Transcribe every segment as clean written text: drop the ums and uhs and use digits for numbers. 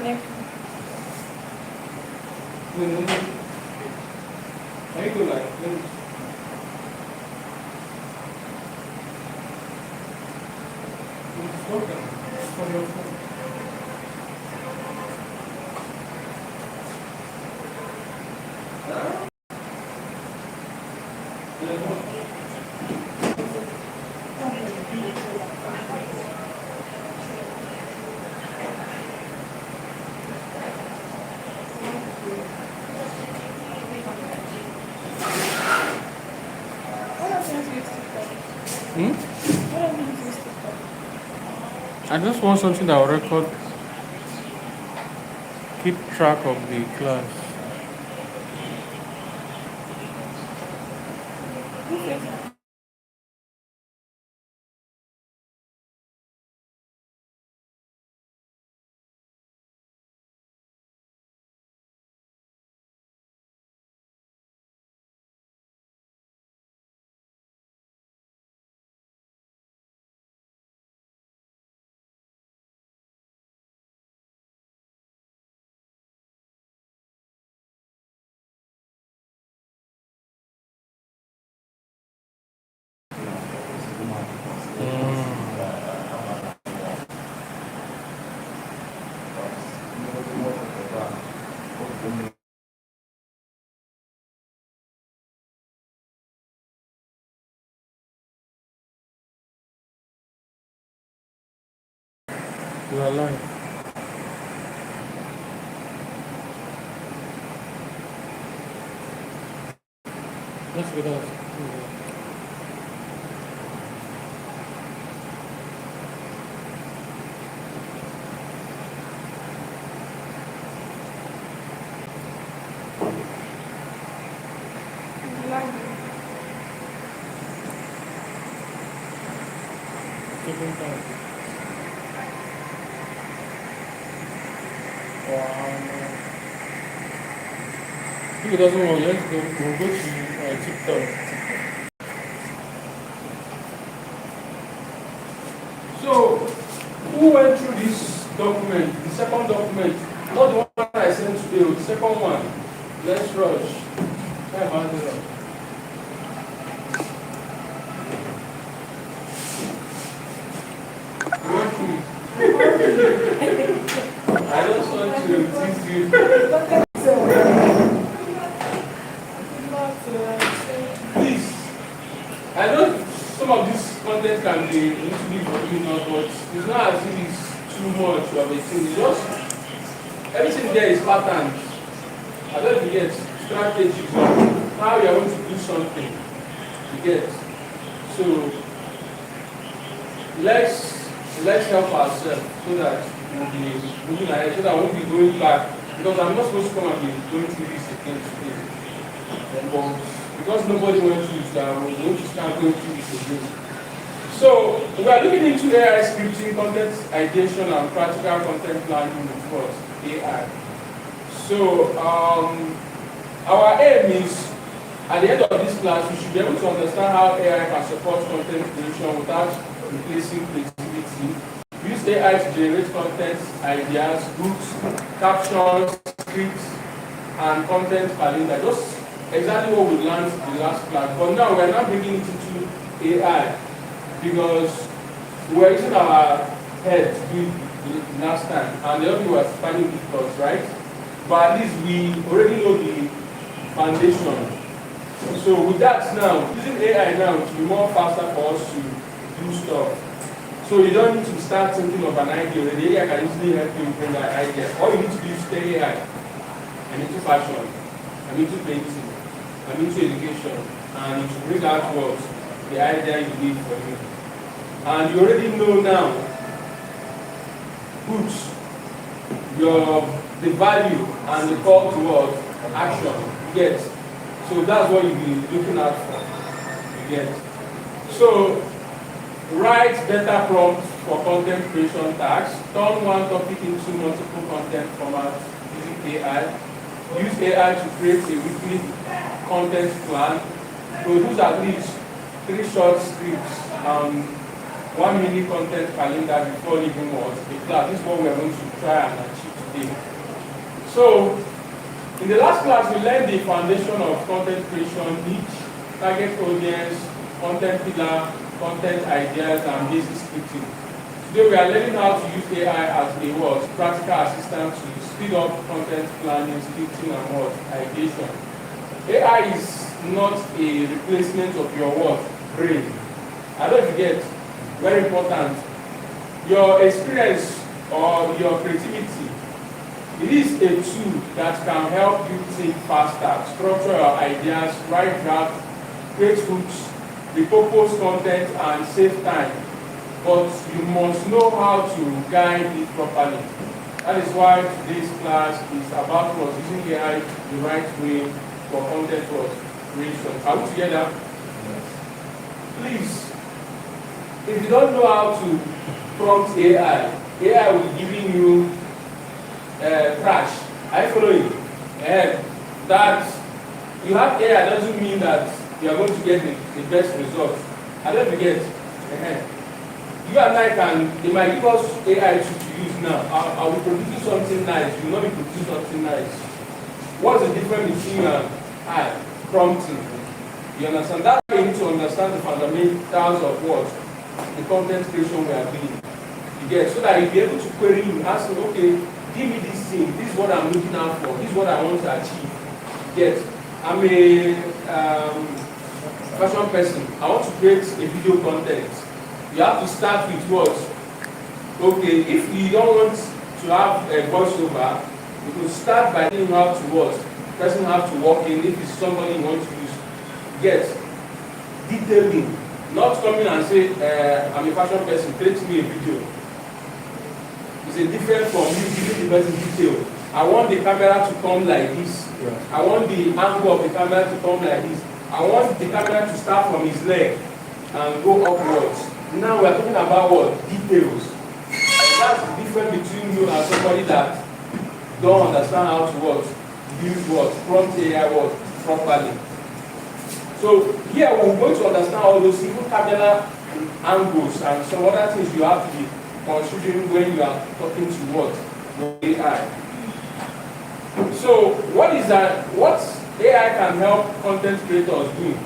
No, no, no. Can you go like, let me. Okay. For your phone. Hmm? I just want something that will record, keep track of the class. You are lying. Let's get out. Second time. If it doesn't work, let's go. We'll go to TikTok. So, who went through this document, the second document, not the one I sent today, the second one? Let's rush. Time out there. You went through it. I just want to tease you. Please, I know some of this content can be a little bit voluminous, but it's not as if it's too much of a thing. It's just everything there is patterns. I don't forget strategies of how you are going to do something. You get. So let's help ourselves so that we'll be moving ahead, so that we won't be going back. Because I'm not supposed to come and be going through this again today. But because nobody went through it, we're going to start going through this again. So we are looking into AI scripting, content ideation, and practical content planning, of course, AI. So our aim is, at the end of this class, we should be able to understand how AI can support content creation without replacing creativity. Use AI to generate content, ideas, books, captions, scripts, and content calendar. Just exactly what we learned in the last class. But now we're not bringing it into AI because we're using our head to do it last time, and the other people were finding it difficult, right? But at least we already know the foundation. So with that now, using AI now to be more faster for us to do stuff. So you don't need to start thinking of an idea already. AI can easily help you bring that idea. All you need to do is tell AI, I'm into fashion, I'm into painting, I'm into education, and it will bring out what the idea you need for you. And you already know now, books, the value and the call towards action, you get. So that's what you'll be looking out for, you get. So write better prompts for content creation tasks, turn one topic into multiple content formats using AI, use AI to create a weekly content plan, produce at least 3 short scripts, 1 mini content calendar before leaving what the class. This is what we are going to try and achieve day. So, in the last class, we learned the foundation of content creation, niche, target audience, content pillar, content ideas, and basic scripting. Today, we are learning how to use AI as a practical assistant to speed up content planning, scripting, and ideation. AI is not a replacement of your brain. I don't forget, very important, your experience or your creativity. It is a tool that can help you think faster, structure your ideas, write drafts, create hooks, repurpose content, and save time. But you must know how to guide it properly. That is why today's class is about using AI the right way for content creation. Are we together? Yes. Please, if you don't know how to prompt AI will be giving you trash. Are you following? That you have AI doesn't mean that you are going to get the best results. I don't forget. You and I they might give us AI to use now. I will produce something nice. You will not be producing something nice. What's the difference between you and I? Prompting. You understand? That way you need to understand the fundamentals of what the content creation we are doing. You get, so that you'll be able to query you, ask me, okay, give me this thing, this is what I'm looking out for, this is what I want to achieve. Yes, I'm a fashion person. I want to create a video content. You have to start with what? Okay, if you don't want to have a voiceover, you could start by telling how to what? The person have to walk in if it's somebody you want to use. Get detailing. Not coming and say, I'm a fashion person, create me a video. It's a different from you giving the person detail. I want the camera to come like this. Yeah. I want the angle of the camera to come like this. I want the camera to start from his leg and go upwards. Now we are talking about what? Details. And that's the difference between you and somebody that don't understand how to use prompt AI properly. So here we're going to understand all those even camera angles and some other things you have to be considering when you are talking to AI. So what AI can help content creators do?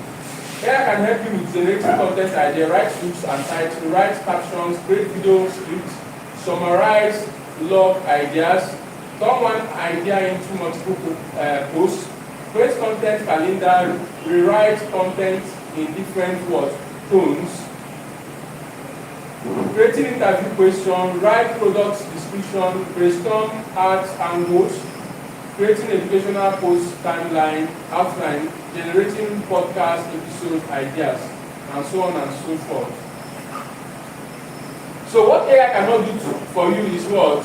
AI can help you with generating content idea, write scripts and titles, write captions, create video scripts, summarize log ideas, turn one idea into multiple posts, create content calendar, rewrite content in different tones, creating interview question, write product description, brainstorm arts and goals, creating educational post timeline, outline, generating podcast episode ideas, and so on and so forth. So what AI cannot do for you is what?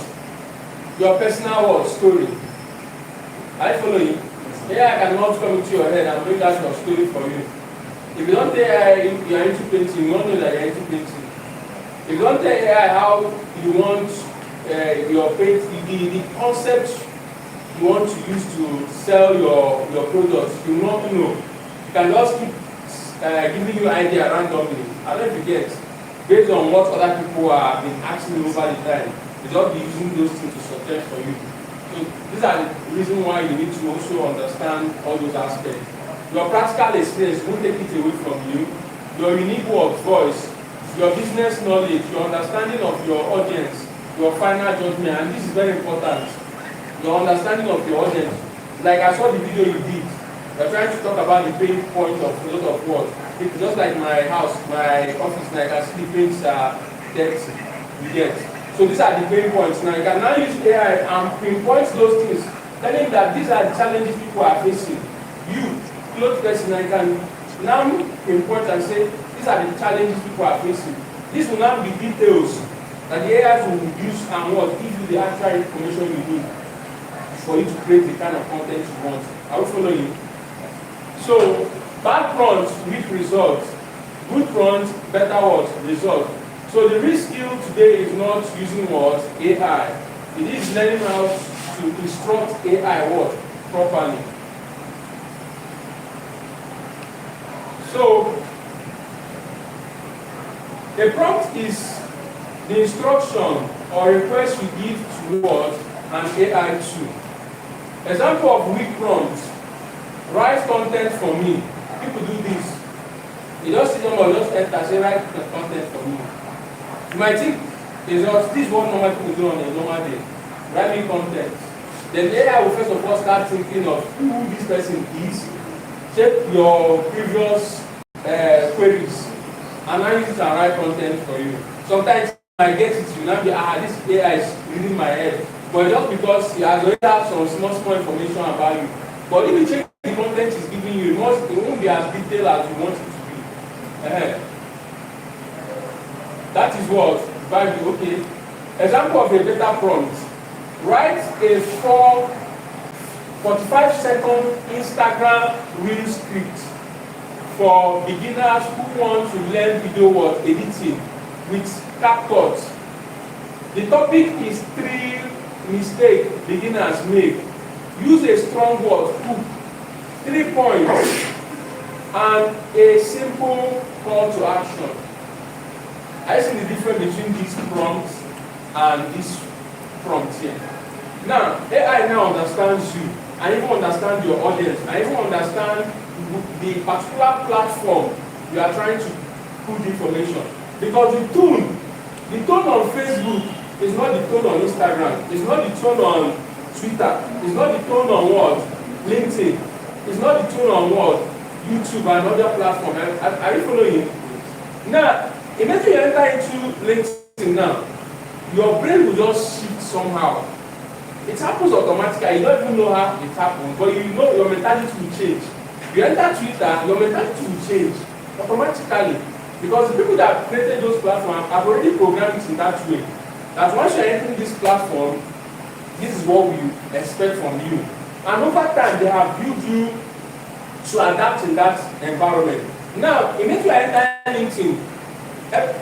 Your personal story. Are you following? AI cannot come into your head and bring out your story for you. If you don't tell AI you are into painting, you won't know that you are into painting. If you don't tell AI how you want your paint, the concept you want to use to sell your products, you won't know. You can just keep giving you idea randomly. I don't forget, based on what other people have been asking over the time, you just be using those things to suggest for you. So these are the reasons why you need to also understand all those aspects. Your practical experience won't take it away from you. Your unique voice, your business knowledge, your understanding of your audience, your final judgment, and this is very important. Your understanding of your audience. Like I saw the video you did, you're trying to talk about the pain point of a lot of work. It's just like my house, my office, like I see the paints are dirty, you get. So these are the pain points. Now you can now use AI and pinpoint those things, telling that these are the challenges people are facing. You, close person, I can now pinpoint and say, these are the challenges people are facing. These will now be details that the AI will use and give you the actual information you need for you to create the kind of content you want. Are we following? So, bad prompts, weak results. Good prompts, better result. So the real skill today is not using AI. It is learning how to instruct AI properly. So a prompt is the instruction or request you give to and AI too. Example of weak prompts. Write content for me. People do this. You just see them or just enter, say write content for me. You might think this is what normal people do on a normal day. Writing content. Then AI will first of all start thinking of who this person is, check your previous queries, and now use it and write content for you. Sometimes I get it, you now be, this AI is reading my head. But just because he has already have some small information about you. But if you check the content he's giving you, it won't be as detailed as you want it to be. That is what value, okay. Example of a better prompt. Write a 45-second Instagram reel script for beginners who want to learn video editing with CapCut. The topic is 3 mistakes beginners make. Use a strong word, hook, 3 points, and a simple call to action. I see the difference between these prompts and this prompt here. Now, AI now understands you, and even understand your audience, and even understand the particular platform you are trying to put information. Because the tone on Facebook is not the tone on Instagram, it's not the tone on Twitter, it's not the tone on what? LinkedIn, it's not the tone on what? YouTube and other platforms. Are you following? Now, immediately you enter into LinkedIn now, your brain will just shift somehow. It happens automatically, you don't even know how it happens, but you know your mentality will change. You enter Twitter, your mentality will change automatically. Because the people that created those platforms have already programmed it in that way. That once you're entering this platform, this is what we expect from you. And over time, they have built you to adapt in that environment. Now, immediately you enter LinkedIn,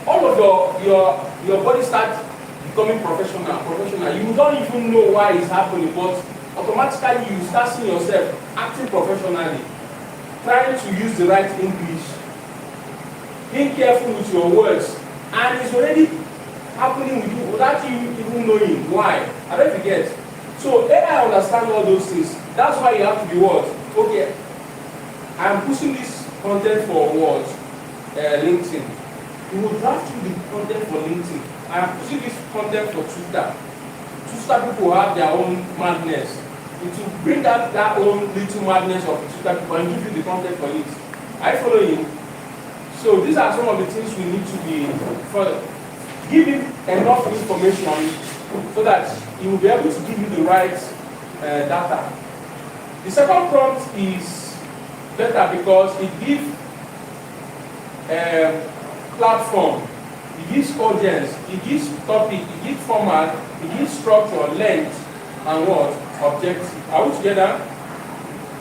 all of your body starts becoming professional. You don't even know why it's happening, but automatically you start seeing yourself acting professionally, trying to use the right English, being careful with your words, and it's already happening with you without you even knowing why. I don't forget. So AI understands all those things. That's why you have to be what? Okay, I'm pushing this content for what? LinkedIn. You will draft you the content for LinkedIn. I am pushing this content for Twitter. Twitter people have their own madness. It will bring out that own little madness of Twitter people and give you the content for it. Are you following? So these are some of the things we need to be giving enough information so that he will be able to give you the right data. The second prompt is better because it gives platform, it gives audience, it gives topic, it gives format, it gives structure, length, and what? Objective. Are we together?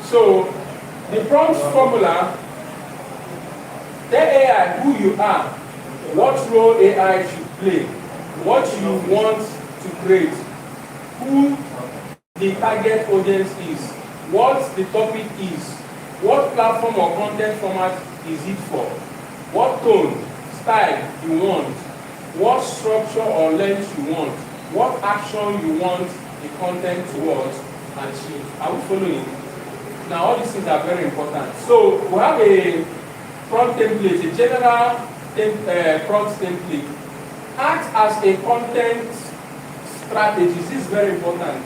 So the prompt formula, tell AI who you are, what role AI should play, what you want to create, who the target audience is, what the topic is, what platform or content format is it for, what tone, style you want, what structure or length you want, what action you want the content towards achieve. Are we following? Now all these things are very important. So we have a prompt template, a general prompt template. Act as a content strategist. This is very important.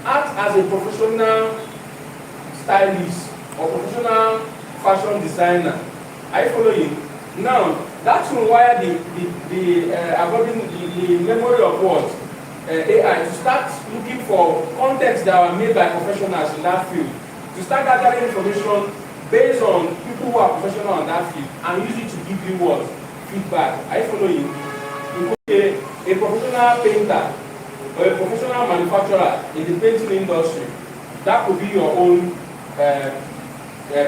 Act as a professional stylist or professional fashion designer. Are you following? Now, that will wire the memory of what? AI to start looking for contents that are made by professionals in that field. To start gathering information based on people who are professional in that field and use it to give you what? Feedback. Are you following? You could be a professional painter or a professional manufacturer in the painting industry. That could be your own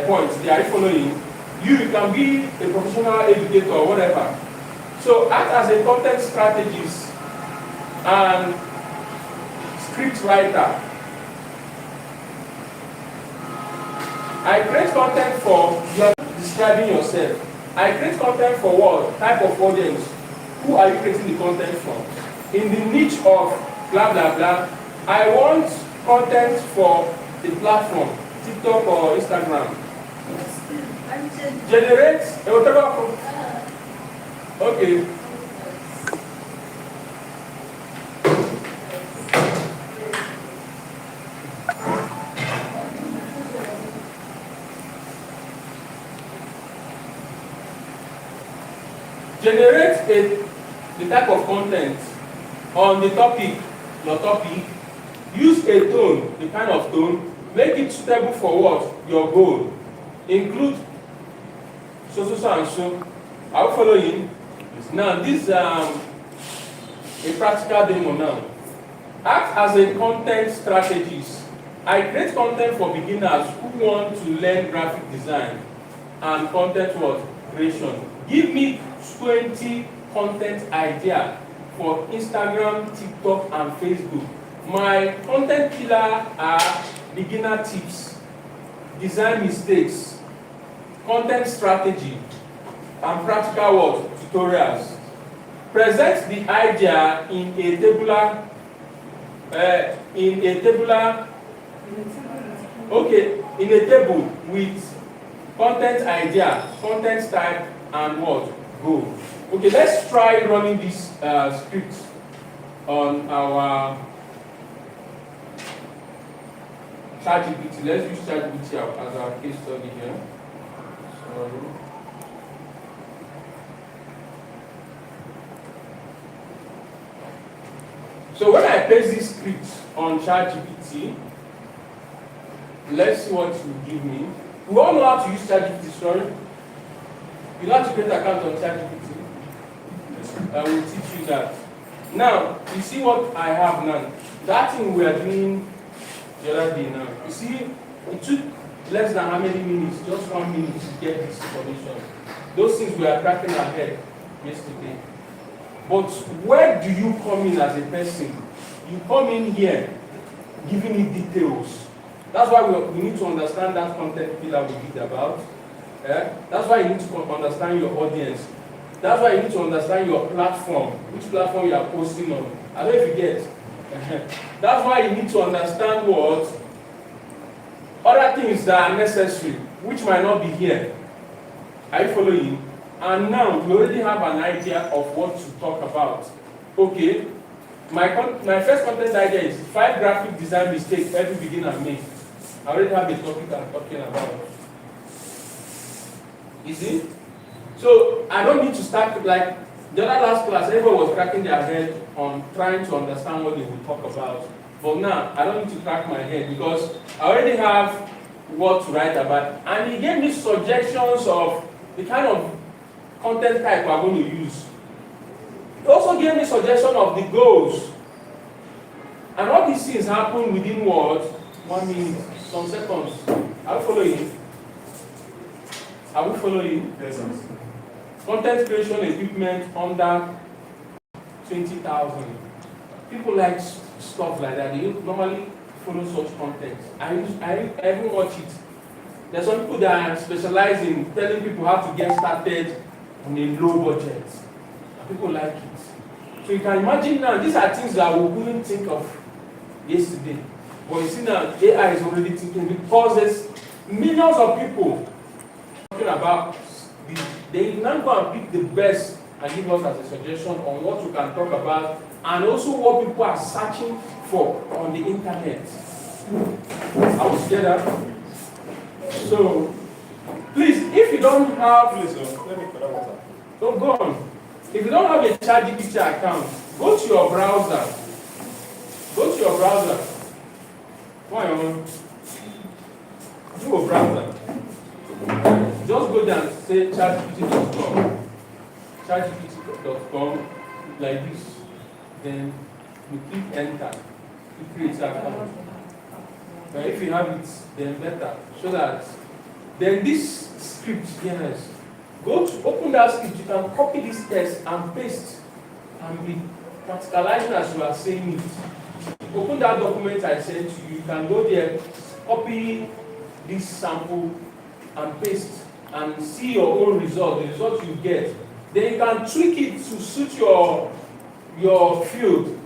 point. Are you following? You can be a professional educator or whatever. So act as a content strategist and script writer. I create content for you describing yourself. I create content for what type of audience? Who are you creating the content for? In the niche of blah blah blah. I want content for the platform, TikTok or Instagram. Generate a whatever. Okay. Generate the type of content on the topic, your topic. Use a tone, the kind of tone. Make it suitable for what? Your goal. Include so and so. Are you following? Now this is a practical demo now. Act as a content strategist. I create content for beginners who want to learn graphic design and content what? Creation. Give me 20 content idea for Instagram, TikTok, and Facebook. My content pillar are beginner tips, design mistakes, content strategy, and practical what? Tutorials. Present the idea in a tabular, in a table with content idea, content type, and what? Goal. Okay, let's try running this script on our ChatGPT. Let's use ChatGPT as our case study here. So when I paste this script on ChatGPT, let's see what it will give me. We all know how to use ChatGPT, sorry. You know how to create an account on ChatGPT. I will teach you that. Now, you see what I have now. That thing we are doing the other day now. You see, it took less than how many minutes? Just 1 minute to get this information. Those things we are cracking our head yesterday. But where do you come in as a person? You come in here giving me details. That's why we need to understand that content pillar we did about. That's why you need to understand your audience. That's why you need to understand your platform, which platform you are posting on. I don't know if you get. That's why you need to understand what other things that are necessary, which might not be here. Are you following? And now we already have an idea of what to talk about. Okay, my first content idea is 5 graphic design mistakes every beginner makes. I already have a topic I'm talking about. You see? So I don't need to start like the other last class, everyone was cracking their head on trying to understand what they will talk about. But now I don't need to crack my head because I already have what to write about. And he gave me suggestions of the kind of content type we are going to use. He also gave me suggestion of the goals. And all these things happen within what? 1 minute, some seconds. Are we following? Are we following? Yes, sir. Content creation equipment under 20,000. People like stuff like that. They normally follow such content. I even watch it. There's some people that specialize in telling people how to get started on a low budget. And people like it. So you can imagine now, these are things that we couldn't think of yesterday. But you see now, AI is already thinking because there's millions of people talking about this. They now go and pick the best and give us as a suggestion on what we can talk about and also what people are searching for on the internet. Are we together? So, please, if you don't have, Please, let me put that water. don't go on. If you don't have a ChatGPT account, go to your browser. Go to your browser. Why on? Do a browser. Just go down and say chatgpt.com. Chatgpt.com like this. Then you click enter. It creates an account. But if you have it, then better. So that then this script, yes. Go to open that script, you can copy this text and paste and be practicalizing as you are saying it. Open that document I sent to you, you can go there, copy this sample and paste and see your own result, the result you get. Then you can tweak it to suit your field.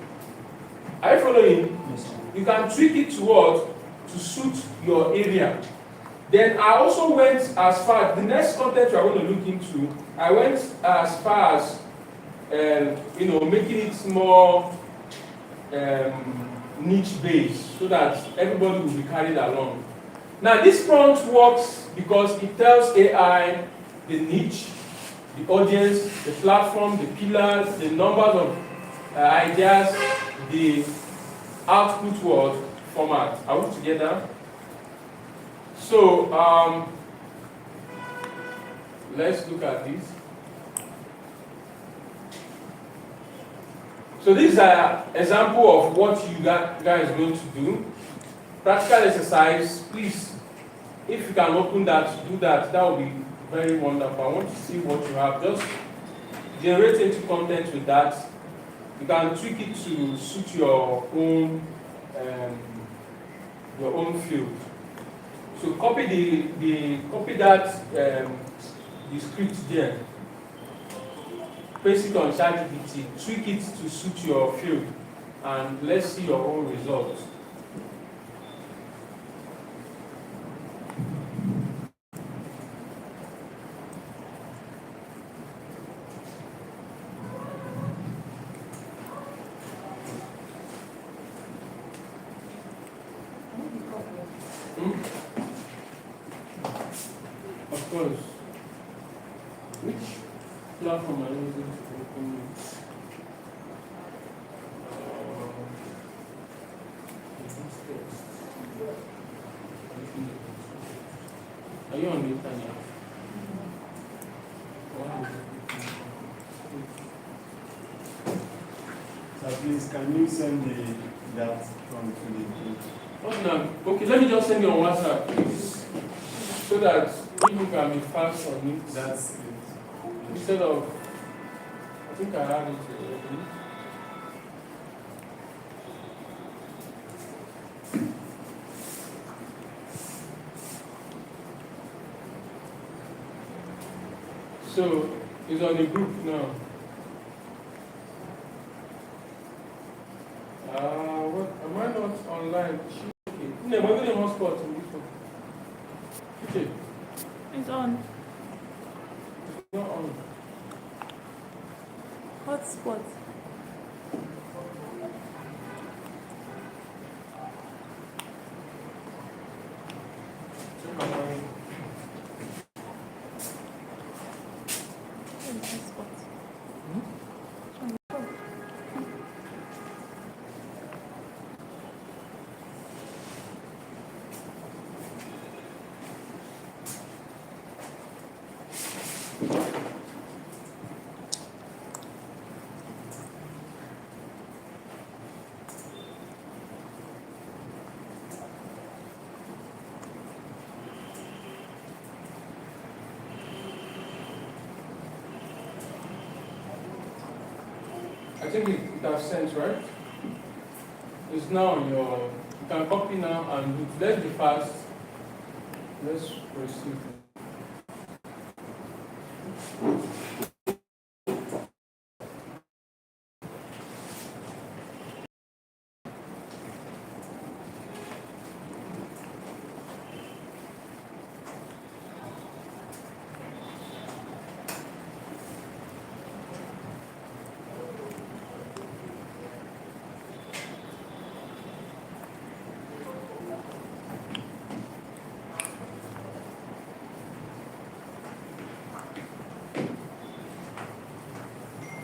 Are you following? Yes, sir. You can tweak it to what? To suit your area. Then I also went as far, the next content we are going to look into, I went as far as, making it more niche based so that everybody will be carried along. Now this prompt works because it tells AI the niche, the audience, the platform, the pillars, the numbers of ideas, the output word format. Are we together? So let's look at this. So this is an example of what you guys are going to do. Practical exercise, please, if you can open that, do that. That would be very wonderful. I want to see what you have. Just generate into content with that. You can tweak it to suit your own field. So copy the script there. Paste it on ChatGPT, tweak it to suit your field, and let's see your own results. Of course. Which platform are you using to open it? Are you on the internet? So please, can you send that from to the group? What now? Okay, let me just send you on WhatsApp, please, so that people can be fast on it. That's it. Instead of, I think I have it already. So it's on the group now. What am I not online? Okay. No, we're going to hotspot in this one. Okay. It's on. It's not on. Hotspot. I think it has sent, right? It's now on your, you can copy now and let's be fast. Let's proceed.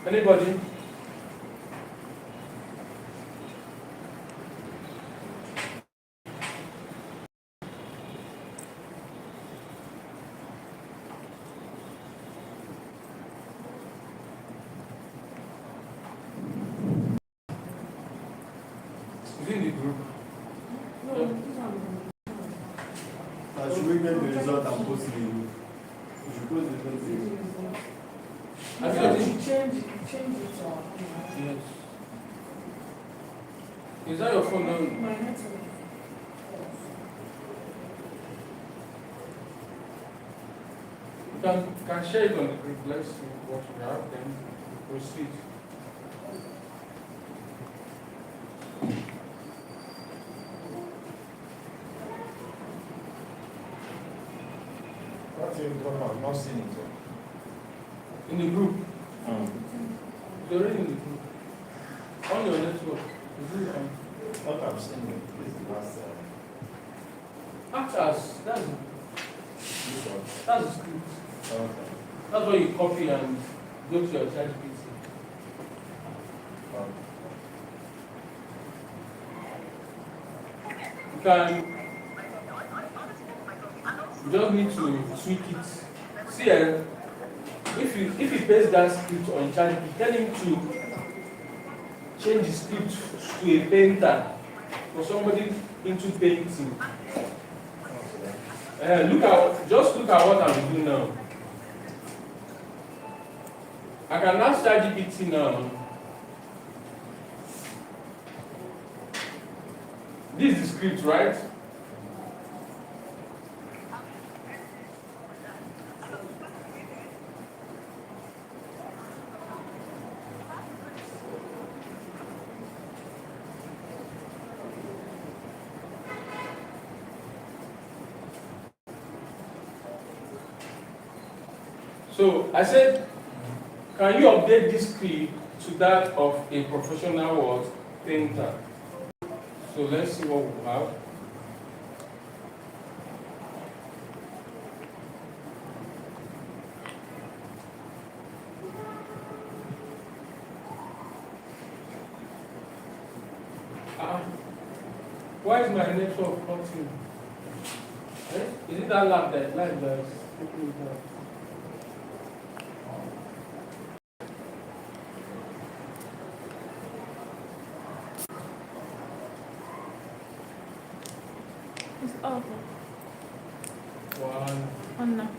Anybody? Is in the group? Should we get the result and post it in the group? We should post the result in the group. I think Change it. yes. Is that your phone now? My network. You can share it on the group. Let's see what we have, then proceed. What you talking about? Not seen it. In the group. Mm. It's already in the group. On your network. Is it on? What I'm saying is the last Act as that's this one. the script. Okay. That's what you copy and go to your ChatGPT. Okay. You can you just need to tweak it. See, if you paste that script on ChatGPT, tell him to change the script to a painter for somebody into painting. Just look at what I'm doing now. I can ask ChatGPT now. This is the script, right? So I said, can you update this script to that of a professional painter? So let's see what we have. Why is my network cutting? Is it that light that's taking it down? It's off. One. On now.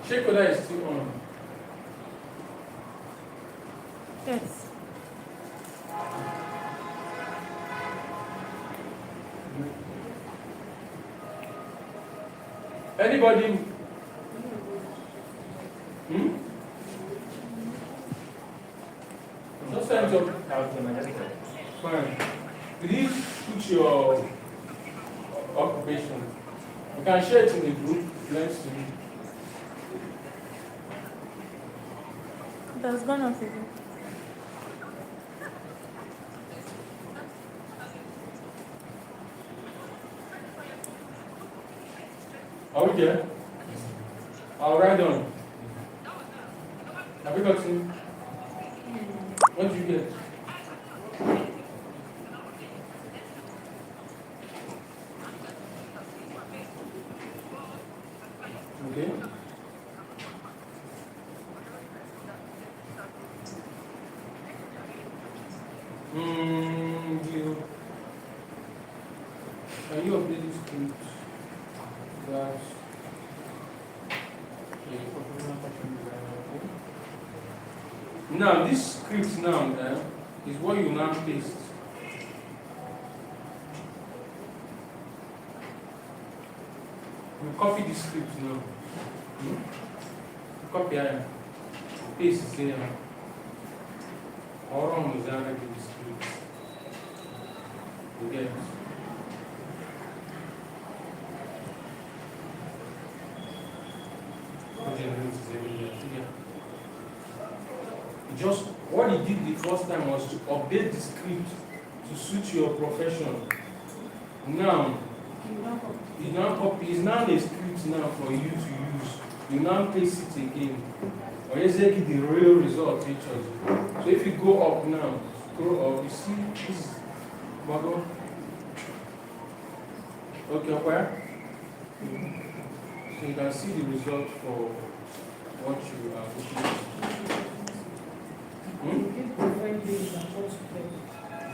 Check whether it's still on. Yes. Anybody? Just send up. Fine. Please put your occupation. You can share it in the group. Let's see. That's gone off again. Are we there? I'll write on. Have you got it? What did you get? Okay. Can you update this script? That now this script now is what you now paste. You copy the script now. Copy it. Paste it there. Or run with the script. You get it. Just what he did the first time was to update the script to suit your profession. Now, it's now a script now for you to use. You now paste it again. Or exactly the real result features. So if you go up now, scroll up, you see Margot? Okay, where? So you can see the result for what you are pushing.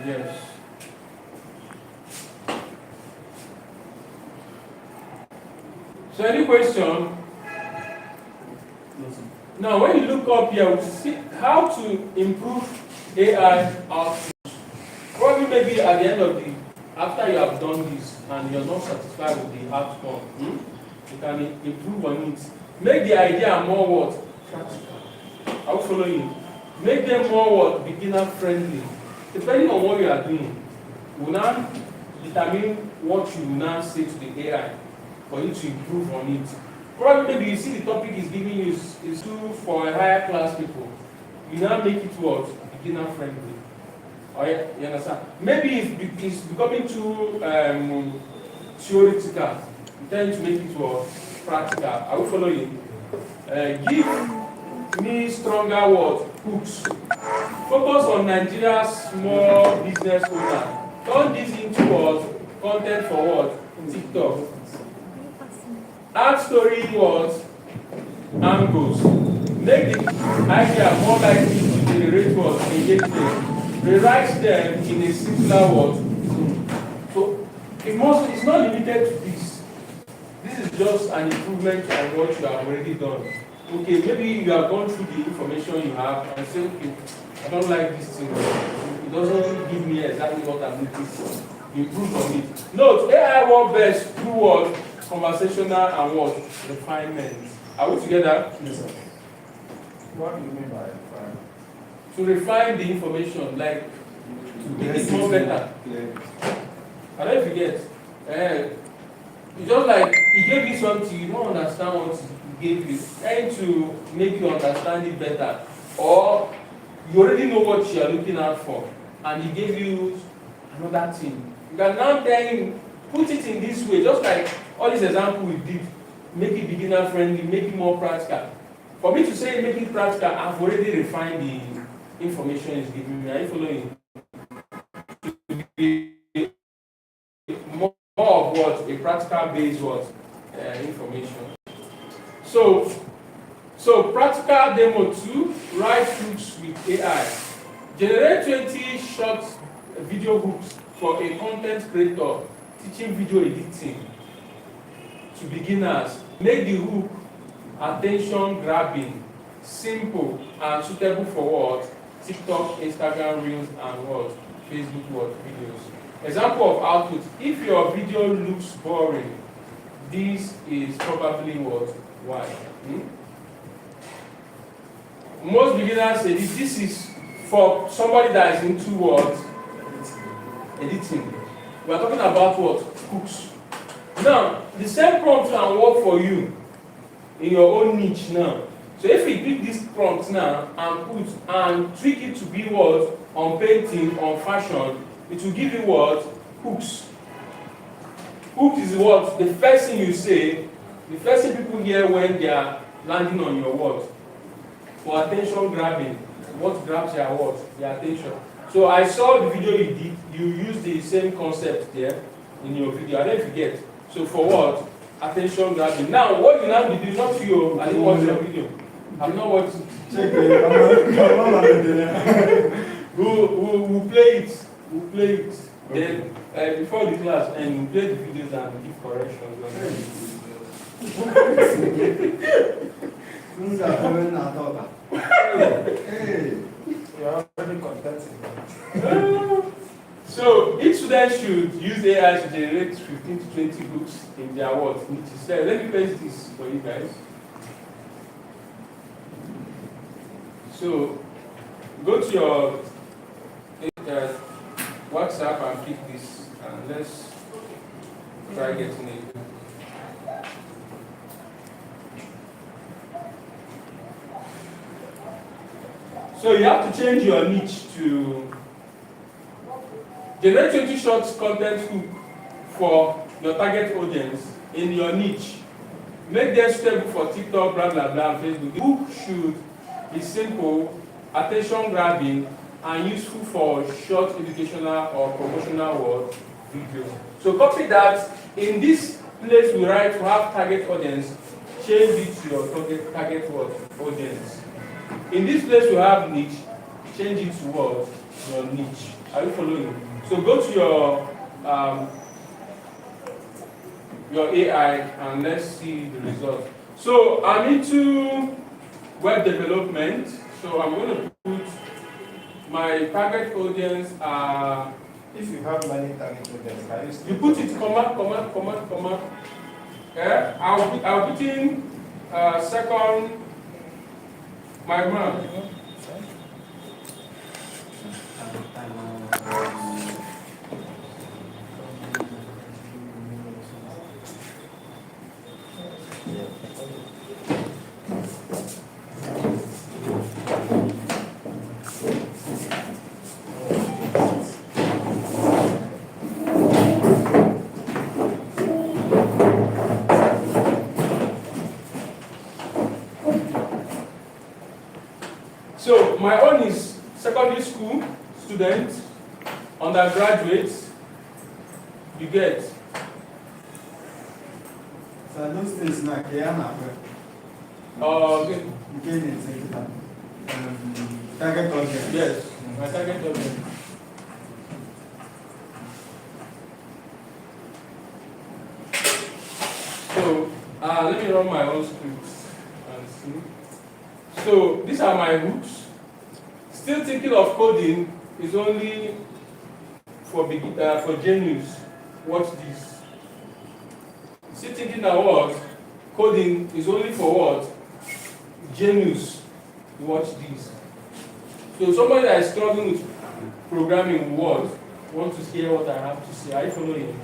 Yes. So any question? No, sir. Now when you look up here, we see how to improve AI output. Probably maybe at the end of the, after you have done this and you're not satisfied with the outcome, you can improve on it. Make the idea more what? Practical. I'll follow you. Make them more what? Beginner friendly. Depending on what you are doing, will now determine what you will now say to the AI for you to improve on it. Probably maybe you see the topic is giving you is too for a higher class people. You now make it what? Beginner friendly. Oh, yeah, you understand? Maybe if it's becoming too theoretical, you tend to make it what? Practical. I will follow you. Give me stronger what? Hooks. Focus on Nigeria's small business owner. Turn this into what? Content for what? TikTok. Add story what? Angles. Make the idea more likely to generate what? Engagement. Rewrite them in a simpler word. So it's not limited to this. This is just an improvement on what you have already done. Okay, maybe you have gone through the information you have and say, okay, I don't like this thing. It doesn't give me exactly what I'm looking for. Improve on it. Note, AI work best through what? Conversational and what? Refinement. Are we together? Yes, sir. What do you mean by refine? To refine the information, like to make it more better. I don't forget. It's just like he gave you something, you don't understand what he gave you. Trying to make you understand it better. Or you already know what you are looking out for, and he gave you another thing. You can now tell him, put it in this way, just like all these examples we did. Make it beginner friendly, make it more practical. For me to say make it practical, I've already refined the information he's giving me. Are you following? More of what? A practical based what? Information. So practical demo 2, write hooks with AI. Generate 20 short video hooks for a content creator teaching video editing to beginners. Make the hook attention grabbing, simple and suitable for what? TikTok, Instagram Reels and what? Facebook what? Videos. Example of output. If your video looks boring, this is probably what? Why? Most beginners say this is for somebody that is into what? Editing. We are talking about what? Hooks. Now, the same prompt can work for you in your own niche now. So if you pick this prompt now and put and tweak it to be what? On painting, on fashion, it will give you what? Hooks. Hook is what? The first thing you say, the first thing people hear when they are landing on your word. For attention grabbing. What grabs their what? Their attention. So I saw the video you did, you used the same concept there in your video. I don't forget. So for what? Attention grabbing. Now what you now do not you, I didn't watch your video. I'm not watching. Check it. We'll play it. We'll play it. Okay. Then before the class and we'll play the videos and give corrections. Hey. You are already contented. So each student should use AI to generate 15 to 20 books in their words. Let me paste this for you guys. So go to your WhatsApp and pick this and let's try getting it. So you have to change your niche to generate 20 short content hook for your target audience in your niche. Make them suitable for TikTok, blah blah blah, and Facebook. The hook should be simple, attention grabbing, and useful for short educational or promotional word videos. So copy that. In this place we write to have target audience, change it to your target word audience. In this place we have niche, change it to what? Your niche. Are you following? So go to your AI and let's see the result. So I'm into web development. So I'm going to put my target audience. If you have many target audience, can you still You put it comma. Yeah, I'll put in second my man. So my own is secondary school student, undergraduate. You get. So those things na Kiana. Okay. Target audience. Yes, my target audience. So let me run my own script and see. So these are my hooks. Still thinking of coding is only for genius. Watch this. Still thinking that what coding is only for what genius. Watch this. So somebody that is struggling with programming Word wants to hear what I have to say. Are you following?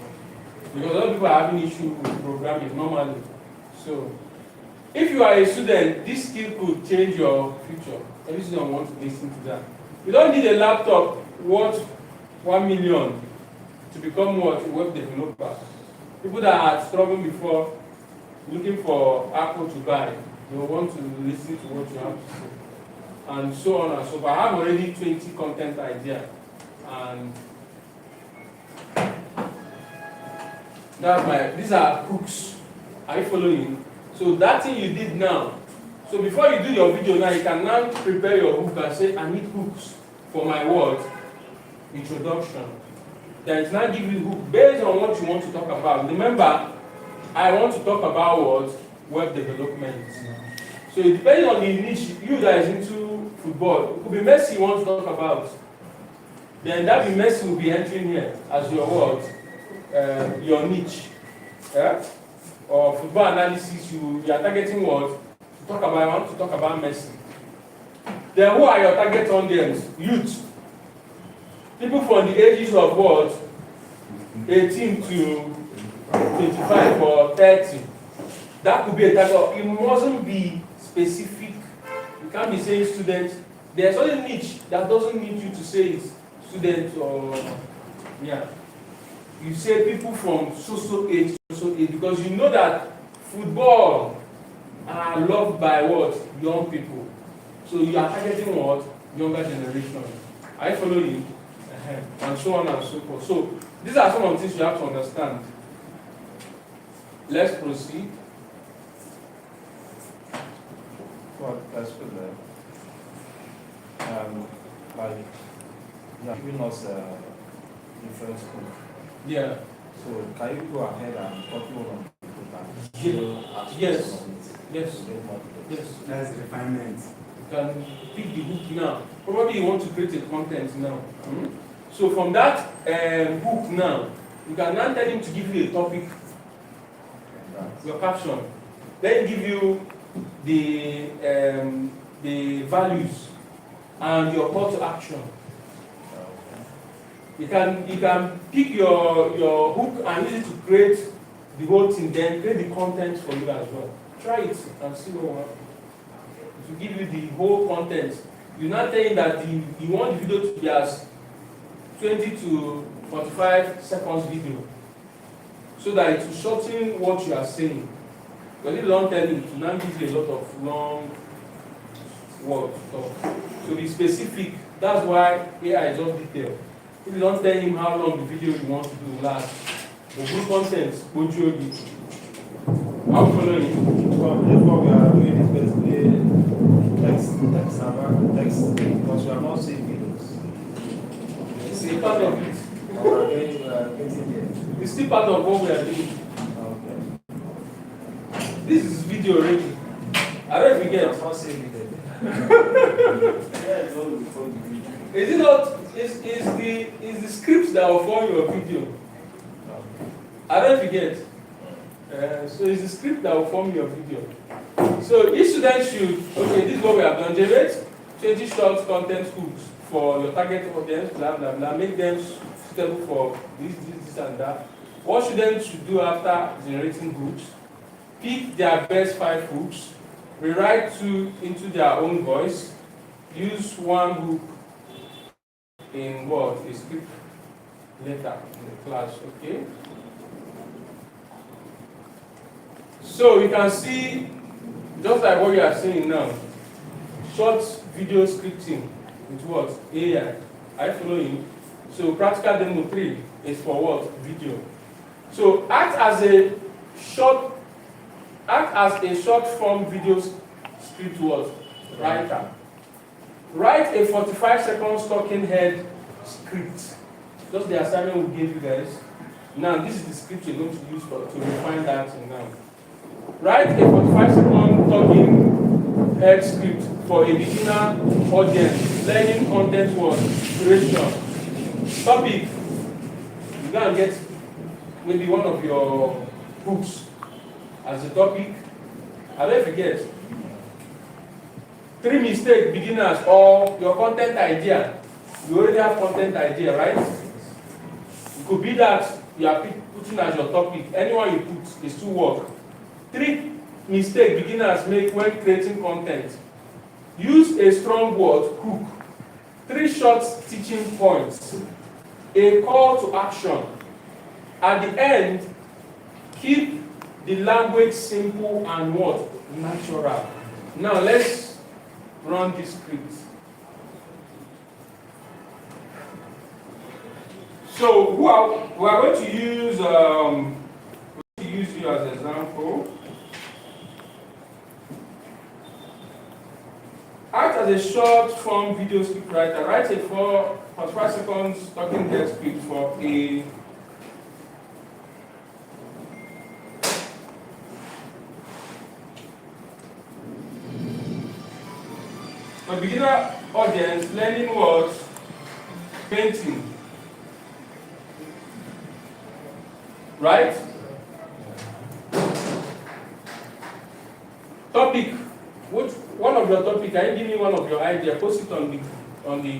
Because a lot of people are having issue with programming normally. So if you are a student, this skill could change your future. Every student wants to listen to that. You don't need a laptop worth 1 million to become what? A web developer. People that are struggling before, looking for Apple to buy, they will want to listen to what you have to say. And so on and so forth. I have already 20 content ideas. And these are hooks. Are you following? So that thing you did now. So before you do your video now, you can now prepare your hook and say, I need hooks for my word introduction. Then it's now give you hook based on what you want to talk about. Remember, I want to talk about what? Web development. So it depends on the niche, you that is into football. It could be Messi you want to talk about. Then that be Messi will be entering here as your word, your niche. Yeah? Or football analysis, you are targeting what? To talk about, I want to talk about Messi. Then who are your target audience? Youth. People from the ages of what? 18 to 25 or 30. That could be a target. It mustn't be specific. You can't be saying students. There's only niche that doesn't need you to say it's students or yeah. You say people from so age, because you know that football are loved by what? Young people. So you are targeting what? Younger generation. I follow you. And so on and so forth. So these are some of the things you have to understand. Let's proceed. Well, that's good. Like, you are giving us different schools. Yeah. So can you go ahead and copy one of the Yes. Yes. Yes. That's refinement. You can pick the hook now. Probably you want to create a content now. So from that hook now, you can now tell him to give you a topic, your caption. Then give you the values and your call to action. You can pick your hook and use it to create the whole thing, then create the content for you as well. Try it and see what will happen. It will give you the whole content. You're not saying that you want the video to be as 20 to 45 seconds video, so that it will shorten what you are saying. But if you don't tell it, it will now give you a lot of long words to talk. So be specific That's why AI is all detailed. If you don't tell him how long the video you want to do will last, the good content will show you. How following you? If what we are doing is basically text about text, because we are not seeing videos. It's a part of it. We are getting there. It's still part of what we are doing. Okay. This is video already. I don't We forget. are not seeing videos. Is it not? Is the script that will form your video? I don't forget. So it's the script that will form your video. So each student should, okay, this is what we have done. Generate 20 short content hooks for your target audience, blah, blah, blah. Make them suitable for this, and that. What students should do after generating hooks? Pick their best 5 hooks, rewrite 2 into their own voice, use 1 hook in what? A script later in the class, okay? So you can see, just like what you are seeing now, short video scripting with what? AI. Are you following? So practical demo 3 is for what? Video. So act as a short form video script writer. Write a 45-second talking head script. Just the assignment we gave you guys. Now this is the script you're going to use to refine that now. Write a 45-second talking head script for a beginner audience, learning content creation. Topic. You go and get maybe one of your books as a topic. I don't forget. 3 mistakes beginners or your content idea. You already have content idea, right? It could be that you are putting as your topic. Anyone you put is to work. 3 mistakes beginners make when creating content. Use a strong word, hook. 3 short teaching points. A call to action. At the end, keep the language simple and what? Natural. Now let's run this script. So we are going to use you as an example. Act as a short form video script writer. Write a 45 seconds talking head script for a beginner audience learning what? Painting. Right? Topic. One of your topic, can you give me one of your idea? Post it on the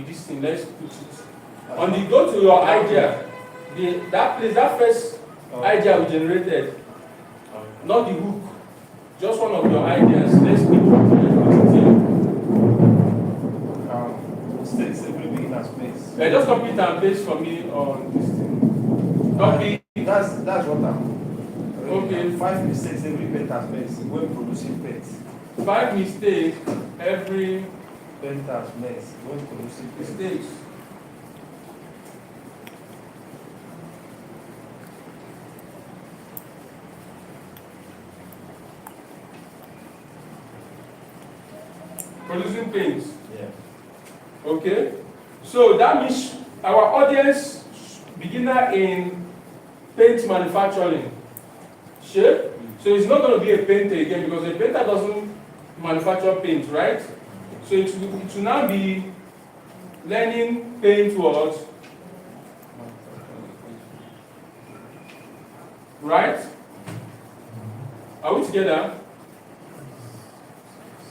this thing. Let's put it. Go to your idea. That first idea we generated. Not the hook. Just one of your ideas. Let's put it. Simply beginner space. Just copy it and paste for me on this thing. Copy. That's what I'm. Okay. 5 mistakes every painter makes when producing paint. 5 mistakes every Painter makes when producing paint. mistakes. Producing paints. Yeah. Okay? So that means our audience beginner in paint manufacturing. Shape? So it's not going to be a painter again because a painter doesn't manufacture paint, right? So it will now be learning paint words. Right? Are we together?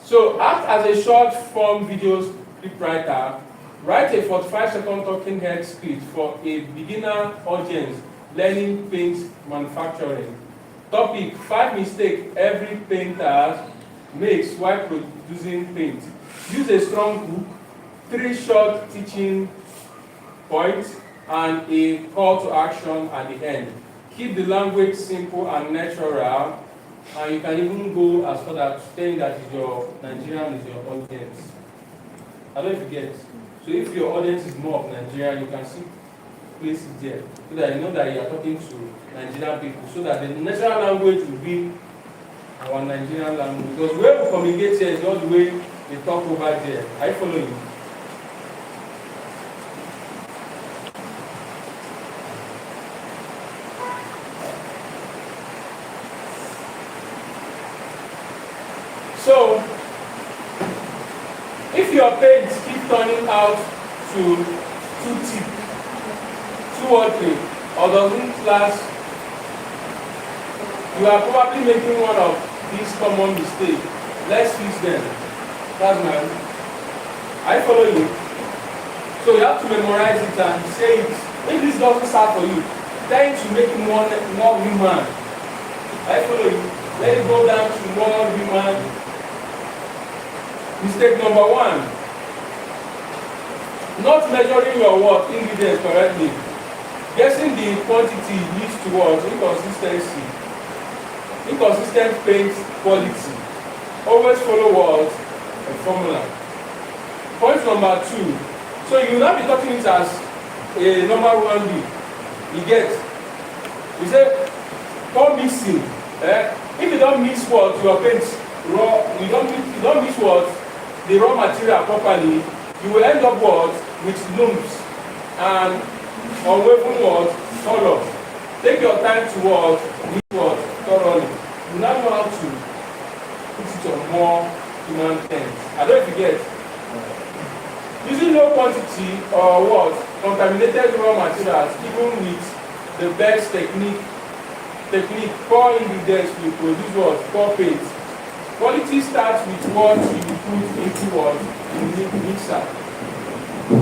So act as a short form video script writer. Write a 45-second talking head script for a beginner audience learning paint manufacturing. Topic: 5 mistakes every painter makes while producing paint. Use a strong hook, 3 short teaching points, and a call to action at the end. Keep the language simple and natural, and you can even go as far as saying that your Nigerian is your audience. I don't forget. So if your audience is more of Nigerian, you can see place it there so that you know that you are talking to Nigerian people, so that the natural language will be our Nigerian language. Because where we communicate here is not the way they talk over there. Are you following? So, if your page keep turning out to too thick, too ugly, or doesn't last, you are probably making one of these common mistakes. Let's fix them. That's my. I follow you. So you have to memorize it and say it. If this doesn't start for you, try to make it more human. I follow you. Let it go down to more human. Mistake number 1. Not measuring your ingredients correctly. Guessing the quantity leads towards inconsistency. Inconsistent paint quality. Always follow a formula. Point number 2. So you will not be talking it as a normal 1B. You get? You say, pour mixing. If you don't mix your paint raw, you don't mix the raw material properly, you will end up with lumps and unwavering color. Take your time to mix thoroughly. You now know how to put it on more human things. I don't know if you get. Using low quantity or contaminated raw materials, even with the best technique, poor ingredients will produce poor paint. Quality starts with what you put into the mixer.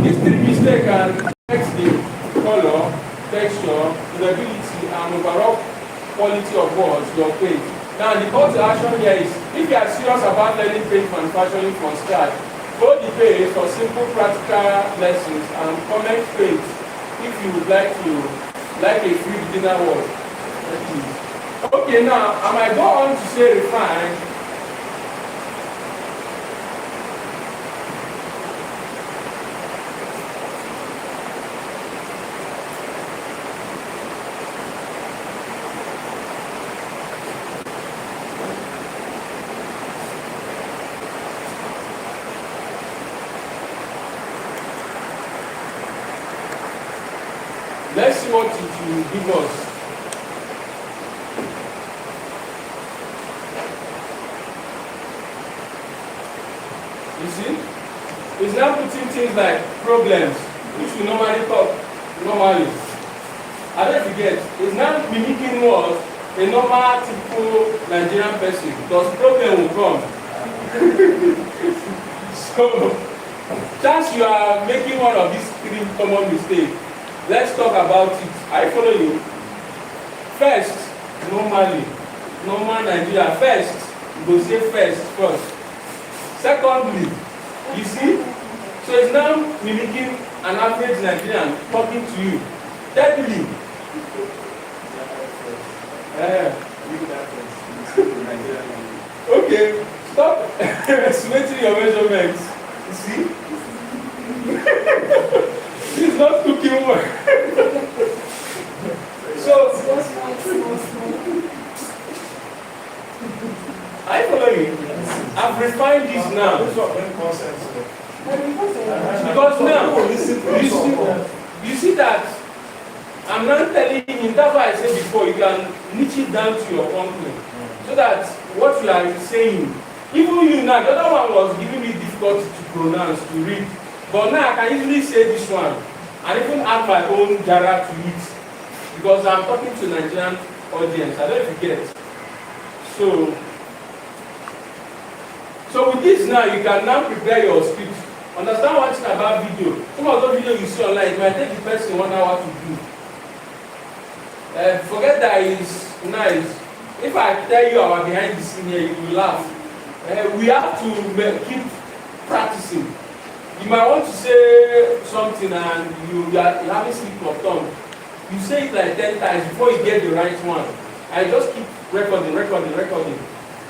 These 3 mistakes can affect the color, texture, durability, and overall quality of your paint. Now, the call to action here is, if you are serious about learning paint manufacturing from scratch, go the page for simple practical lessons and comment paint if you would like a free beginner word. Okay, now I might go on to say refine. Let's see what it will give us. You see? It's now putting things like problems, which we normally talk normally. I don't forget, it's now mimicking what a normal, typical Nigerian person, because problem will come. So, chance you are making one of these 3 common mistakes. Let's talk about it. I follow you. First, normal Nigeria. First, you go say first. Secondly, you see, so it's now mimicking an average Nigerian talking to you. Thirdly, okay, stop estimating your measurements. You see? It's not cooking work. So, I follow you. I've refined this now. Because now, you see that I'm not telling you, that's why I said before, you can niche it down to your company. So that what you are saying, even you now, the other one was giving me difficulty to pronounce, to read. But now I can easily say this one and even add my own Jara to it because I'm talking to Nigerian audience. I don't forget. So with this now, you can now prepare your script. Understand one thing about video. Some of those videos you see online, it might take the person 1 hour to do. Forget that it's nice. If I tell you our behind the scene here, you will laugh. We have to keep practicing. You might want to say something and you are having slip of tongue. You say it like 10 times before you get the right one. I just keep recording.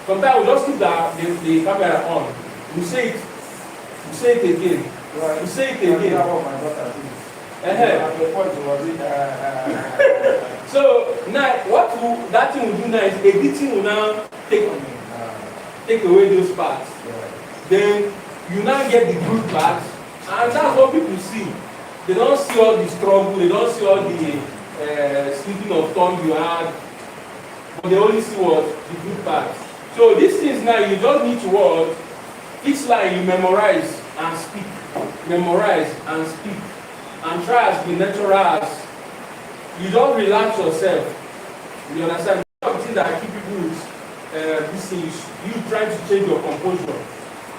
Sometimes we just keep the camera on. You say it again. You say it Yeah, again. what my daughter did. Uh-huh. At the point was it, So now that thing will do now is editing will now take away those parts. Then you now get the good parts, and that's what people see. They don't see all the struggle, they don't see all the slipping of tongue you had, but they only see what the good parts. So these things now you just need to what each line you memorize and speak, memorize and speak, and try as be natural as you don't relax yourself. You understand? Something that keep people with this thing is you trying to change your composure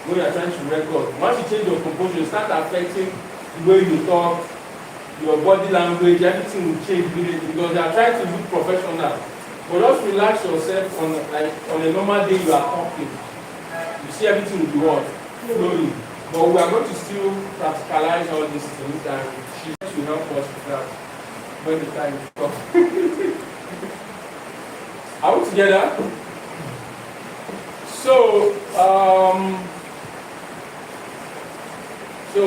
when you are trying to record. Once you change your composure, you start affecting the way you talk, your body language, everything will change immediately because you are trying to look professional. But just relax yourself on a normal day you are talking. You see everything will be what? Flowing. But we are going to still practicalize all these things and she will help us with that when the time comes. Are we together? So, so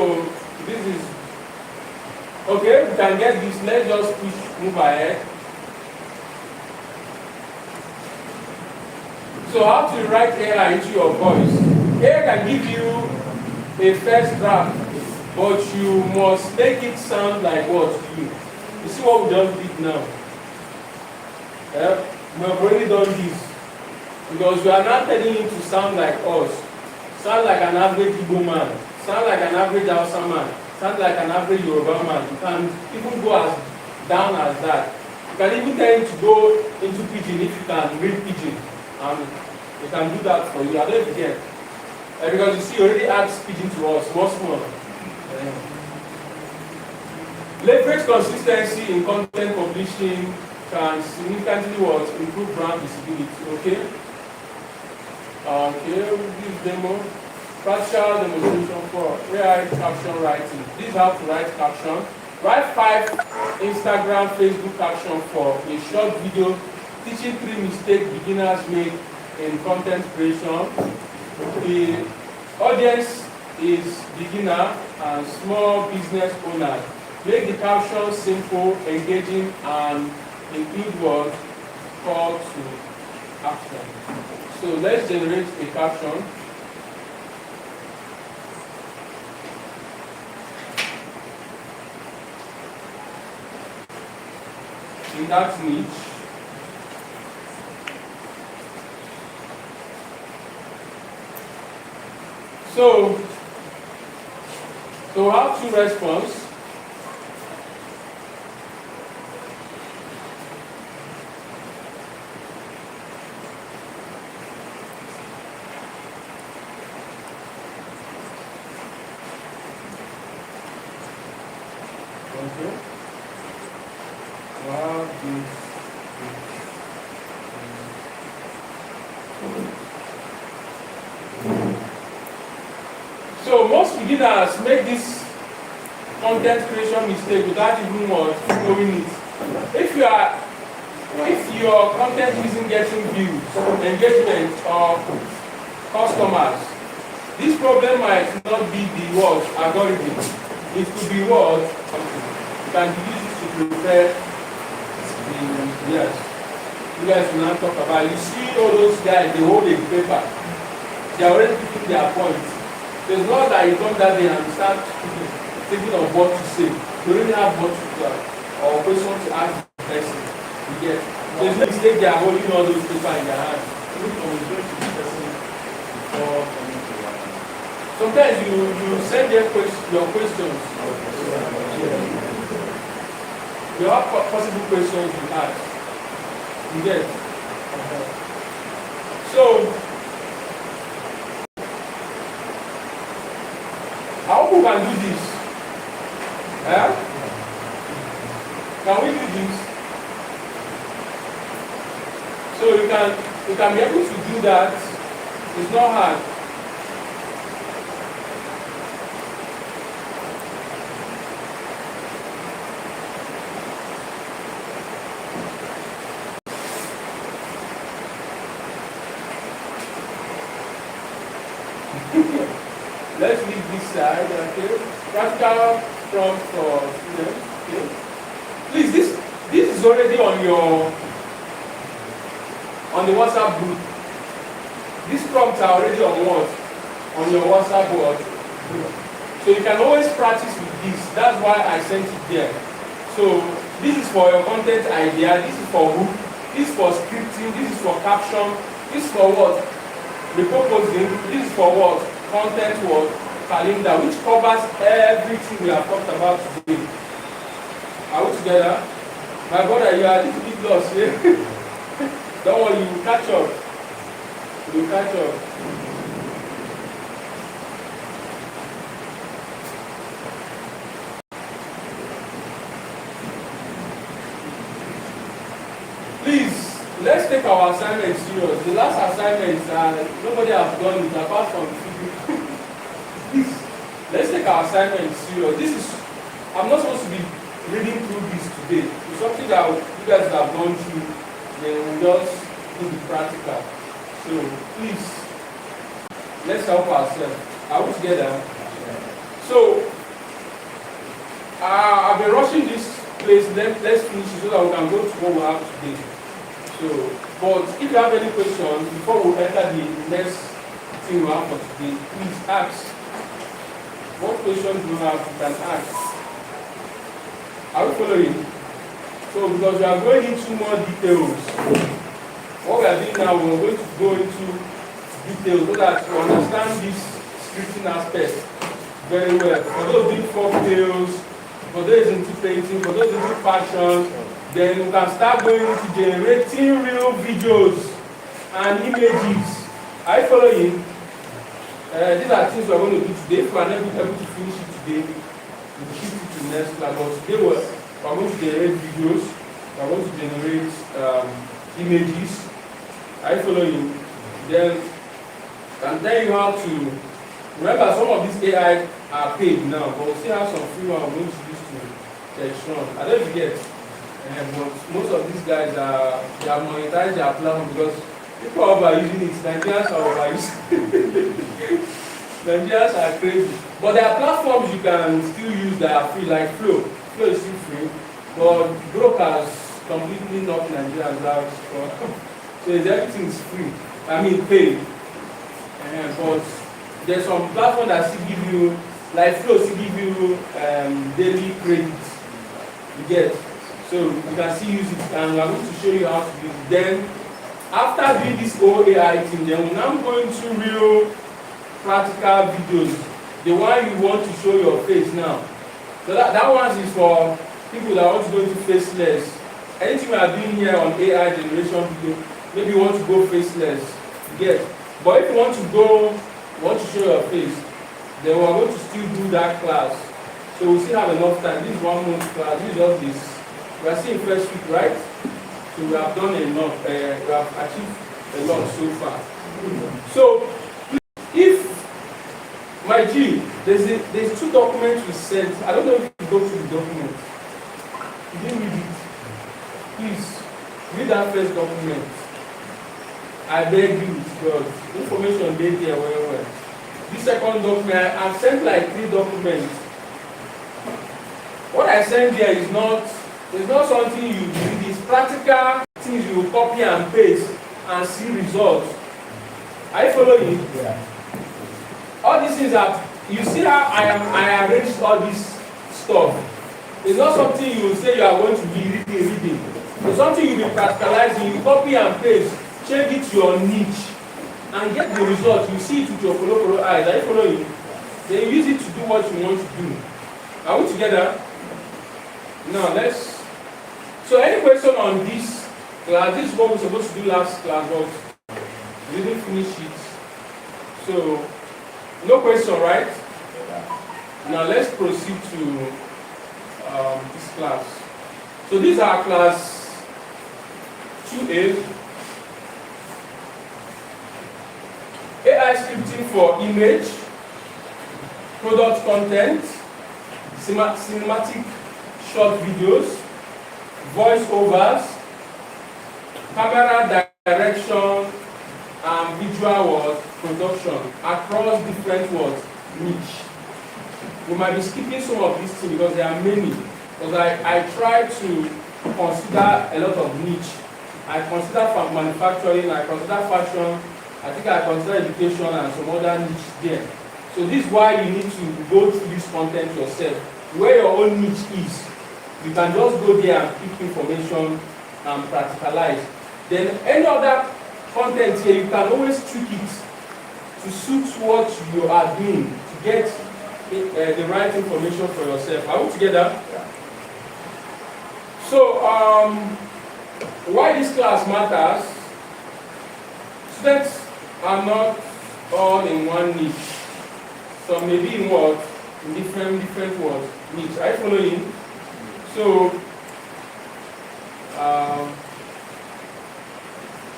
this is okay. We can get this. Let's just move ahead. So, how to write AI into your voice? AI can give you a first draft, but you must make it sound like what you. You see what we just did now? Yeah? We have already done this. Because we are not telling him to sound like us. Sound like an average Igbo man. Sound like an average Hausa man. Sound like an average Yoruba man. You can even go as down as that. You can even tell him to go into pidgin if you can read pidgin. And you can do that for you. I don't know if you can. Because you see, you already asked pidgin to us. What's more? Leverage consistency in content publishing can significantly improve brand visibility. Okay? Okay, this demo. Practical demonstration for AI caption writing. This is how to write caption. Write 5 Instagram, Facebook caption for a short video teaching 3 mistakes beginners make in content creation. The audience is beginner and small business owners. Make the caption simple, engaging, and include what call to action. So let's generate a caption. In that niche. So how to response. Okay. Wow, so most beginners make this content creation mistake without even knowing it. If your content isn't getting views, engagement, or customers, this problem might not be the word algorithm. It could be what you can use it to prepare. Yes. You guys will not talk about it. You see all those guys, they hold a paper. They are already picking their points. So it's not that you come that day and start thinking of what to say. You already have what to do or question to ask the person. You get. So it's no mistake they are holding all those papers in their hands. Sometimes you send them your questions. You have possible questions you ask. You get. So how we can do this? Can we do this? So you can be able to do that. It's not hard. let's leave this side, okay? Practical prompt for students, okay? Please, this is already on the WhatsApp group. These prompts are already on what? On your WhatsApp board. So you can always practice with this. That's why I sent it there. So this is for your content idea, this is for hook, this is for scripting, this is for caption, this is for what? Repurposing, this is for what? Content what? Calendar, which covers everything we have talked about today. Are we together? My brother, you are a little bit lost here. Don't worry, you will catch up. You will catch up. Please, let's take our assignment serious. The last assignment, nobody has done it apart from people. Please, let's take our assignment serious. I'm not supposed to be reading through this today. It's something that you guys have gone through, then we'll just do the practical. So, please, let's help ourselves. Are we together? So, I've been rushing this place. Let's finish it so that we can go to what we have today. So, but if you have any questions before we enter the next thing we have for today, please ask. What questions do you have? You can ask. Are we following? So, because we are going into more details, what we are doing now, we are going to go into details so that you understand this scripting aspect very well. For those doing folktales, for those into painting, for those into fashion, then we can start going into generating real videos and images. Are you following? These are things we are going to do today. If we are not able to finish it today, we will shift it to the next class. But today we are going to generate videos, we are going to generate images. Are you following? Then, and then you have to remember some of these AI are paid now, but we still have some free ones we're going to use to extract. I don't forget. But most of these guys they have monetized their platform because people are overusing it. Nigerians are overusing. Nigerians are crazy. But there are platforms you can still use that are free, like Flow. Flow is still free, but brokers completely knock Nigerians out. So everything is free. I mean paid. But there's some platform that still give you, like Flow still give you daily credits. You get. So you can still use it, and we are going to show you how to do it. Then, after doing this whole AI thing, then we're now going to real practical videos. The one you want to show your face now. So that one is for people that want to go into faceless. Anything we are doing here on AI generation video, maybe you want to go faceless. You get. But if you want to show your face, then we are going to still do that class. So we still have enough time. This is 1 month class. This is just this. We are still in first week, right? So we have done enough. We have achieved a lot so far. So, if my G, there's 2 documents we sent. I don't know if you go through the document. You didn't read it. Please read that first document. I beg you, because information they there well. This second document, I've sent like 3 documents. What I sent there is not. It's not something you do, it's practical things you copy and paste and see results. Are you following? Yeah. All these things that you see how I arranged all this stuff. It's not something you will say you are going to be reading. It's something you'll be practicalizing, you copy and paste, change it to your niche, and get the result. You see it with your follow eyes. Are you following? Then you use it to do what you want to do. Are we together? Now let's. So any question on this class? This is what we're supposed to do last class, but we didn't finish it. So no question, right? Now let's proceed to this class. So these are class 2A. AI scripting for image, product content, cinematic short videos, voiceovers, camera direction, and visual production across different niche. We might be skipping some of these things because there are many. Because I try to consider a lot of niche. I consider manufacturing, I consider fashion, I think I consider education and some other niche there. So this is why you need to go through this content yourself. Where your own niche is, you can just go there and pick information and practicalize. Then any other content here, you can always tweak it to suit what you are doing, to get the right information for yourself. Are we together? Yeah. So, why this class matters? Students are not all in one niche. So maybe in what? In different words. Niche. Are you following? So,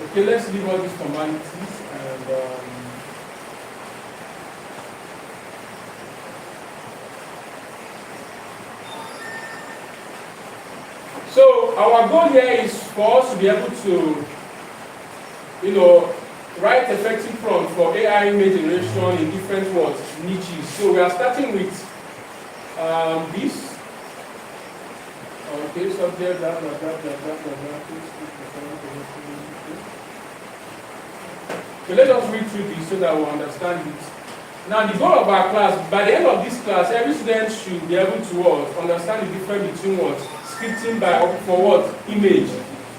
okay, let's leave all these formalities and so our goal here is for us to be able to, write effective prompt for AI image generation in different words, niches. So we are starting with this. Okay, subject, blah, blah, blah, blah, blah, blah, so let us read through this so that we understand it. Now, the goal of our class, by the end of this class, every student should be able to understand the difference between what? Scripting for what? Image,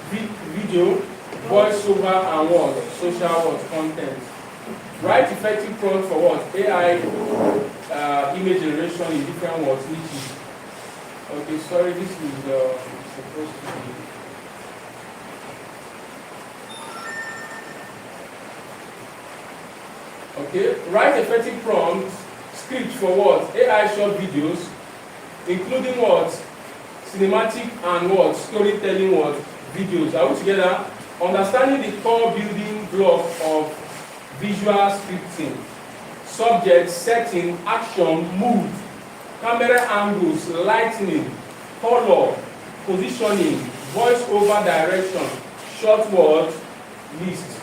video, voiceover, and what? Social content. Write effective prompt for what? AI image generation in different words, niches. Okay, sorry, this is supposed to be. Okay, write effective prompt, script for what? AI short videos, including what? Cinematic and what? Storytelling what? Videos. Are we together? Understanding the core building block of visual scripting. Subject, setting, action, mood, camera angles, lighting, color, positioning, voice over direction, short word, list.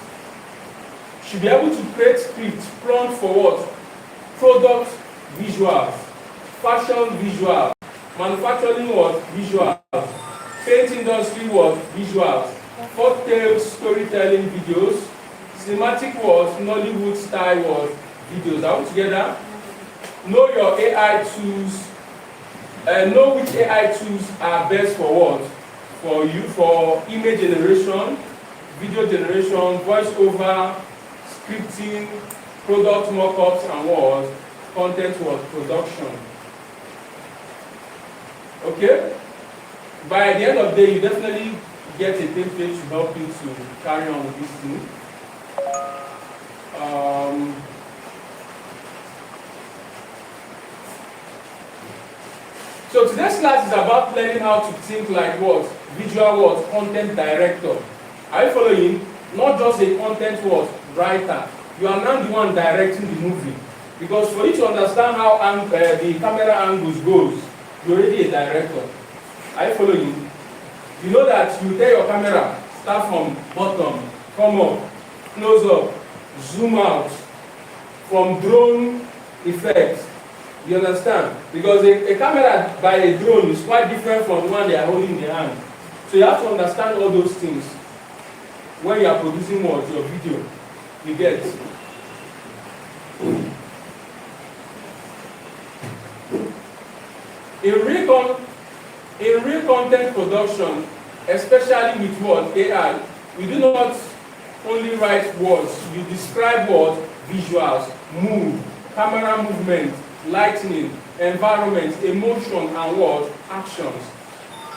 Should be able to create script, prompt for what? Product visuals, fashion visuals, manufacturing what? Visuals, paint industry what? Visuals, folktale storytelling videos, cinematic what? Nollywood style what? Videos. Are we together? Know your AI tools, know which AI tools are best for what? For you, for image generation, video generation, voice over, scripting, product mockups, and what? Content what? Production. Okay? By the end of the day, you definitely get a template to help you to carry on with this thing. So today's class is about learning how to think like what? Visual what? Content director. Are you following? Not just a content what? Writer. You are now the one directing the movie. Because for you to understand how the camera angles goes, you're already a director. Are you following? You know that you tell your camera, start from bottom, come up, close up, zoom out, from drone effects. You understand? Because a camera by a drone is quite different from the one they are holding in their hand. So you have to understand all those things when you are producing what? Your video. You get. In real content production, especially with what? AI, we do not only write words, you describe what? Visuals, mood, camera movement, lighting, environment, emotion, and what? Actions.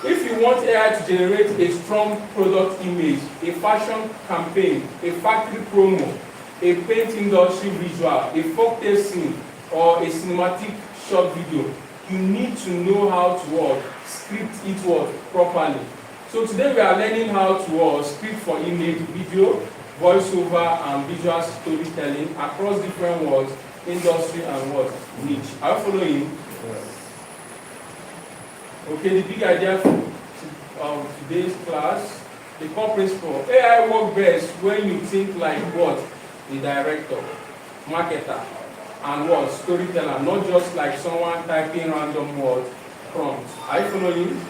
If you want AI to generate a strong product image, a fashion campaign, a factory promo, a paint industry visual, a folktale scene, or a cinematic short video, you need to know how to what? Script it what? Properly. So today we are learning how to script for image, video, voiceover, and visual storytelling across different words, industry, and what? Niche. Are you following? Yes. Okay, the big idea of today's class, the core principle. AI works best when you think like what? The director, marketer, and what? Storyteller, not just like someone typing random words prompts. Are you following?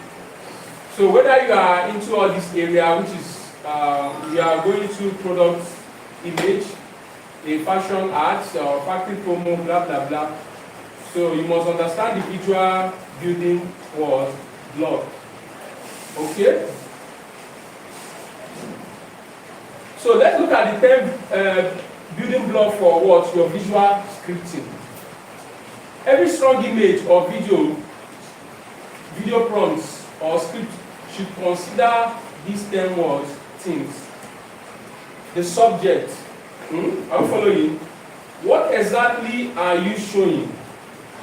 So whether you are into all this area, which is we are going to product image, a fashion art, or factory promo, blah blah blah. So you must understand the visual building word block. Okay? So let's look at the 10 building block for what? Your visual scripting. Every strong image or video prompts or script should consider these 10 words, things. The subject. Are you following? What exactly are you showing?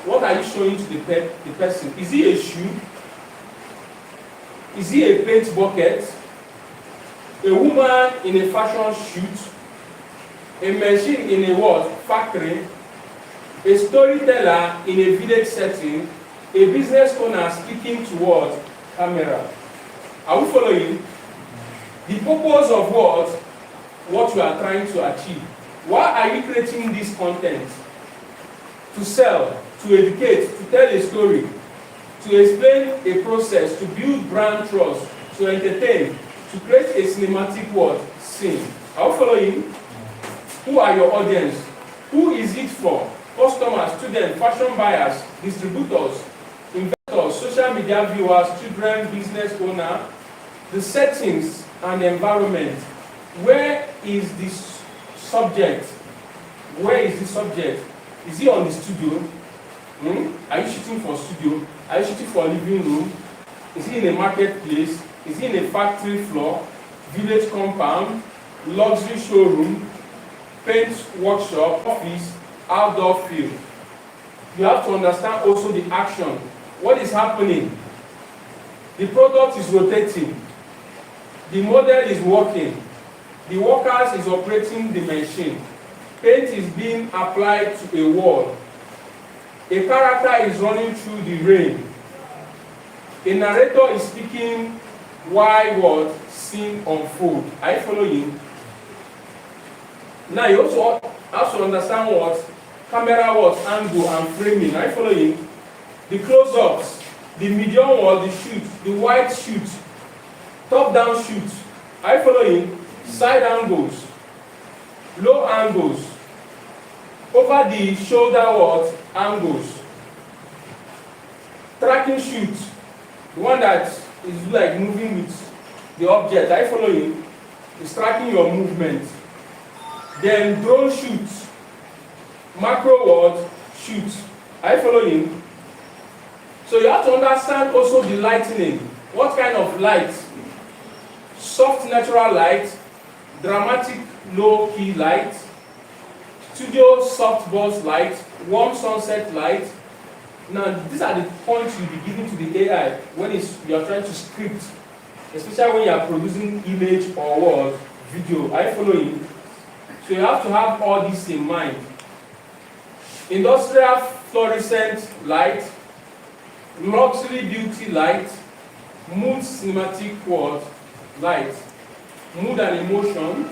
What are you showing to the person? Is he a shoe? Is he a paint bucket? A woman in a fashion shoot? A machine in a what? Factory? A storyteller in a village setting? A business owner speaking towards camera? Are we following? The purpose of what you are trying to achieve. Why are you creating this content? To sell, to educate, to tell a story, to explain a process, to build brand trust, to entertain, to create a cinematic scene. Are you following? Who are your audience? Who is it for? Customers, students, fashion buyers, distributors, investors, social media viewers, children, business owner. The settings and environment. Where is this subject? Where is the subject? Is he on the studio? Are you shooting for studio? Are you shooting for a living room? Is he in a marketplace? Is he in a factory floor? Village compound? Luxury showroom? Paint workshop? Office? Outdoor field? You have to understand also the action. What is happening? The product is rotating. The model is working. The workers is operating the machine. Paint is being applied to a wall. A character is running through the rain. A narrator is speaking while scene unfold. Are you following? Now you also have to understand camera angle and framing. Are you following? The close-ups, the medium the shoot, the wide shoot, top-down shoot. Are you following? Side angles, low angles, over the shoulder angles, tracking shoot, the one that is like moving with the object. Are you following? It's tracking your movement. Then drone shoot, macro shoot. Are you following? So you have to understand also the lighting. What kind of light? Soft natural light, dramatic low-key light, studio softbox light, warm sunset light. Now, these are the points you'll be giving to the AI when you are trying to script, especially when you are producing image or video. Are you following? So you have to have all this in mind. Industrial fluorescent light, luxury beauty light, mood cinematic light, mood and emotion.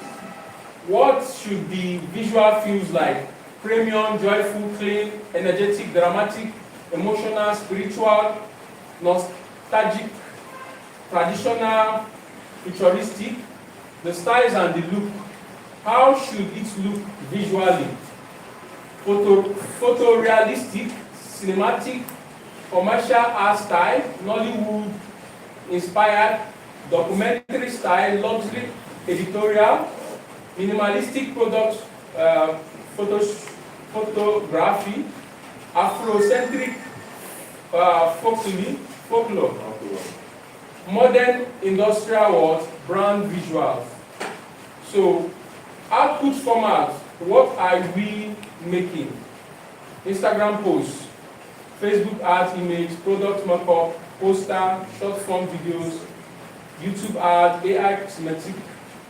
What should the visual feels like? Premium, joyful, clean, energetic, dramatic, emotional, spiritual, nostalgic, traditional, futuristic. The styles and the look. How should it look visually? Photorealistic, cinematic, commercial art style, Nollywood inspired, documentary style, luxury, editorial, minimalistic product photography, Afrocentric folklore, modern industrial brand visuals. So, output format, what are we making? Instagram posts, Facebook art image, product markup, poster, short form videos, YouTube ad, AI cinematic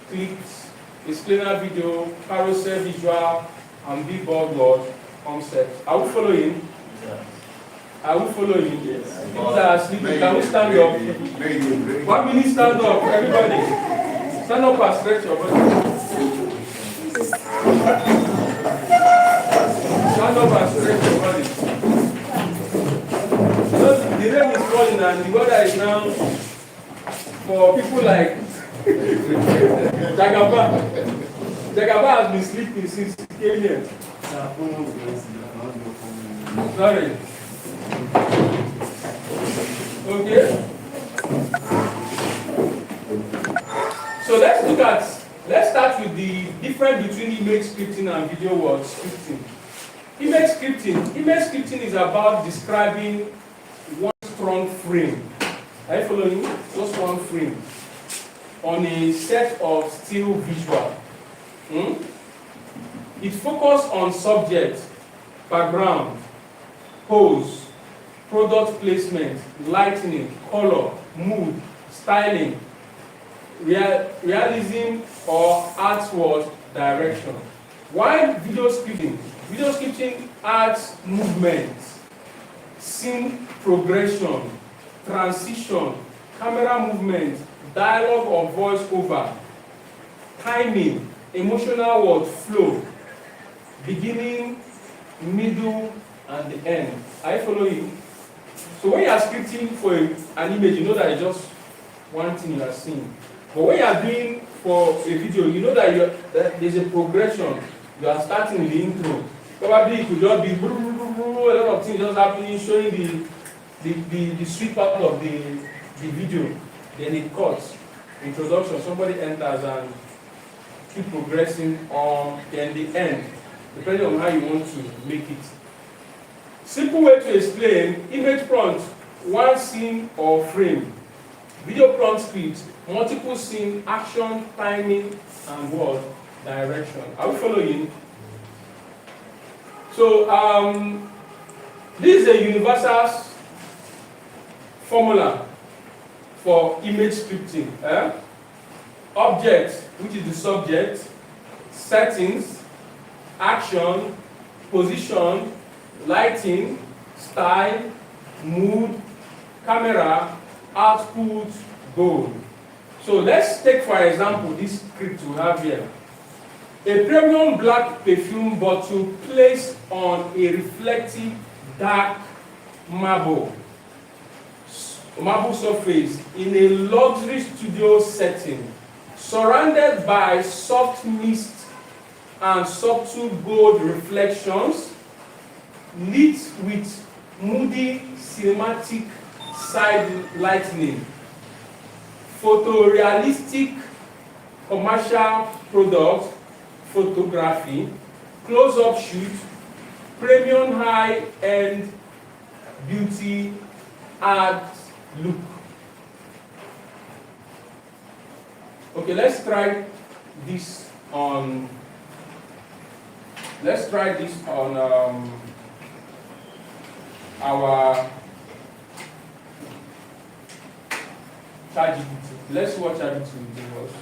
clips, explainer video, carousel visual, and billboard concept. Are we following? Yeah. Are we following? Yes. People that are sleeping, can we stand up? 1 minute, stand up, everybody. Stand up and stretch your body. Stand up and stretch your body. Because the rain is falling and the weather is now for people like Jagaba. Jagaba has been sleeping since he came here. Sorry. Okay. So let's start with the difference between image scripting and video word scripting. Image scripting is about describing one strong frame. Are you following? Just one frame on a set of still visual. It focuses on subject, background, pose, product placement, lighting, color, mood, styling, realism or artwork direction. While video scripting adds movement, scene progression, transition, camera movement, dialogue or voice over, timing, emotional word flow, beginning, middle, and the end. Are you following? So when you are scripting for an image, you know that it's just one thing you are seeing. But when you are doing for a video, you know that there's a progression. You are starting the intro. Probably it could just be a lot of things just happening, showing the sweet part of the video. Then it cuts. Introduction, somebody enters and keep progressing on then the end, depending on how you want to make it. Simple way to explain: image prompt, one scene or frame. Video prompt script, multiple scene, action, timing, and word direction. Are we following? So this is a universal formula for image scripting. Object, which is the subject, settings, action, position, lighting, style, mood, camera, output, goal. So let's take for example this script we have here. A premium black perfume bottle placed on a reflective dark marble surface in a luxury studio setting, surrounded by soft mist and subtle gold reflections, lit with moody cinematic side lighting, photorealistic commercial product photography, close-up shoot, premium high-end beauty ad look. Okay, let's try this on our ChatGPT. Let's watch ChatGPT works.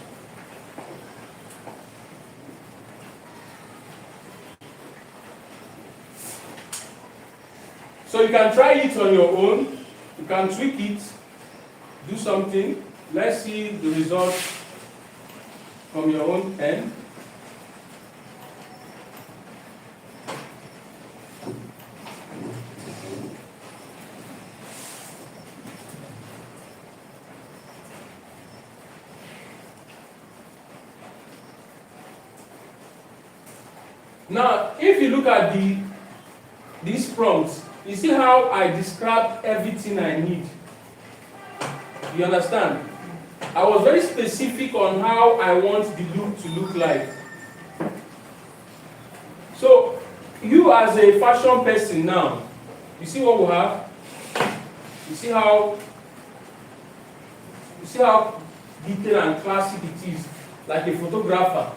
So you can try it on your own. You can tweak it, do something. Let's see the result from your own end. Now, if you look at these prompts, you see how I described everything I need. You understand? I was very specific on how I want the look to look like. So, you as a fashion person now, you see what we have? You see how detailed and classic it is, like a photographer.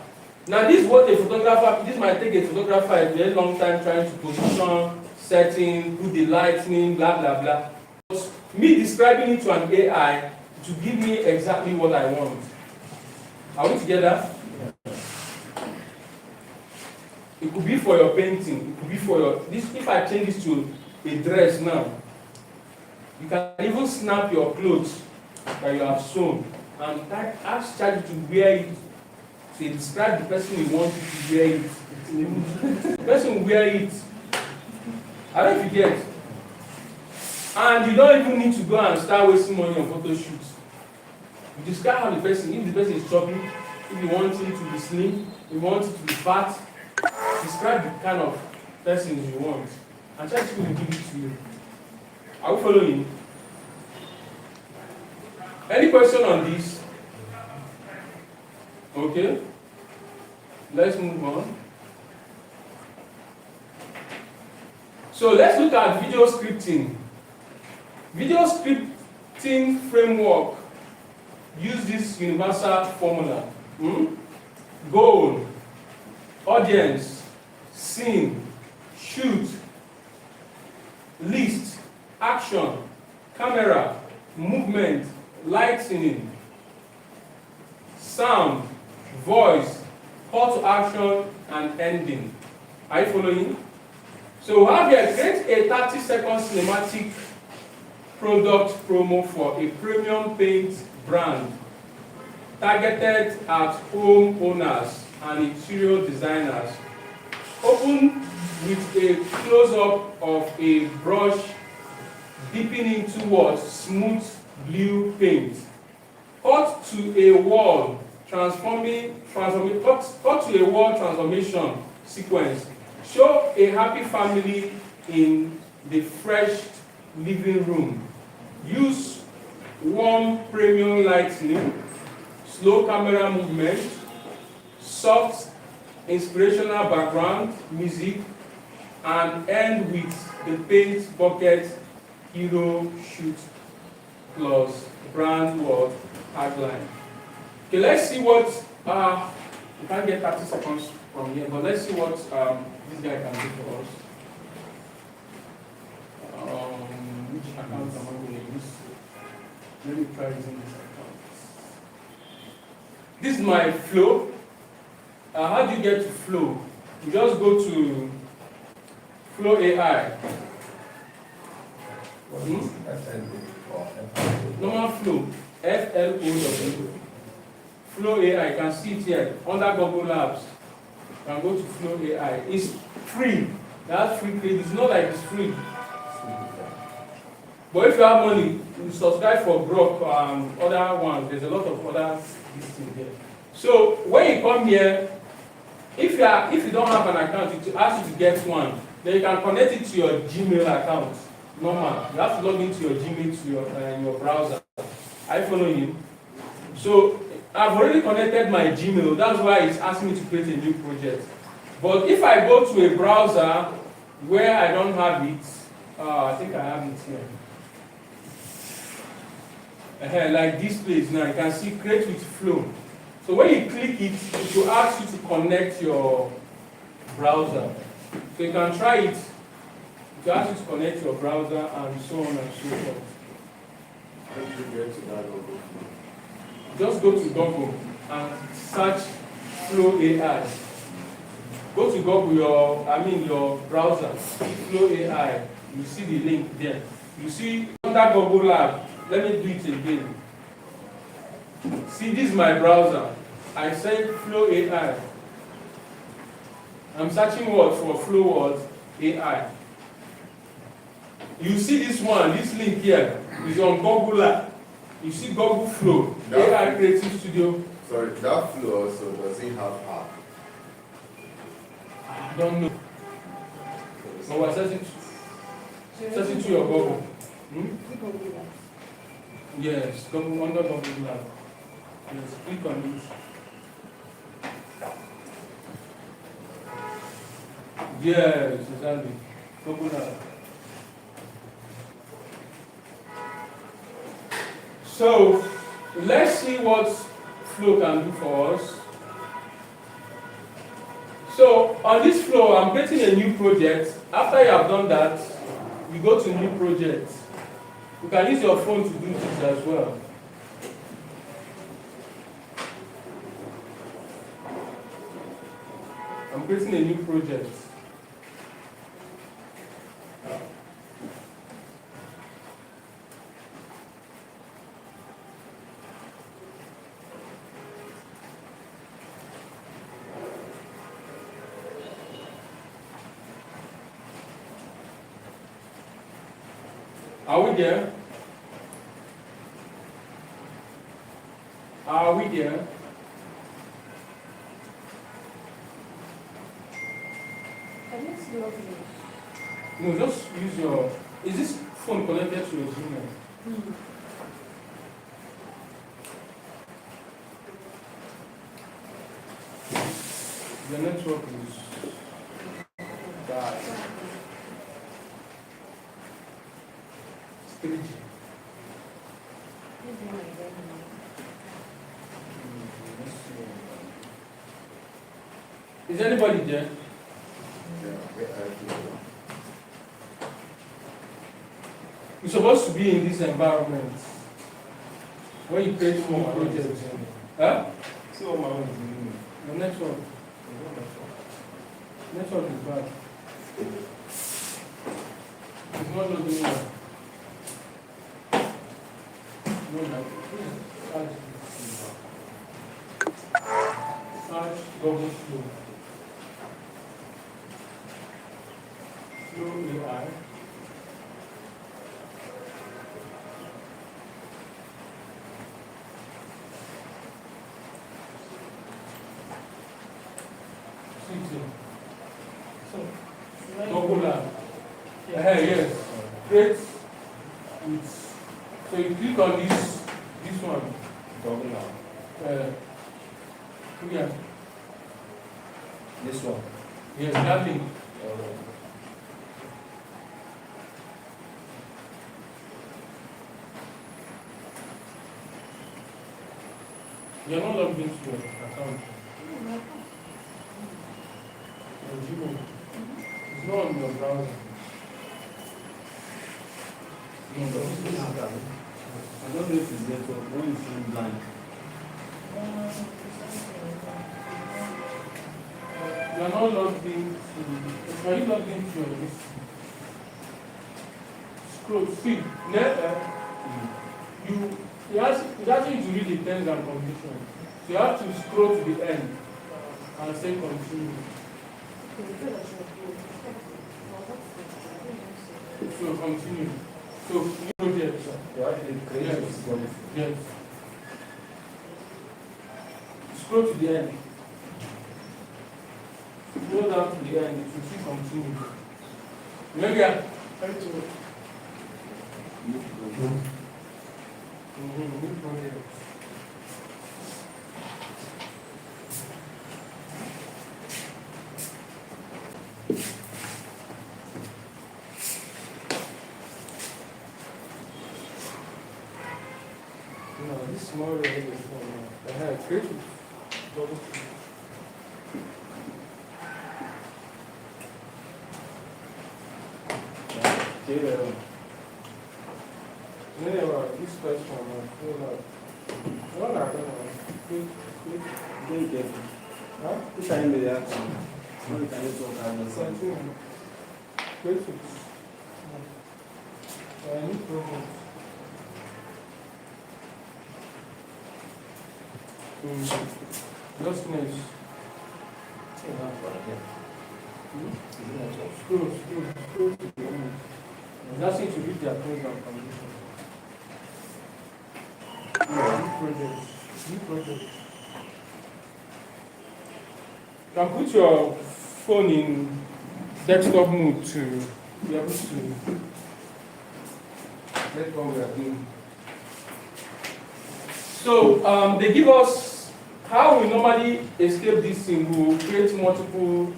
Now this might take a photographer a very long time trying to position, setting, put the lighting, blah blah blah. But me describing it to an AI to give me exactly what I want. Are we together? It could be for your painting, it could be for your if I change this to a dress now, you can even snap your clothes that you have sewn and ask ChatGPT to wear it. So you describe the person you want to wear it. The person will wear it I don't know if you get. And you don't even need to go and start wasting money on photo shoots. You describe how the person, if the person is chubby, if you want him to be slim, if you want him to be fat, describe the kind of person you want. And try to give it to you. Are we following? Any question on this? Okay. Let's move on. So let's look at video scripting. Video scripting framework use this universal formula. Goal, audience, scene, shoot, list, action, camera, movement, lighting, sound, voice, call to action, and ending. Are you following? So we have here, create a 30-second cinematic product promo for a premium paint brand targeted at home owners and interior designers. Open with a close-up of a brush dipping into what? Smooth blue paint. Cut to a wall transformation sequence. Show a happy family in the fresh living room. Use warm premium lighting, slow camera movement, soft inspirational background music, and end with the paint bucket hero shoot plus brand word tagline. Okay, let's see what we can't get 30 seconds from here, but let's see what this guy can do for us. Which account am I going to use? Let me try using this account. This is my flow. How do you get to flow? You just go to Flow AI. Normal flow, FLOW. Flow AI, you can see it here under Google Labs. You can go to Flow AI. It's free. That's free credit. It's not like it's free. But if you have money, you subscribe for Grok and other ones. There's a lot of other things here. So when you come here, if you don't have an account, it asks you to get one. Then you can connect it to your Gmail account. Normal. You have to log into your Gmail to your browser. Are you following? So I've already connected my Gmail. That's why it's asking me to create a new project. But if I go to a browser where I don't have it, I think I have it here. Like this place now, you can see create with flow. So when you click it, it will ask you to connect your browser. So you can try it. It will ask you to connect your browser and so on and so forth. How do you get to that Google? Just go to Google and search Flow AI. Go to Google, your browser, Flow AI. You see the link there. You see under Google Lab. Let me do it again. See, this is my browser. I say Flow AI. I'm searching what for Flow what? AI. You see this one, this link here is on Google Lab. You see Google Flow, AI Creative Studio. Sorry, that Flow also does it have app? I don't know. So we're searching to your Google. Yes, Google under Google Lab. Yes, click on it. Yes, exactly. Google Lab. So let's see what Flow can do for us. So on this Flow, I'm creating a new project. After you have done that, you go to new project. You can use your phone to do this as well. I'm creating a new project. Are we there? Are we there? No, just use your. Is this phone connected to your Gmail? The network is bad. It's 3G. Is anybody there? You're supposed to be in this environment when you create more projects. Huh? So, my own is doing The network. Network is bad. It's not doing well. No, no. Search double slow. Slow AI. Double yes. Create with. So you click on this one. double now. Yeah. This one. Yes, that link. You're not logged into your account. Your Gmail. It's not on your browser. I don't know if it's network. When you feel blind. You are not logged into. Are you logged into your list? Scroll. See. You actually to read the terms and conditions. So you have to scroll to the end and say continue. So continue. So new project. You actually create Yes. this one. Yes. Scroll to the end. Scroll down to the end. You see continue. Remember? New project. No, this small area is I have created double. This first one, I feel like. What are they? Very careful. Huh? This time they have to. No, you can just walk out and say. Something. Created. I need programs. Just nice. Scroll to the end. That's it to read their terms and conditions. New project. You can put your phone in desktop mode to be able to get what we are doing. So they give us how we normally escape this thing. We will create multiple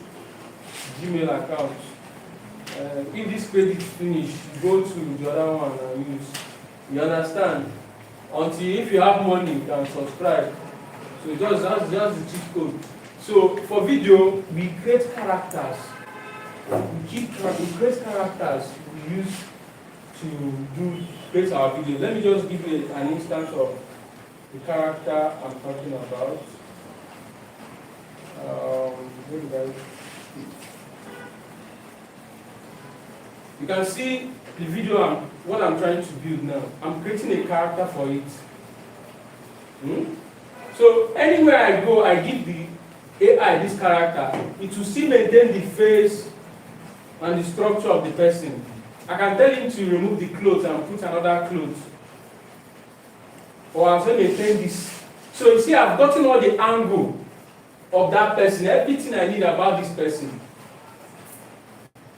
Gmail accounts. If this credit is finished, you go to the other one and use. You understand? Until if you have money, you can subscribe. So that's just the cheat code. So for video, we create characters. We create characters we use to create our video. Let me just give you an instance of the character I'm talking about. Where did I? You can see the video what I'm trying to build now. I'm creating a character for it. So anywhere I go, I give the AI this character. It will still maintain the face and the structure of the person. I can tell him to remove the clothes and put another cloth. Or I'm going to maintain this. So you see, I've gotten all the angle of that person, everything I need about this person.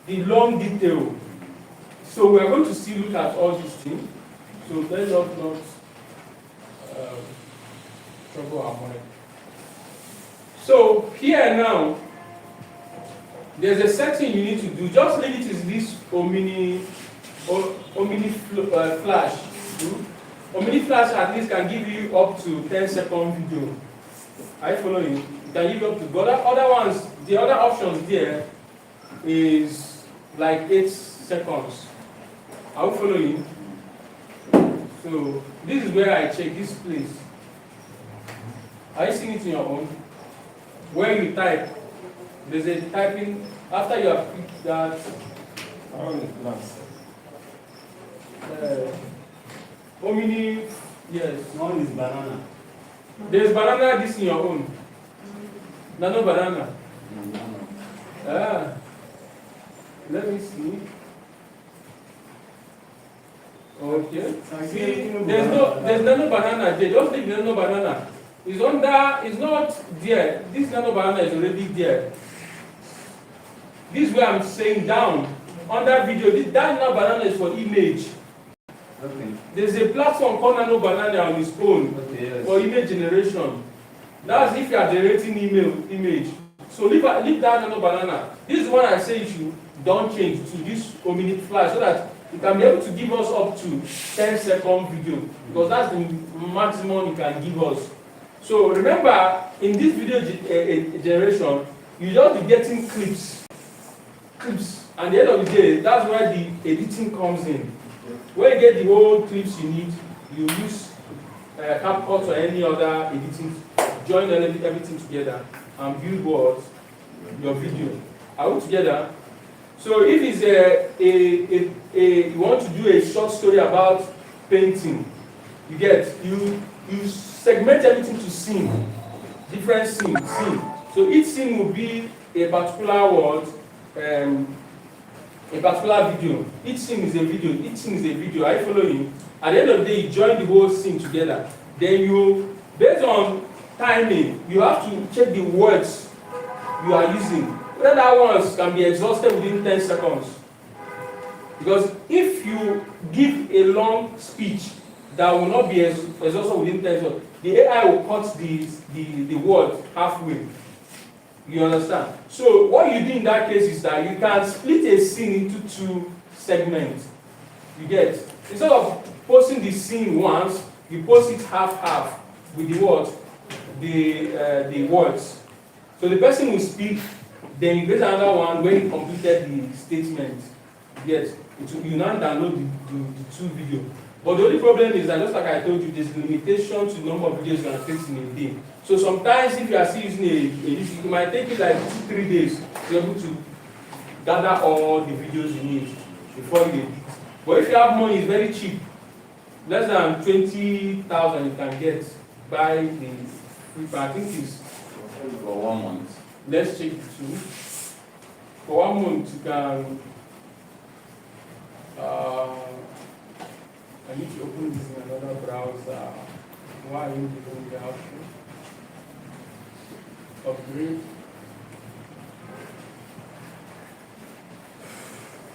The long detail. So we are going to still look at all these things. So let's not trouble our mind. So here now, there's a setting you need to do. Just leave it as this Omni flash. Omni flash at least can give you up to 10-second video. Are you following? It can give you up to. But other ones, the other options there is like 8 seconds. Are you following? So this is where I check this place. Are you seeing it in your own? Where you type, there's a typing after you have picked that. Omni, yes. One is banana. There's banana this in your own. Nano banana. Ah. Let me see. Okay. See, there's nano banana there. Just leave nano banana. It's not there. This nano banana is already there. This is where I'm saying down. On that video, that nano banana is for image. Okay. There's a platform called Nano Banana on its own for image generation. That's if you are generating image. So leave that Nano Banana. This is what I say you should don't change to this Omni Flash so that you can be able to give us up to 10-second video because that's the maximum you can give us. So remember, in this video generation, you just be getting clips. And at the end of the day, that's where the editing comes in. When you get the whole clips you need, you use CapCut or any other editing, join everything together and build what? Your video. Are we together? So if it's you want to do a short story about painting, you segment everything to scene, different scene. So each scene will be a particular word, a particular video. Each scene is a video. Are you following? At the end of the day, you join the whole scene together. Then you, based on timing, you have to check the words you are using. Whether that ones can be exhausted within 10 seconds. Because if you give a long speech that will not be exhausted within 10 seconds, the AI will cut the word halfway. You understand? So what you do in that case is that you can split a scene into 2 segments. You get? Instead of posting the scene once, you post it half with the what? The words. So the person will speak, then you get another one when you completed the statement. Yes, you now download the 2 videos. But the only problem is that, just like I told you, there's limitation to the number of videos you can take in a day. So sometimes if you are still using it might take you like 2-3 days to be able to gather all the videos you need before you edit. But if you have money, it's very cheap. Less than 20,000 you can get by the free plan. I think it's for 1 month. Let's check it too. For 1 month you can I need to open this in another browser. Why are you doing the option? Upgrade.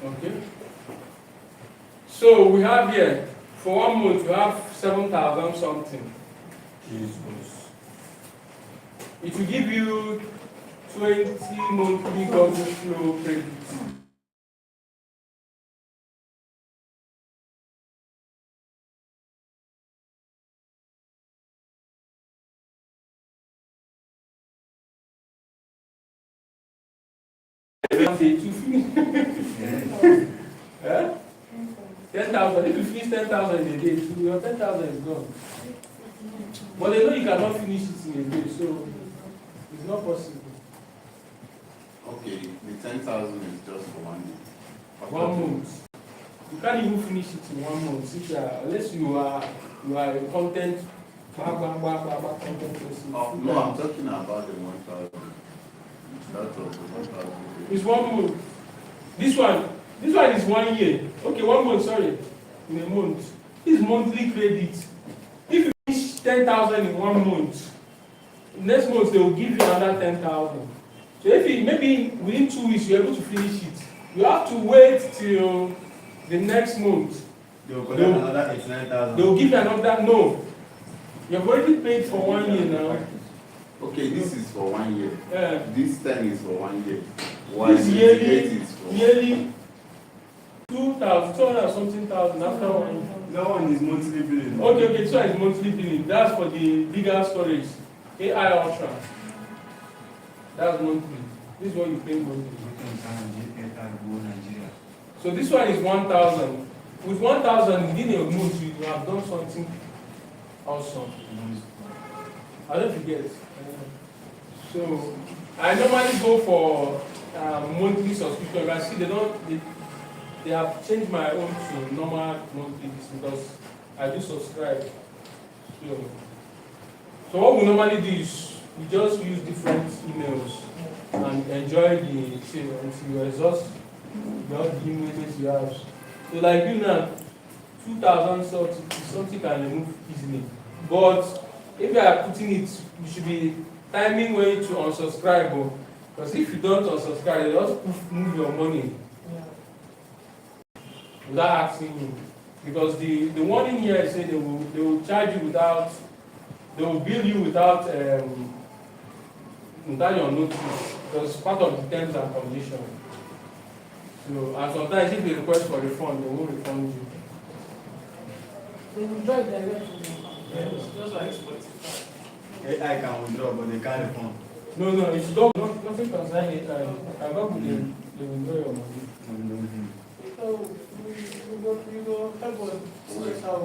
Okay. So we have here, for 1 month, we have 7,000 something. Jesus. It will give you 20 monthly Google Flow credits. Yeah? 10,000. If you finish 10,000 in a day, your 10,000 is gone. But they know you cannot finish it in a day, so it's not possible. Okay, the 10,000 is just for 1 day. 1 month. You can't even finish it in 1 month unless you are a content content person. Oh, no, I'm talking about the 1,000. That's of the 1,000. It's 1 month. This one, This one is 1 year. Okay, 1 month, sorry. In a month. This is monthly credit. If you finish 10,000 in 1 month, next month they will give you another 10,000. So if you, maybe within 2 weeks you're able to finish it, you have to wait till the next month. They will collect another 89,000. They will give you another, no. You've already paid for 1 year now. Okay, this is for 1 year. Yeah. This 10 is for 1 year. This yearly, is for yearly 2,000, 200 or something thousand after 1 year. That one is monthly billing. Okay, this one is monthly billing. That's for the bigger storage. AI Ultra. That's monthly. This is what you pay monthly. So this one is 1,000. With 1,000 within a month, you have done something awesome. I don't forget. So I normally go for monthly subscription. I see they have changed my own to normal monthly because I do subscribe. So what we normally do is we just use different emails and enjoy the thing until you exhaust all the emails you have. So like you now, 2,000 something can remove easily. But if you are putting it, you should be timing when to unsubscribe. Because if you don't unsubscribe, they just move your money without asking you. Because the warning here is saying they will charge you without, they will bill you without your notice. Because part of the terms and conditions. So, and sometimes if you request for refund, they won't refund you. They will drive directly. Yes, just like Spotify. AI can withdraw, but they can't refund. No, it's nothing concerning it. I got with them, they will withdraw your money. So, we go help us how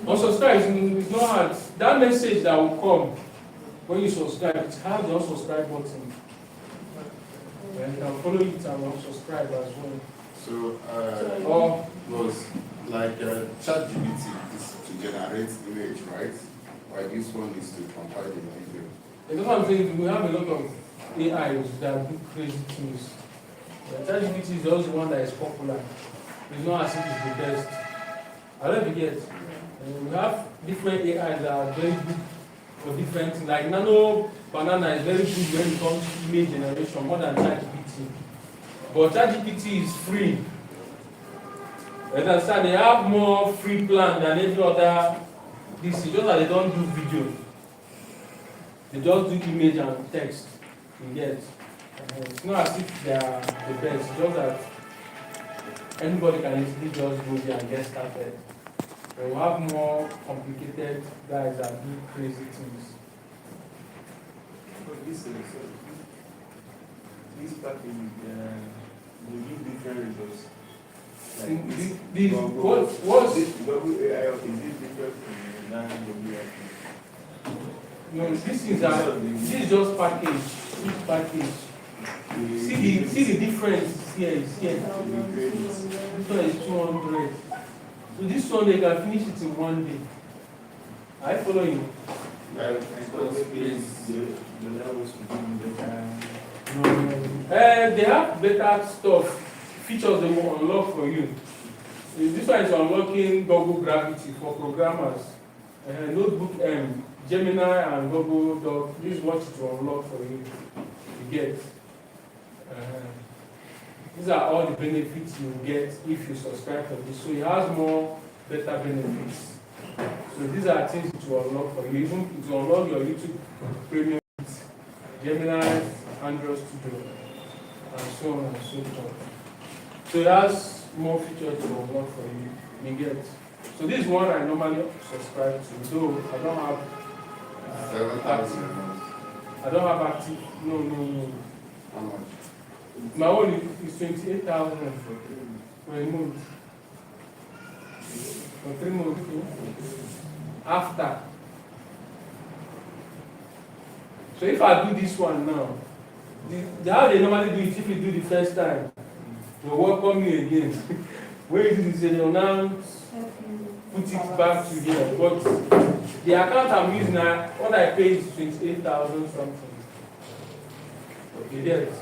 on subscribe is not hard. That message that will come when you subscribe, it's hard the unsubscribe button. And you can follow it and unsubscribe as well. So, was like ChatGPT is to generate image, right? While this one is to compile the video. You know what I'm saying? We have a lot of AIs that do crazy things. ChatGPT is also one that is popular. It's not as if it's the best. I don't forget. We have different AIs that are very good for different things. Like Nano Banana is very good when it comes to image generation, more than ChatGPT. But ChatGPT is free. You understand? They have more free plan than every other. This is just that they don't do video. They just do image and text. You get. It's not as if they are the best. It's just that anybody can easily just go there and get started. But we have more complicated guys that do crazy things. But this package, they give different results. What's Google AI, is it different from non-Google? no, this is just package. Each package. See the difference here is here. This one is 200. So this one they can finish it in 1 day. I follow you. They have better stuff, features they will unlock for you. This one is unlocking Google Gravity for programmers. Notebook M, Gemini and Google Doc. This is what it will unlock for you. You get. These are all the benefits you get if you subscribe to this. So it has more better benefits. So these are things it will unlock for you. Even it will unlock your YouTube Premium, Gemini, Android Studio, and so on and so forth. So it has more features to unlock for you. You get. So this is one I normally subscribe to. Though I don't have 7,000. I don't have active. No. How much? My own is 28,000 for a month. For 3 months. After. So if I do this one now, how they normally do it, if you do the first time, they'll welcome you again. When you do this, they'll now put it back to here. But the account I'm using now, what I pay is 28,000 something. You get it?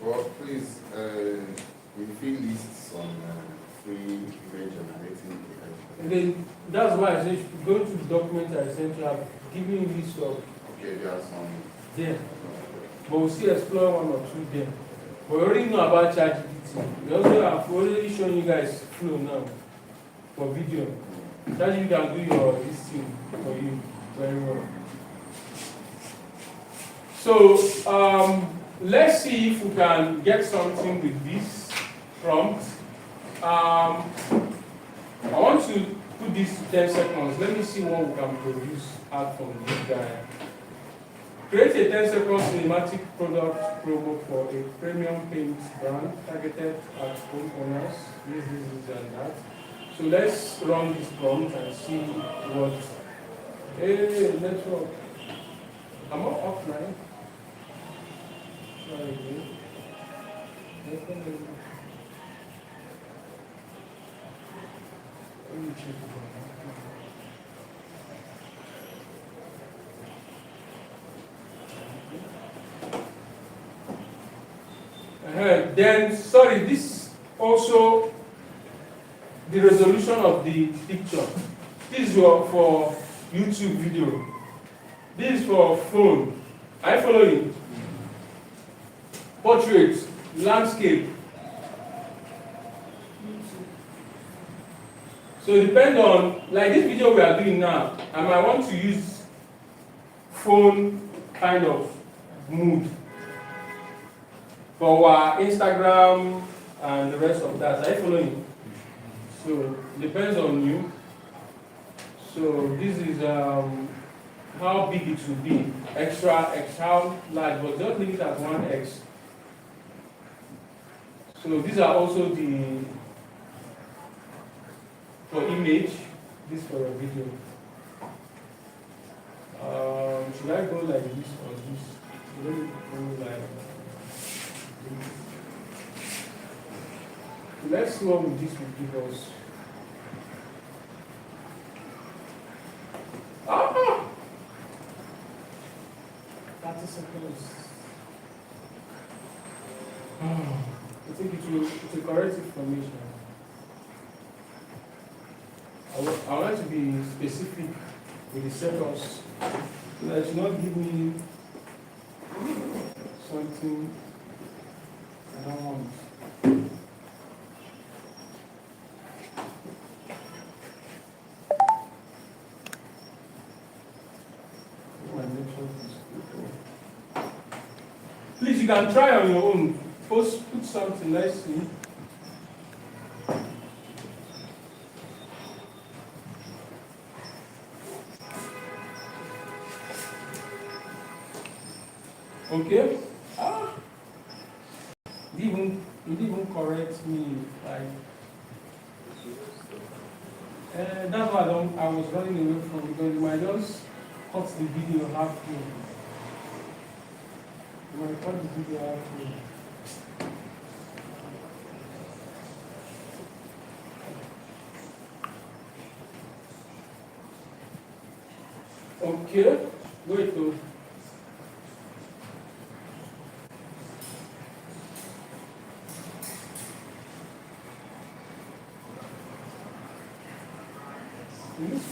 Well, please, will you list some free image generating AI? And then that's why I said go to the document I sent you. I've given you list of Okay, there are some. them. But we'll still explore one or two there. We already know about ChatGPT. We also have already shown you guys Flow now for video. ChatGPT can do your this thing for you very well. So let's see if we can get something with this prompt. I want to put this to 10 seconds. Let me see what we can produce out from this guy. Create a 10-second cinematic product promo for a premium paint brand targeted at homeowners. This, and that. So let's run this prompt and see what. Hey, network. I'm not offline. Sorry. Let me check it out. Then, sorry, this also the resolution of the picture. This is for YouTube video. This is for phone. Are you following? Portrait, landscape. So it depends on, like this video we are doing now, I might want to use phone kind of mood for our Instagram and the rest of that. Are you following? So it depends on you. So this is how big it will be. Extra how large, but just leave it at 1x. So these are also the for image. This for a video. Should I go like this or this? Let me go like. Let's see what this will give us. Ah! 30 seconds. I think it's a correct information. I want to be specific with the seconds. So that it's not give me something I don't want. Please, you can try on your own. Put something, let's see. Okay. It didn't correct me. Like, that's why I was running away from, because my just cut the video halfway. When I cut the video halfway. Okay, wait though. This is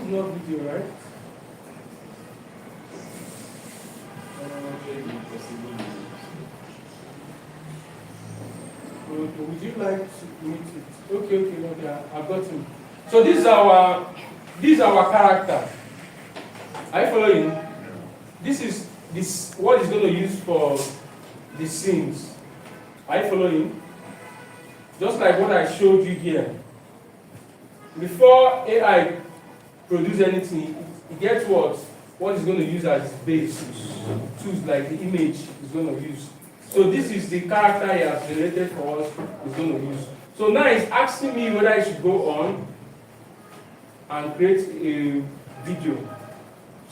not video, right? Would you like to meet it? Okay, I've got him. So this is our character. Are you following? This is what is going to use for the scenes. Are you following? Just like what I showed you here. Before AI produce anything, it gets what it's going to use as base. Choose like the image it's going to use. So this is the character he has generated for us, it's going to use. So now it's asking me whether I should go on and create a video.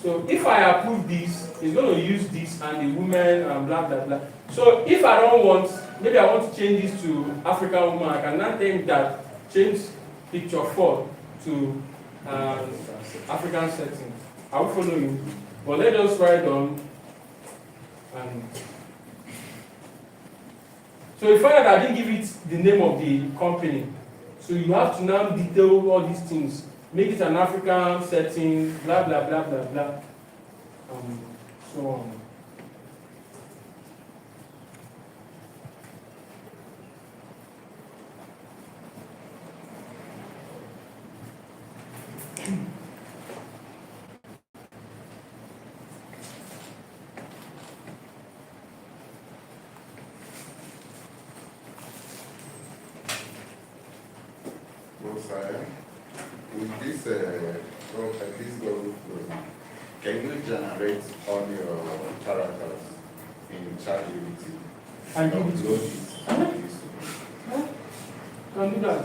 So if I approve this, it's going to use this and the women and blah blah blah. So if I don't want, maybe I want to change this to African woman, I can now tell him that change picture 4 to African setting. I will follow you. But let us write on and So you find out I didn't give it the name of the company. So you have to now detail all these things. Make it an African setting, blah, blah, blah, blah, blah. So on. With this Google program, can you generate all your characters in ChatGPT? And give it to Upload you. it. Can do that.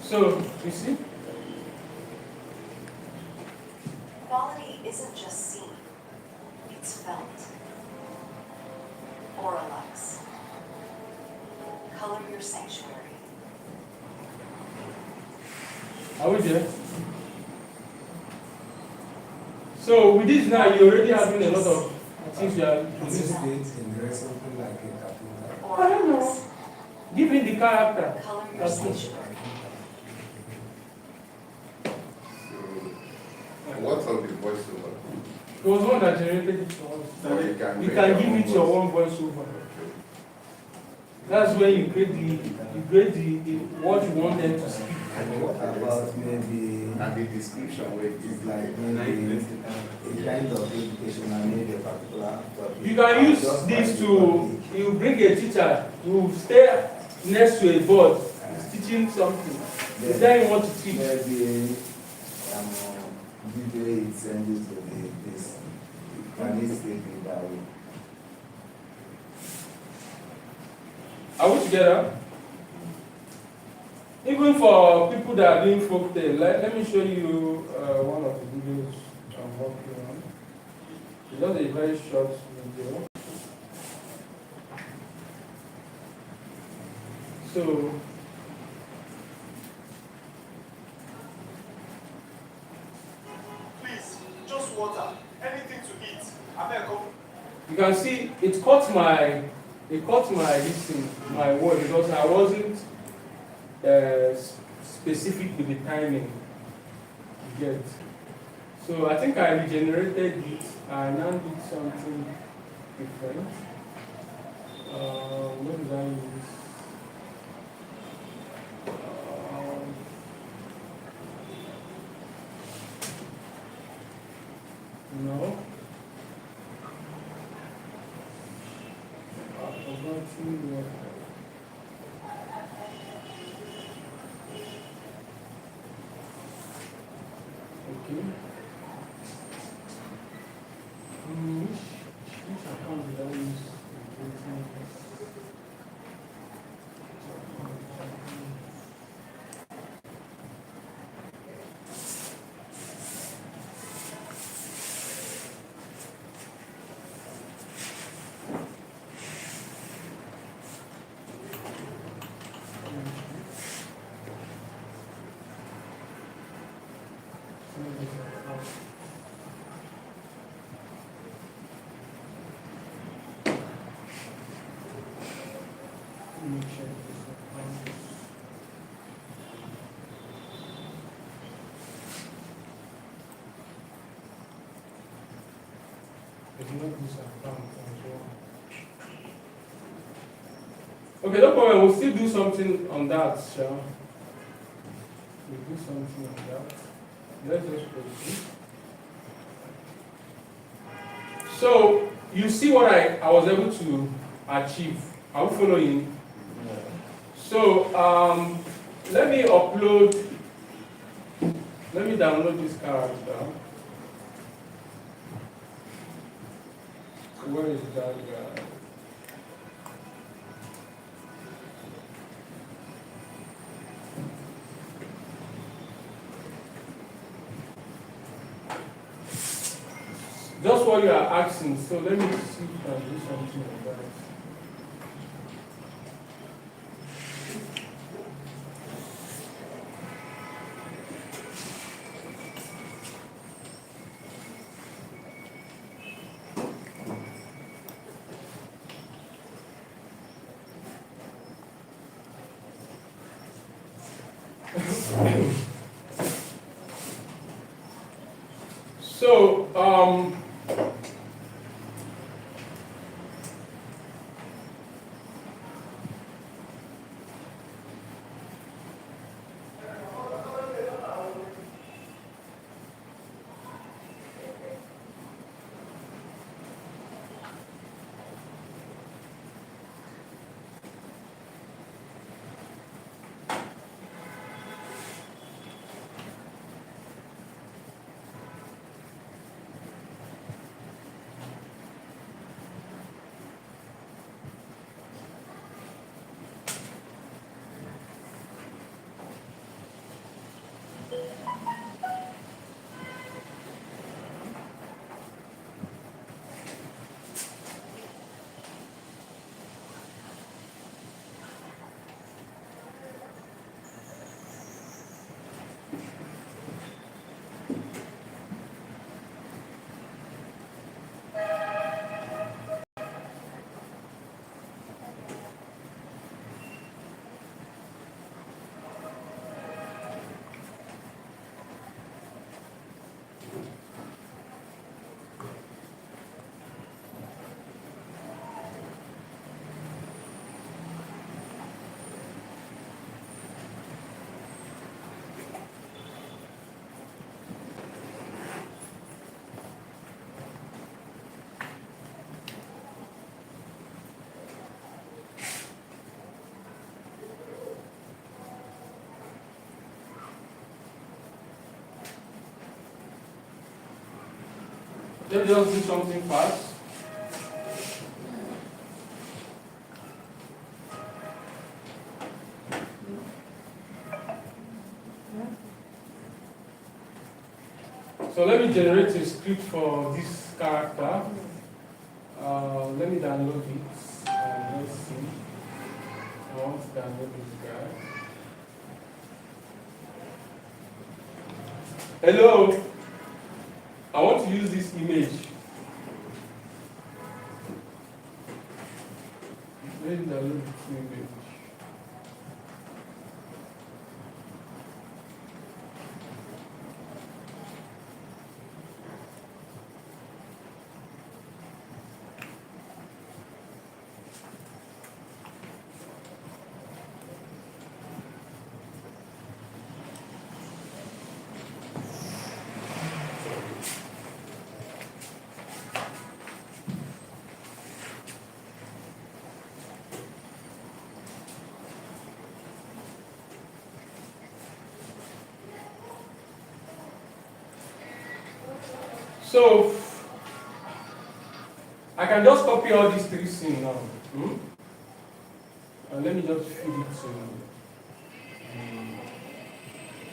So, you see? Quality isn't just seen, it's felt. Oralex. Color your sanctuary. Are we there? So with this now, you're already having a lot of things you are producing. Something like a I don't know. Give me the character. Color your That's it. sanctuary. So, what's on the voiceover? There was one that generated it for us. So you can You make can your give own it your own voice. voiceover. Okay. That's where you create the what you want them to speak. And what about maybe And the description where it's it's like maybe a kind of education and maybe a particular topic? You can use Just this like to, you bring a teacher, you stay next to a board, he's teaching something. The time you want to teach. maybe video it send it to this. Can it still be that way? Are we together? Even for people that are doing folk tale, let me show you one of the videos I'm working on. It's just a very short video. So, Please, just water. Anything to eat. I beg come. you can see it caught my this thing, my word, because I wasn't specific with the timing. You get. So I think I regenerated it. I now did something different. What did I use? No. I forgot to what. Okay. Which account did I use? Let me check this account. It's not this account as well. Okay, no problem. We'll still do something on that, shall we? We'll do something on that. Let's just proceed. So you see what I was able to achieve. Are we following? So let me upload. Let me download this character. Where is that guy? Just what you are asking, so let me see if I can do something like that. So, let me just do something fast. So let me generate a script for this character. Let me download it. Let's see. I want to download this guy. Hello. I want to use this image. Let me download this image. So I can just copy all these three scenes now. And let me just feed it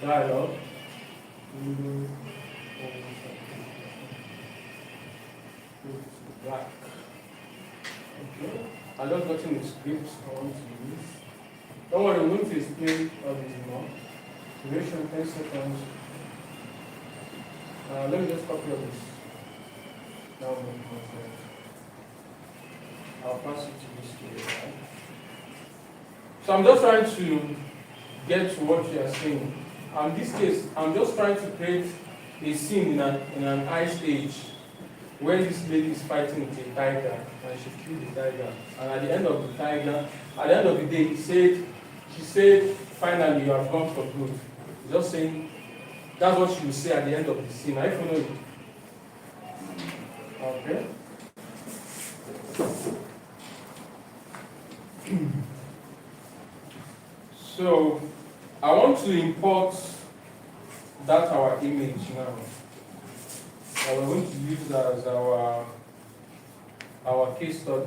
to dialogue. Black. Okay. I just gotten the scripts I want to use. Don't worry, I'm going to explain all this more. Duration 10 seconds. Let me just copy all this. Now I'll pass it to this studio. Right? So I'm just trying to get to what you are saying. In this case, I'm just trying to create a scene in an ice age where this lady is fighting with a tiger and she killed the tiger. And at the end of the day, she said, finally you have gone for good. Just saying, that's what she will say at the end of the scene. I follow it. Okay. So I want to import that our image now. And we're going to use that as our case study.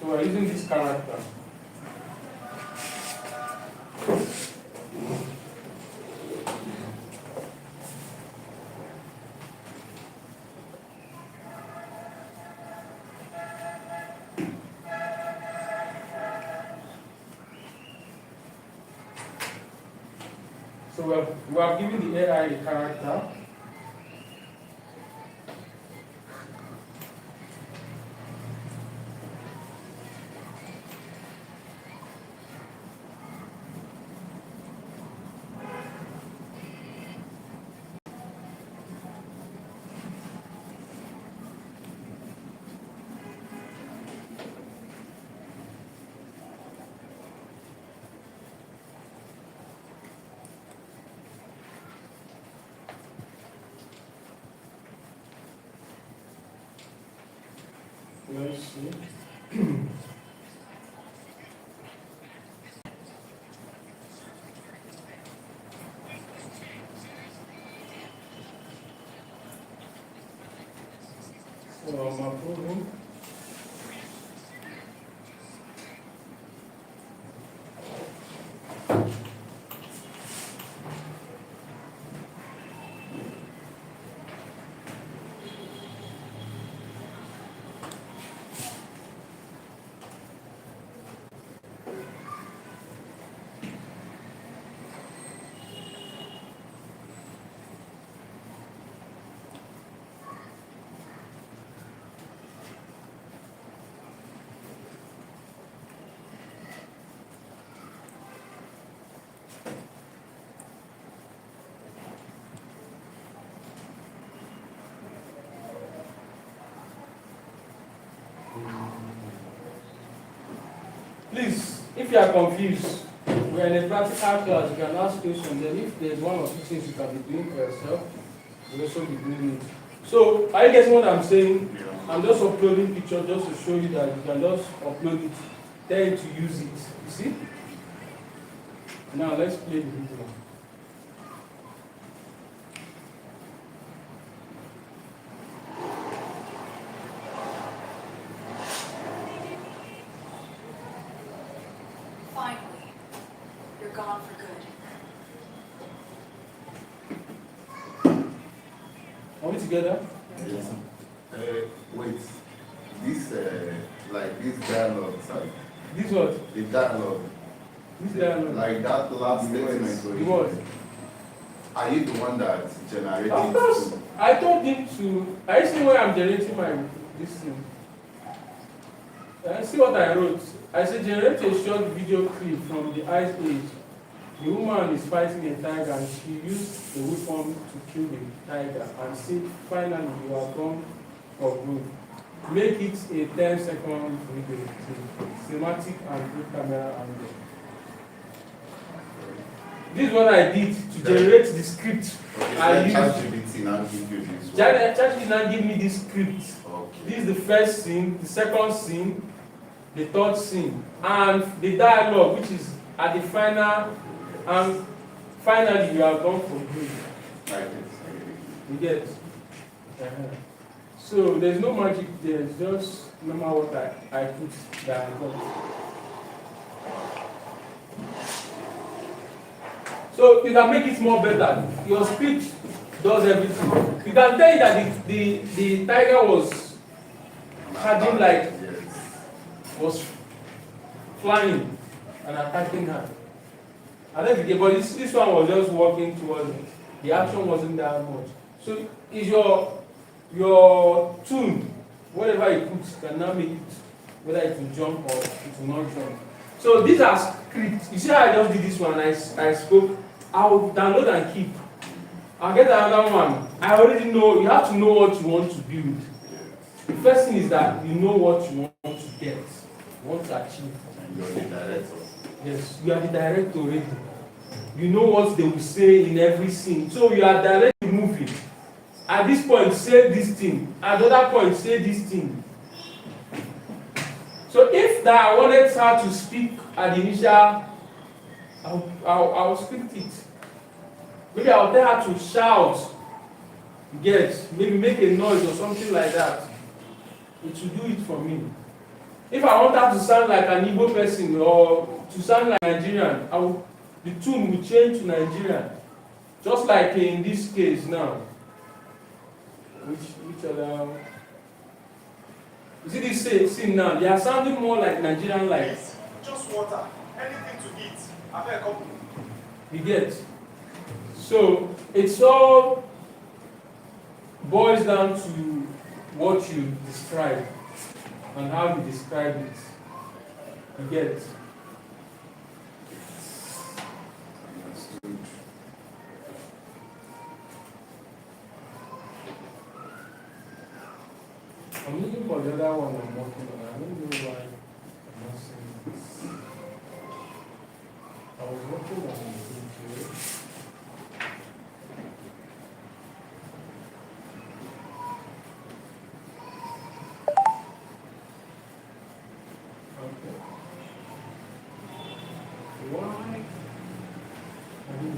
So we're using this character. So we have given the AI a character. let's see. So I'm approving. Please, if you are confused, we are in a practical class, you can ask questions. Then if there's one or two things you can be doing for yourself, you'll also be doing it. So, are you getting what I'm saying? I'm just uploading pictures just to show you that you can just upload it, tell you to use it. You see? Now let's play the video. Finally, you're gone for good. Are we together? Yes. Wait, this like this dialogue, sorry. This what? The dialogue, This dialogue. like that last statement. The what? Are you the one that generated? Of course, I told him to. I see where I'm generating my this thing. See what I wrote. I said generate a short video clip from the Ice Age. The woman is fighting a tiger and she used a weapon to kill the tiger and said, finally you are gone for good. Make it a 10-second video, cinematic and good camera angle. This is what I did to generate the script. I used. ChatGPT now give you this one. ChatGPT now give me this script. Okay. This is the first scene, the second scene, the third scene, and the dialogue, which is at the final, and finally you are gone for good. Like this. You get? So there's no magic there, it's just no matter what I put that I got. So you can make it more better. Your script does everything. You can tell you that the tiger was charging like was flying and attacking her. And then but this one was just walking towards it. The action wasn't that much. So is your tune, whatever you put, can now make it whether it will jump or it will not jump. So these are scripts. You see how I just did this one, I spoke. I'll download and keep. I'll get another one. I already know, you have to know what you want to build. The first thing is that you know what you want to get, you want to achieve. And you're the director. Yes, you are the director already. You know what they will say in every scene. So you are directing the movie. At this point, say this thing. At the other point, say this thing. So if that I wanted her to speak at the initial, I'll script it. Maybe I'll tell her to shout. Get, maybe make a noise or something like that. It will do it for me. If I want her to sound like an Igbo person or to sound like Nigerian, the tune will change to Nigerian. Just like in this case now. Which other? You see this scene now? They are sounding more like Nigerian like. Please, just water. Anything to eat. I beg company. You get? So it's all boils down to what you describe and how you describe it. You get? Understood. I'm looking for the other one I'm working on. I don't know why I'm not seeing this. I was working on the video.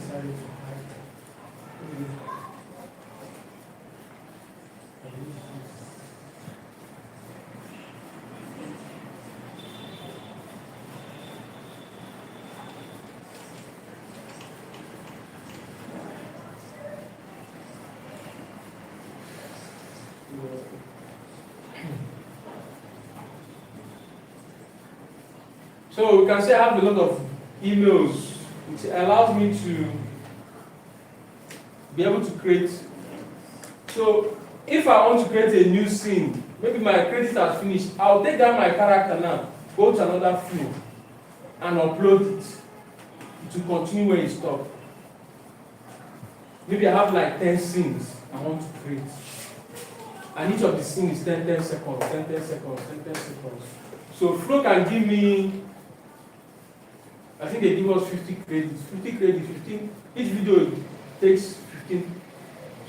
decided to hide. So we can say I have a lot of emails. It allows me to be able to create. So if I want to create a new scene, maybe my credit has finished, I'll take down my character now, go to another film, and upload it to continue where it stopped. Maybe I have like 10 scenes I want to create. And each of the scenes is 10 seconds, 10 seconds, 10 seconds. So Flow can give me, I think they give us 50 credits. 50 credits, 15. Each video takes 15.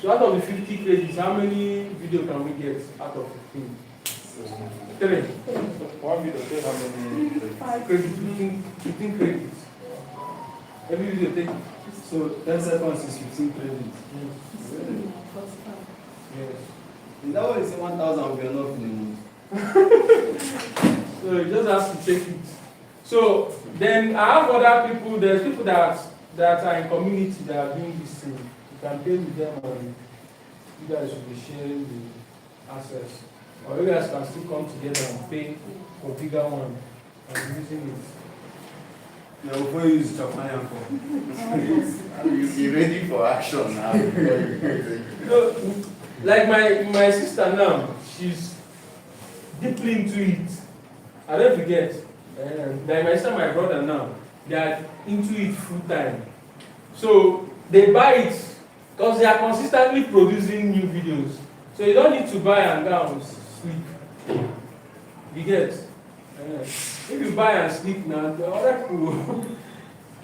So out of the 50 credits, how many video can we get out of 15? 3. One video take how many credits? 5 Credits, 15 credits. Every video takes. So 10 seconds is 15 credits. Really? 45. Yes. Is that why you say 1,000 will be enough in a month? So you just have to check it. So then I have other people, there's people that are in community that are doing this thing. You can pay with them and you guys will be sharing the access. Or you guys can still come together and pay for bigger one and using it. Yeah, before you use Chapman for. You be ready for action now. So, like my sister now, she's deeply into it. I don't forget. Like my sister, my brother now, they are into it full time. So they buy it because they are consistently producing new videos. So you don't need to buy and go and sleep. You get? If you buy and sleep now, the other people.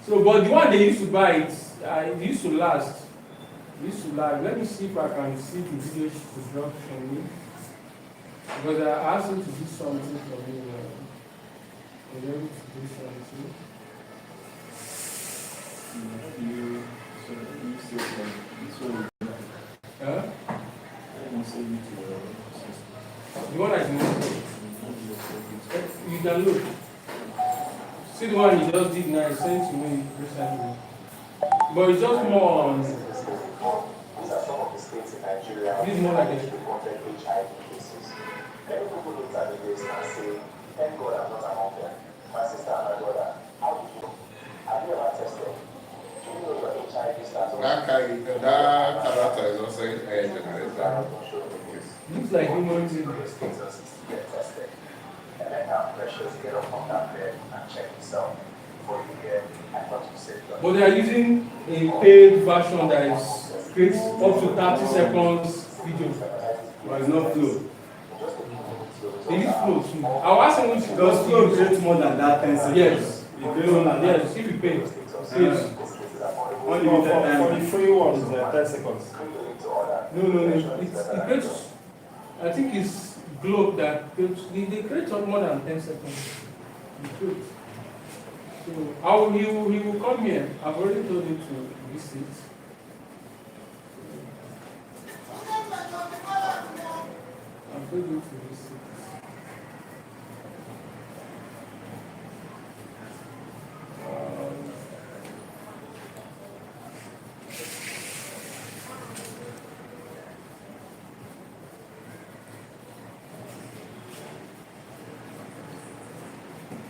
So, but the one they used to buy it used to last. It used to last. Let me see if I can see the video she drop for me. Because I asked him to do something for me. I'm able to do something. Huh? The one I can you can look. See the one you just did now, he sent to me recently. But it's just more on. These are some of the states in Nigeria This is more like a. reported HIV cases. Many people look at the list and say, thank God I'm not among them. My sister and my brother, how did you? Have you ever tested? Do you know your HIV status? That character is also a generator. Looks like human being. Your status is to get tested. And then how precious get up on that bed and check yourself before you get, I thought you said. But they are using a paid version that is creates up to 30 seconds video. But it's not Flow. They need Flow too. I'll ask him which Does Flow create more than that 10 seconds? Yes. It creates more than that. Yes, if you pay. Yes. Unlimited For time. the free one is 10 seconds. No. It creates, I think it's Globe that creates, they create more than 10 seconds. They create. So he will come here. I've already told him to visit. I've told him to visit.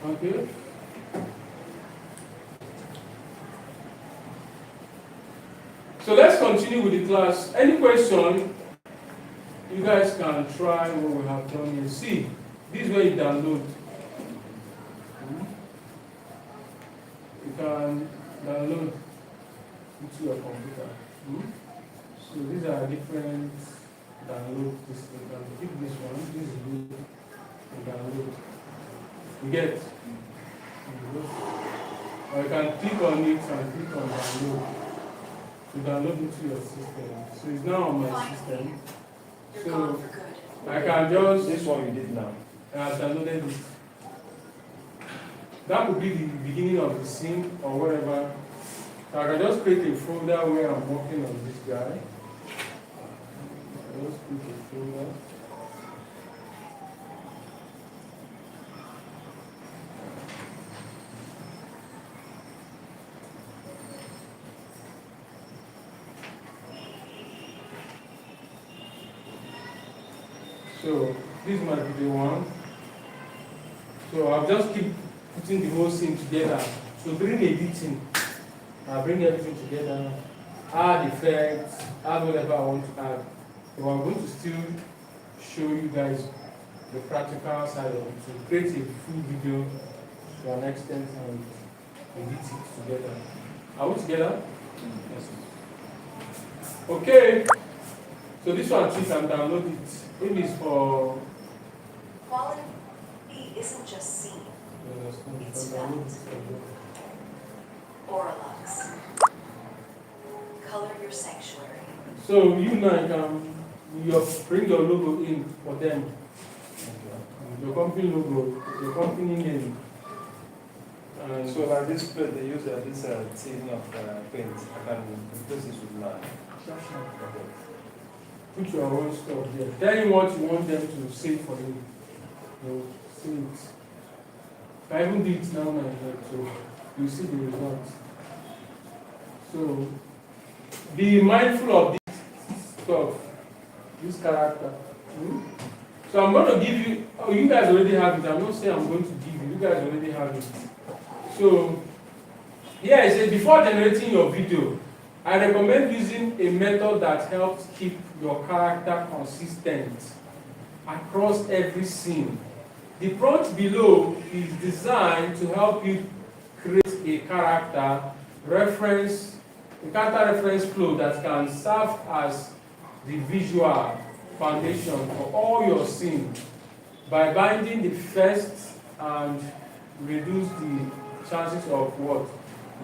Okay. So let's continue with the class. Any question? You guys can try what we have done here. See, this is where you download. You can download into your computer. So these are different download. You can pick this one. This is good. You download. You get. Or you can click on it and click on download. To download into your system. So it's now on my system. You're So gone for good. I can just This one you did now. I've downloaded it. That would be the beginning of the scene or whatever. So I can just create a folder where I'm working on this guy. I just create a folder. So this might be the one. So I'll just keep putting the whole scene together. So during editing, I'll bring everything together, add effects, add whatever I want to add. So I'm going to still show you guys the practical side of it. So create a full video to an extent and edit it together. Are we together? Yes. Okay. So this one too, you can download it. Maybe it's for Quality isn't just seen. It's felt. Oralux. Color your sanctuary. So you now you bring your logo in for them. Your company logo, your company name. And So like this plate, they use this tin of paint. I can replace this with mine. put your own stuff there. Tell him what you want them to say for you. They'll say it. I even do it now, my head, so you see the results. So be mindful of this stuff, this character. So I'm going to give you, oh, you guys already have it. I'm not saying I'm going to give you, you guys already have it. So here I say, before generating your video, I recommend using a method that helps keep your character consistent across every scene. The prompt below is designed to help you create a character reference flow that can serve as the visual foundation for all your scenes by binding the first and reduce the chances of what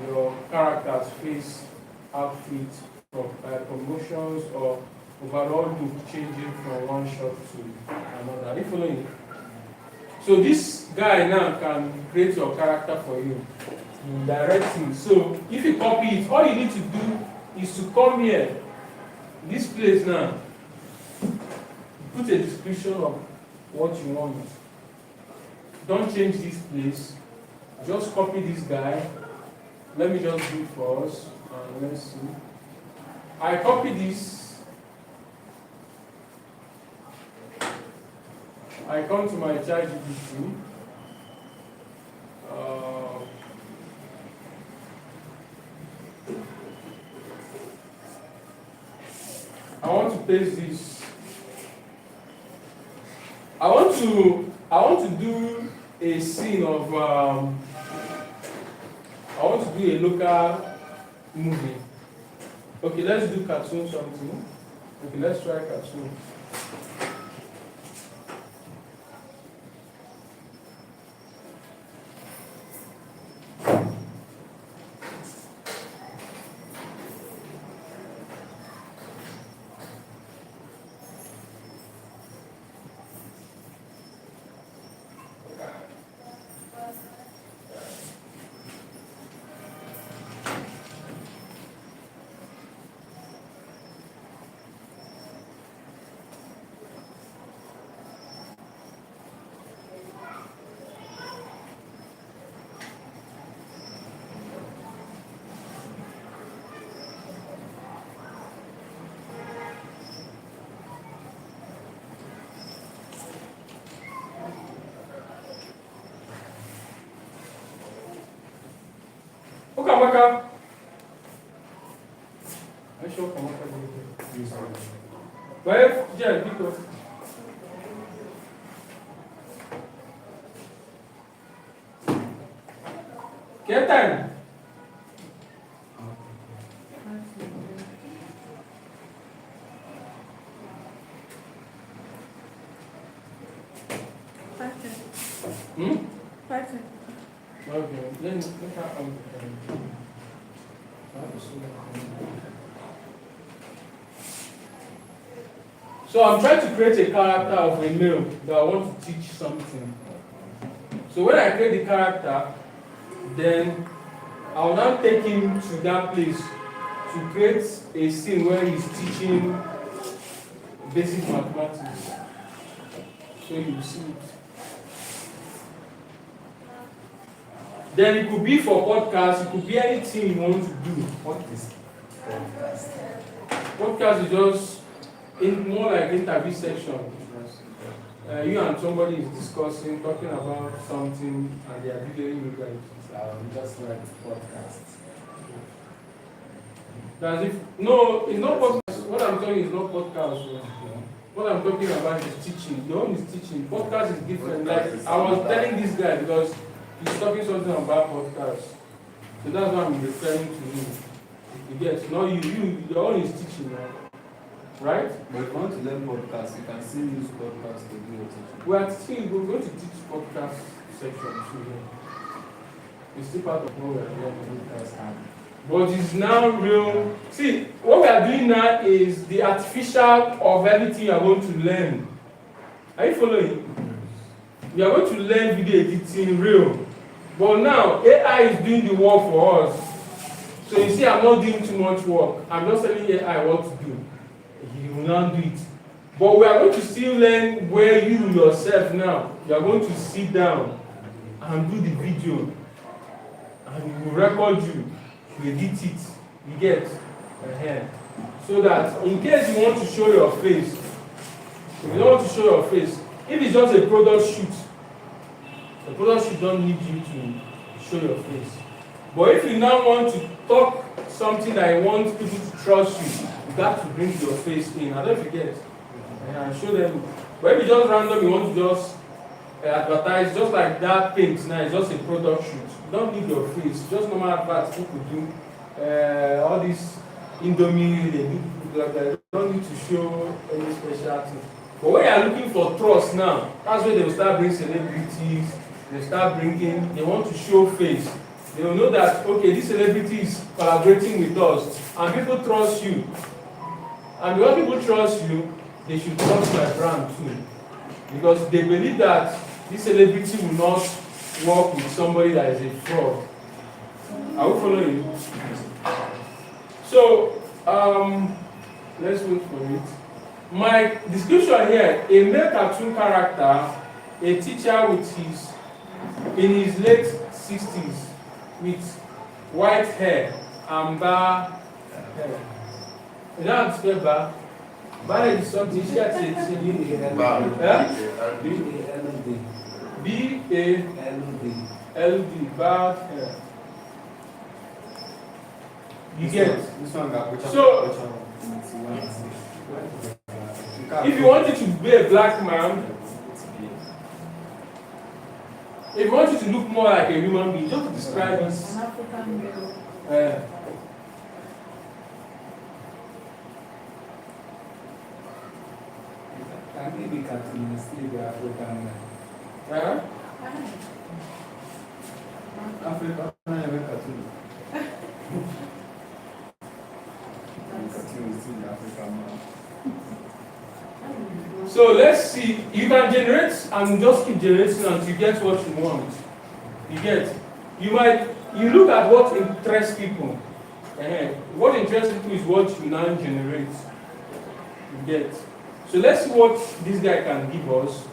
your characters face outfit promotions or overall look changing from one shot to another. Are you following? So this guy now can create your character for you in directing. So if you copy it, all you need to do is to come here, this place now, put a description of what you want. Don't change this place. Just copy this guy. Let me just do it for us. Let's see. I copy this. I come to my ChatGPT. I want to paste this. I want to do a scene of I want to do a local movie. Okay, let's do cartoon something. Okay, let's try cartoon. Kamaka. I show Kamaka. Where? Yeah, because. Get time. Okay, let me So I'm trying to create a character of a male that I want to teach something. So when I create the character, then I'll now take him to that place to create a scene where he's teaching basic mathematics. So you see it. Then it could be for podcast, it could be anything you want to do. What is podcast? Podcast is just more like interview section. You and somebody is discussing, talking about something, and they are videoing you guys. Just like podcast. That's if no, it's not podcast. What I'm telling you is not podcast. What I'm talking about is teaching. The one is teaching. Podcast is different. Like I was telling this guy because he's talking something about podcast. So that's what I'm referring to you. You get no you your own is teaching now. Right? But if you want to learn podcast, you can still use podcast to do your teaching. We are teaching, we're going to teach podcast section too. It's still part of what we are doing. But it's now real. See, what we are doing now is the artificial of everything you are going to learn. Are you following? We are going to learn video editing real. But now, AI is doing the work for us. So you see, I'm not doing too much work. I'm just telling AI what to do. He will not do it. But we are going to still learn where you yourself now, you are going to sit down and do the video. And we will record you. You edit it. You get ahead. So that in case you want to show your face, if you don't want to show your face, if it's just a product shoot, the product shoot don't need you to show your face. But if you now want to talk something that you want people to trust you, you got to bring your face in. I don't forget. And show them. But if you just random, you want to just advertise, just like that paint now, it's just a product shoot. You don't need your face. Just normal adverts people do. All this Indomie, they do like that. You don't need to show any special thing. But when you are looking for trust now, that's where they will start bringing celebrities. They start bringing, they want to show face. They will know that, okay, this celebrity is collaborating with us, and people trust you. And because people trust you, they should trust my brand too. Because they believe that this celebrity will not work with somebody that is a fraud. Are we following you? So, let's wait for it. My description here, a male cartoon character, a teacher in his late 60s, with white hair and bar hair. You know how to spell bar? Bar is something she has said. B-A-L-D, bar hair. You get? So, if you wanted to be a black man, if you want you to look more like a human being, just describe this. An African male. Can we be cartoon still be African man? African man cartoon. Cartoon is still the African man. So let's see. You can generate and just keep generating until you get what you want. You get. You look at what interests people. What interests people is what you now generate. You get. So let's see what this guy can give us.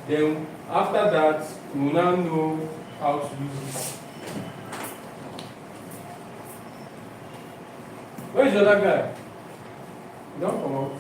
Then after that, we will now know how to use it. Where is the other guy? You don't come out.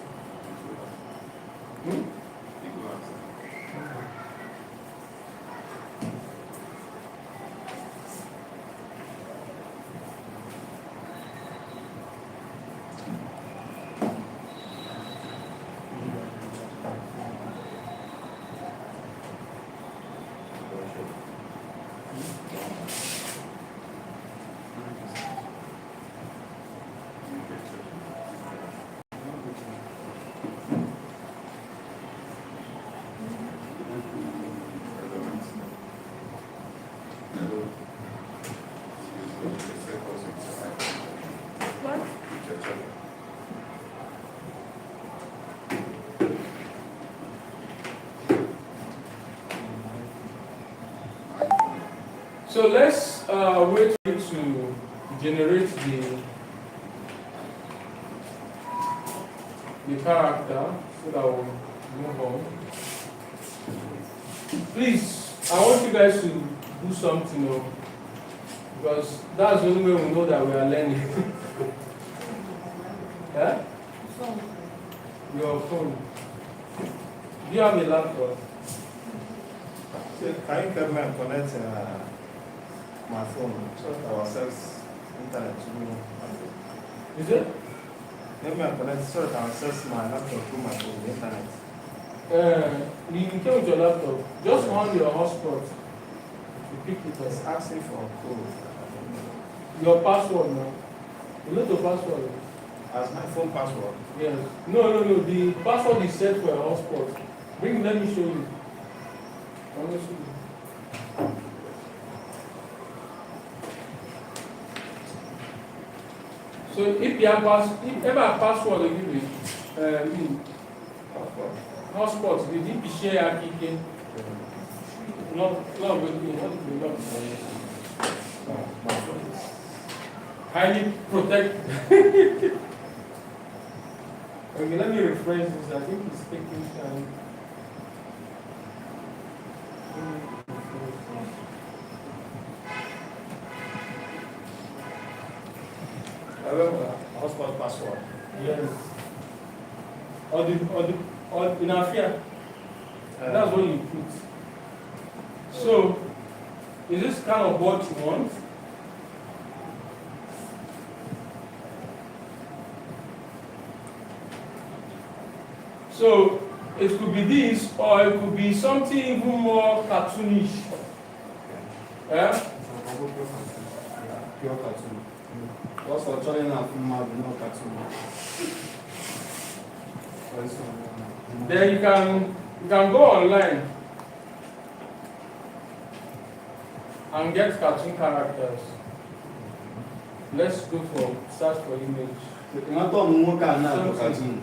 So let's wait to generate the character so that we'll move on. Please, I want you guys to do something, because that's the only way we know that we are learning. Yeah? Your phone. Do you have a laptop? So can you help me and connect my phone so that our access internet to me? Is it? Help me and connect so that I access my laptop through my phone, the internet. You came with your laptop. Just on your hotspot. You pick it It's up. asking for a code. Your password now. You know the password? As my phone password. Yes. No. The password is set for a hotspot. Let me show you. Let me show you. So if you have password, you give it. Hotspot, the DP share kicking. No, with me. My phone is. Highly protected. Okay, let me rephrase this. I think it's taking time. Hotspot password. Yes. Or in Afia. That's what you put. So, is this kind of what you want? So, it could be this, or it could be something even more cartoonish. Yeah? Pure cartoon. What's for turning out from my no cartoon? Then you can go online and get cartoon characters. Let's go for search for image. You want to know cartoon?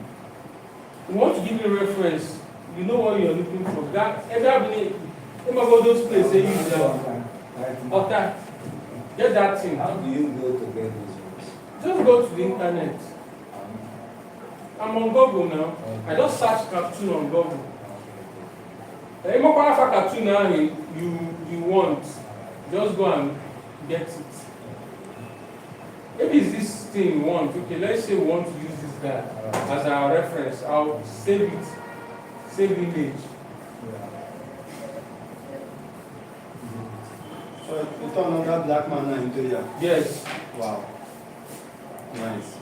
We want to give you a reference. You know what you're looking for. That everybody, those places they use Otter. Get that thing. How do you go to get those ones? Just go to the internet. I'm on Google now. I just search cartoon on Google. Any more powerful cartoon now you want, just go and get it. Maybe it's this thing you want. Okay, let's say we want to use this guy as our reference. I'll save it. Save image. So you turn on that black man now into here. Yes. Wow. Nice.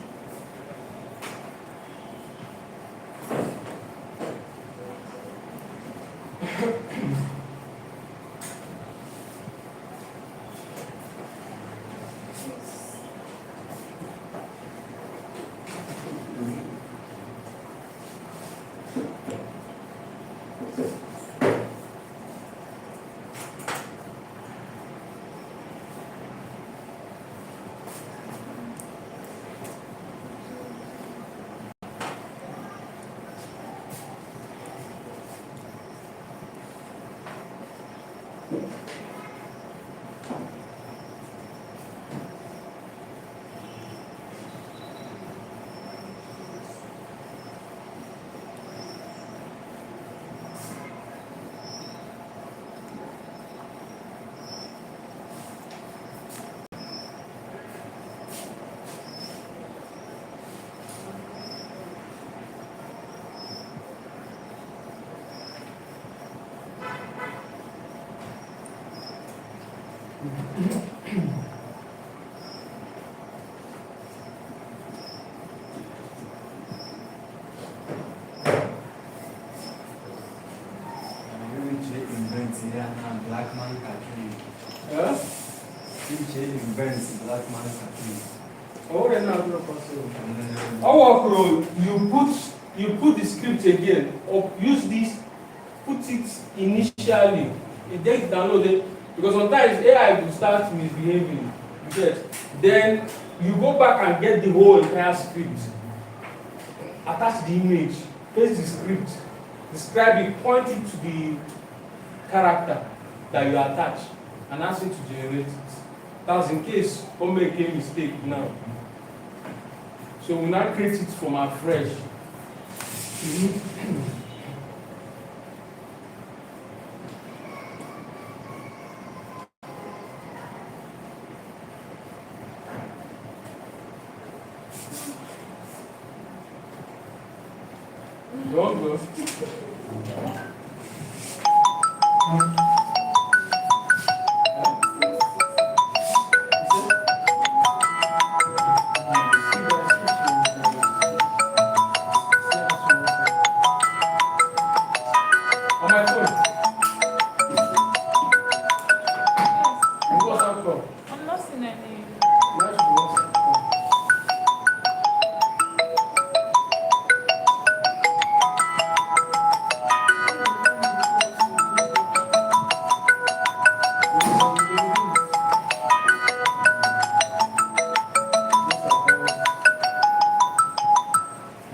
Black man cartoon. Huh? Invents black man cartoon. Oh, then not possible. You put the script again, or use this, put it initially. It takes download it because sometimes AI will start misbehaving. Yes. Then you go back and get the whole entire script. Attach the image, paste the script, describe it, point it to the character that you attach, and ask it to generate it. That's in case we make a mistake now. So we now create it from afresh. Don't go. On my phone. You WhatsApp call. I'm not seeing any. Why should you WhatsApp call?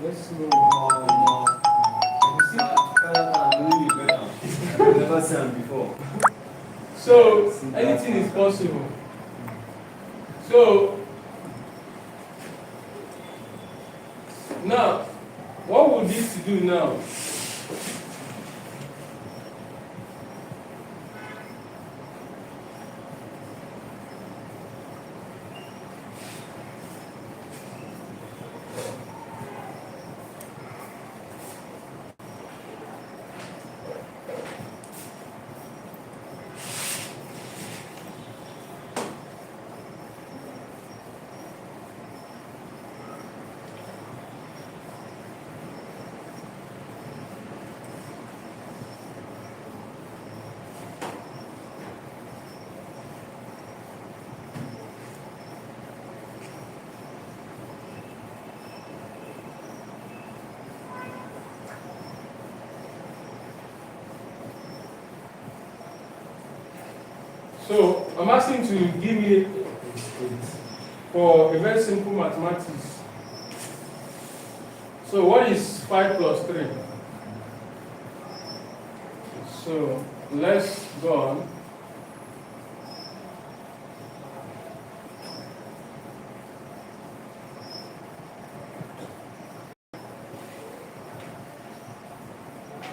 Let's see what you see. I've never seen him before. So anything is possible. So now, what we need to do now? So I'm asking to give me for a very simple mathematics. So what is 5 plus 3? So let's go on.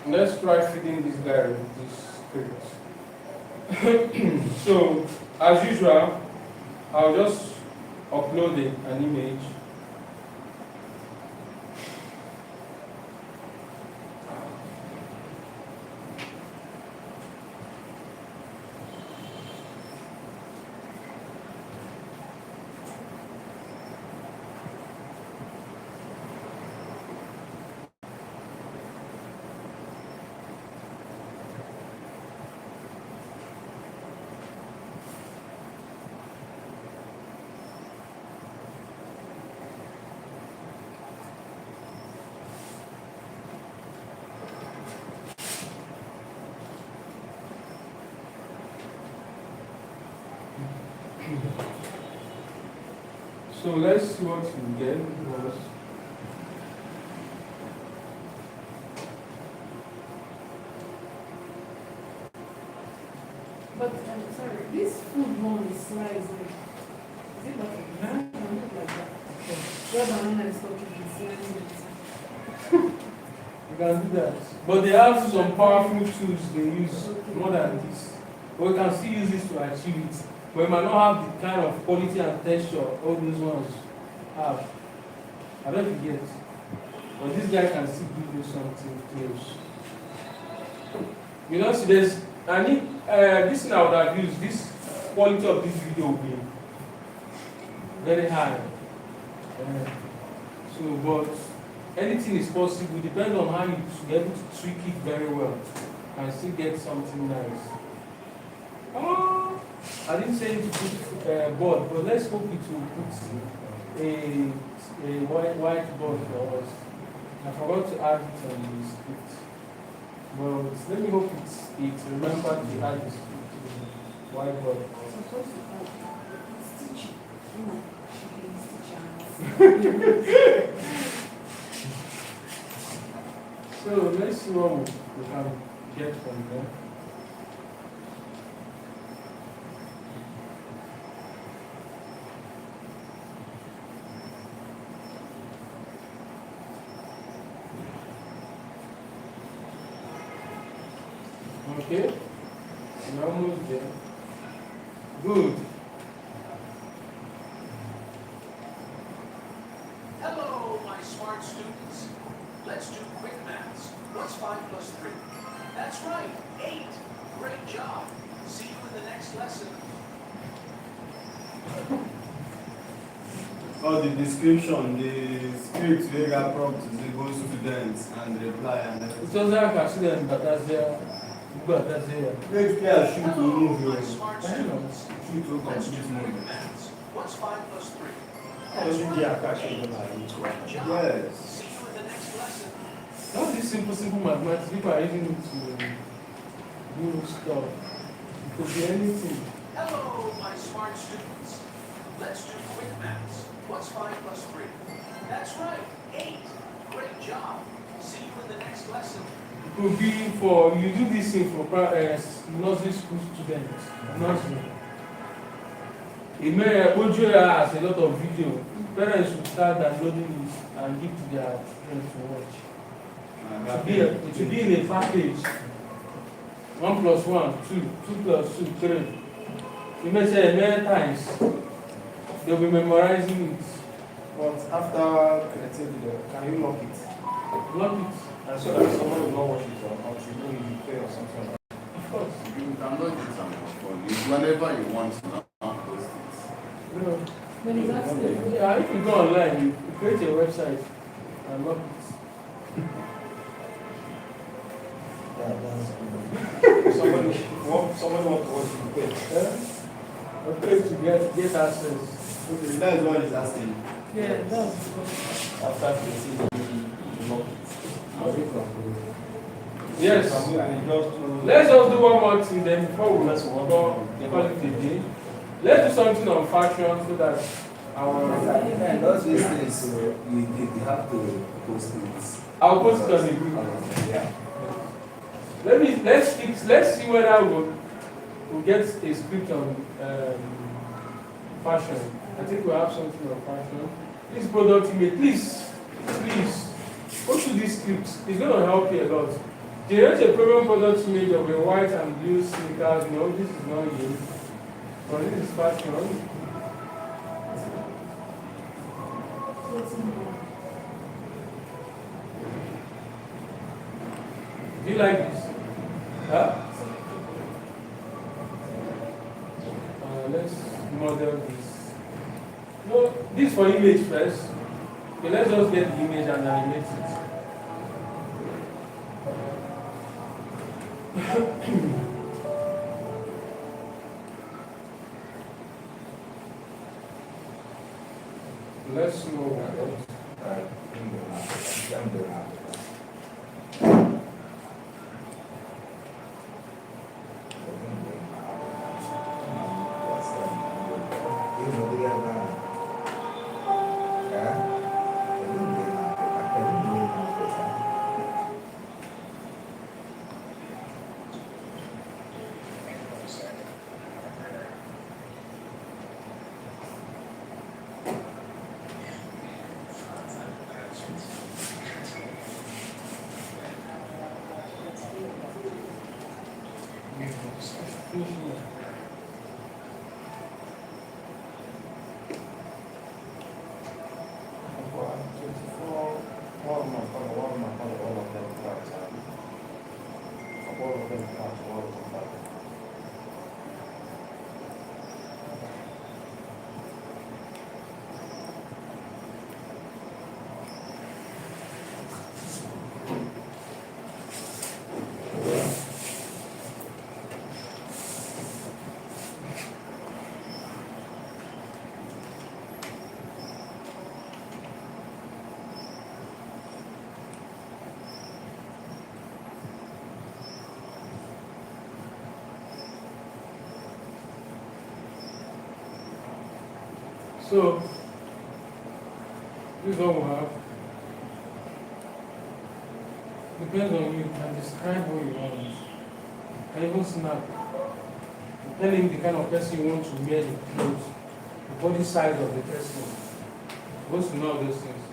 Let's try feeding this guy with this script. So, as usual, I'll just upload an image. So let's see what we get. But I'm sorry, this food one is sliced. Is it like a banana? Look like that. Where banana is talking and slicing it. You can do that. But they have some powerful tools they use more than this. But we can still use this to achieve it. But we might not have the kind of quality and texture all those ones have. I don't forget. But this guy can still give you something close. You know, see, there's this thing I would have used, this quality of this video will be very high. So, but anything is possible, depends on how you be able to tweak it very well and still get something nice. Oh, I didn't say to put board, but let's hope it will put a white board for us. I forgot to add it on the script. But let me hope it remember to add the script to the white board. Supposed to have stitch. Stitch. So let's see what we can get from there. Okay. We're almost there. Good. Hello, my smart students. Let's do quick maths. What's 5 plus 3? That's right, 8. Great job. See you in the next lesson. All the description, the script, we got prompt to the go students and reply and everything. It was like accident, but that's there. But that's there. Let's play a shoot to Hello, move my your smart I know. students. shoot to Let's do complete quick movement. maths. What's 5 plus 3? How That's did right, you catch it? 8. Great job. Yes. See you in the next lesson. All these simple mathematics, people are using it to do stuff. It could be anything. Hello, my smart students. Let's do quick maths. What's 5 plus 3? That's right, 8. Great job. See you in the next lesson. It could be for, you do this thing for nursery school students. Nursery. It may put you as a lot of video. Parents should start downloading it and give to their friends to watch. It will be in a package. 1 plus 1, 2, 2 plus 2, 3. You may say many times. They'll be memorizing it. But after creating video, can you lock it? Lock it. And so that someone will not watch it until you pay or something like that. Of course. You can log it on your phone. It's whenever you want to now post it. No. When it's accident. Yeah, if you go online, you create a website and lock it. Somebody want to watch it, pay. Yeah? Okay, to get access. Okay, that is what he's asking. Yeah, that's After creating the lock it. I'll wait for Yes. Can we adjust to... Let's just do one more thing then before we Let's walk. call it a day. Let's do something on fashion so that And those these things, you have to post it. I'll post it on the group. Yeah. Let's see whether we'll get a script on fashion. I think we'll have something on fashion. This product image, please, go to this script. It's going to help you a lot. Generate a premium product image of a white and blue sneakers. No, this is not you. But this is fashion. Do you like this? Huh? Let's model this. No, this for image first. Okay, let's just get the image and animate it. Let's know So, this is what we have. Depends on you, you can describe what you want. And even snap. Tell him the kind of person you want to wear the clothes, the body size of the person. You want to know all those things.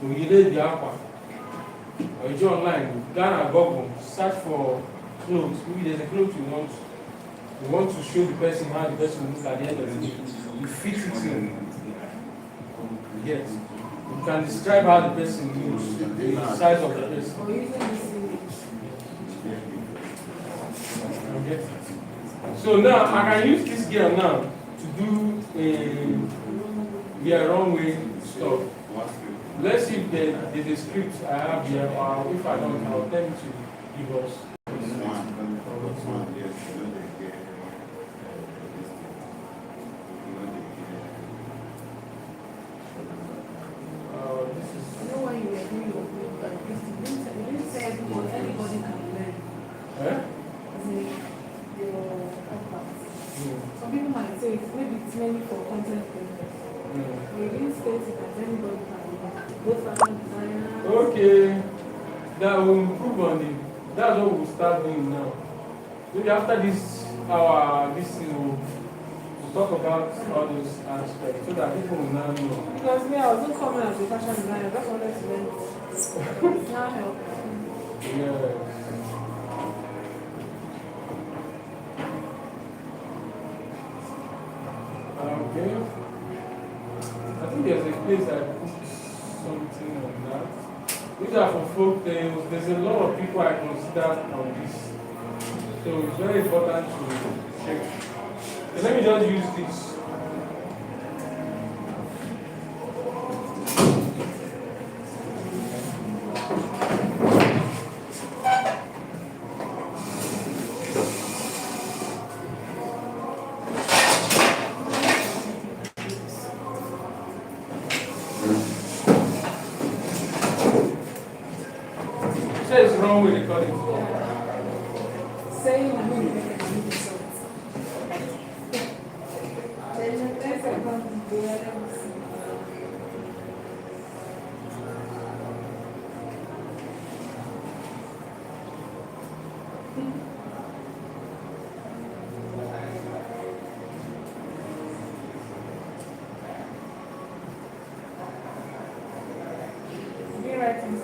So you lay the aqua. Or you go online, Ghana Google, search for clothes. Maybe there's a clothes you want to show the person how the person looks at the end of the day. You fit it in. Yes. You can describe how the person looks, the size of the person. Or using this image. Okay. So now I can use this girl now to do a runway stuff. Let's see if there's a script I have here, or if I don't, I'll tell you to give us. This is. I know when you were doing your book, like this, you didn't say anybody can learn. Eh? As in your podcast. Mm. Some people might say maybe it's mainly for content creators. You didn't state it that anybody can learn. Both fashion designers. Okay. That will improve on it. That's what we'll start doing now. Maybe after this thing we'll talk about all those aspects so that people will now know. Because me, I wasn't coming as a fashion designer. That's what I learned. It's now helping. Yes. Okay. I think there's a place I put something on that. These are for folk tales. There's a lot of people I consider on this. So it's very important to check. So let me just use this. What is wrong with the cutting? Saying I'm going to make a new result. Then the next account is there. Rewriting.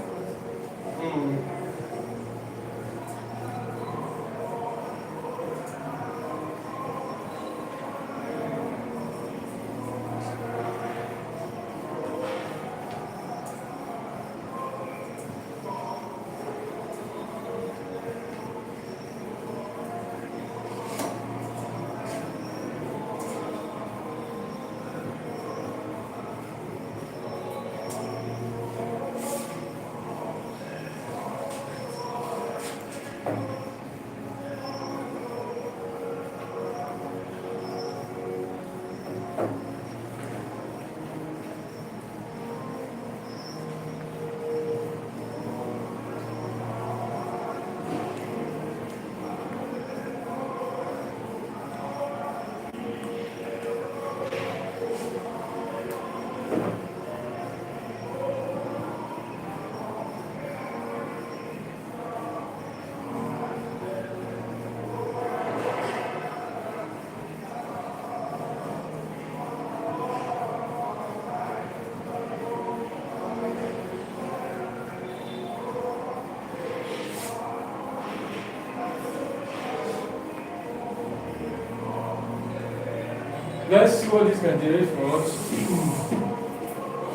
Let's see what this can generate for us.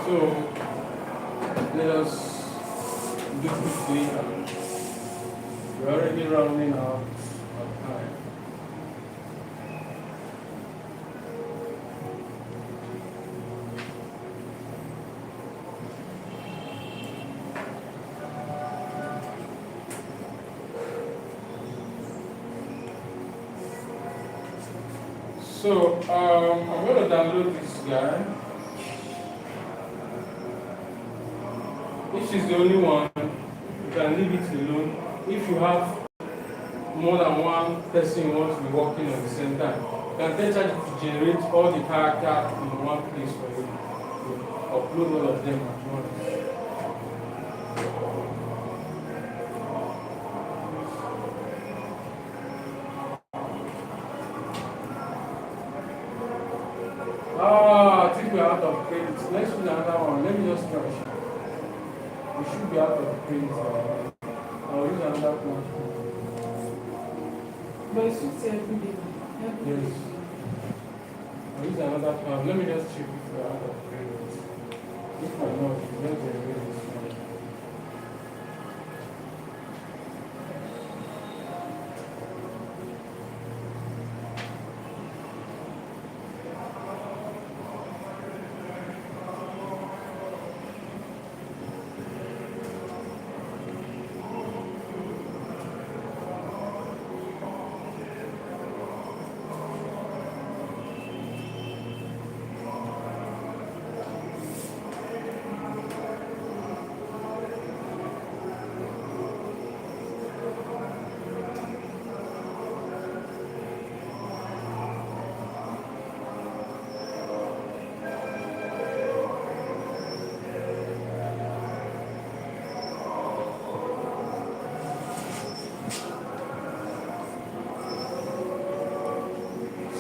So let us do quickly. We're already rounding out our time. So I'm going to download this guy. This is the only one. You can leave it alone. If you have more than one person who wants to be working at the same time, you can tell it to generate all the characters in one place for you. You upload all of them at once. I think we're out of credits. Let's do another one. Let me just try. We should be out of credits. I'll use another one. But it's 50 every day. Every Yes. day. I'll use another plan. Let me just check if I have agreement. If I not, let the agreement.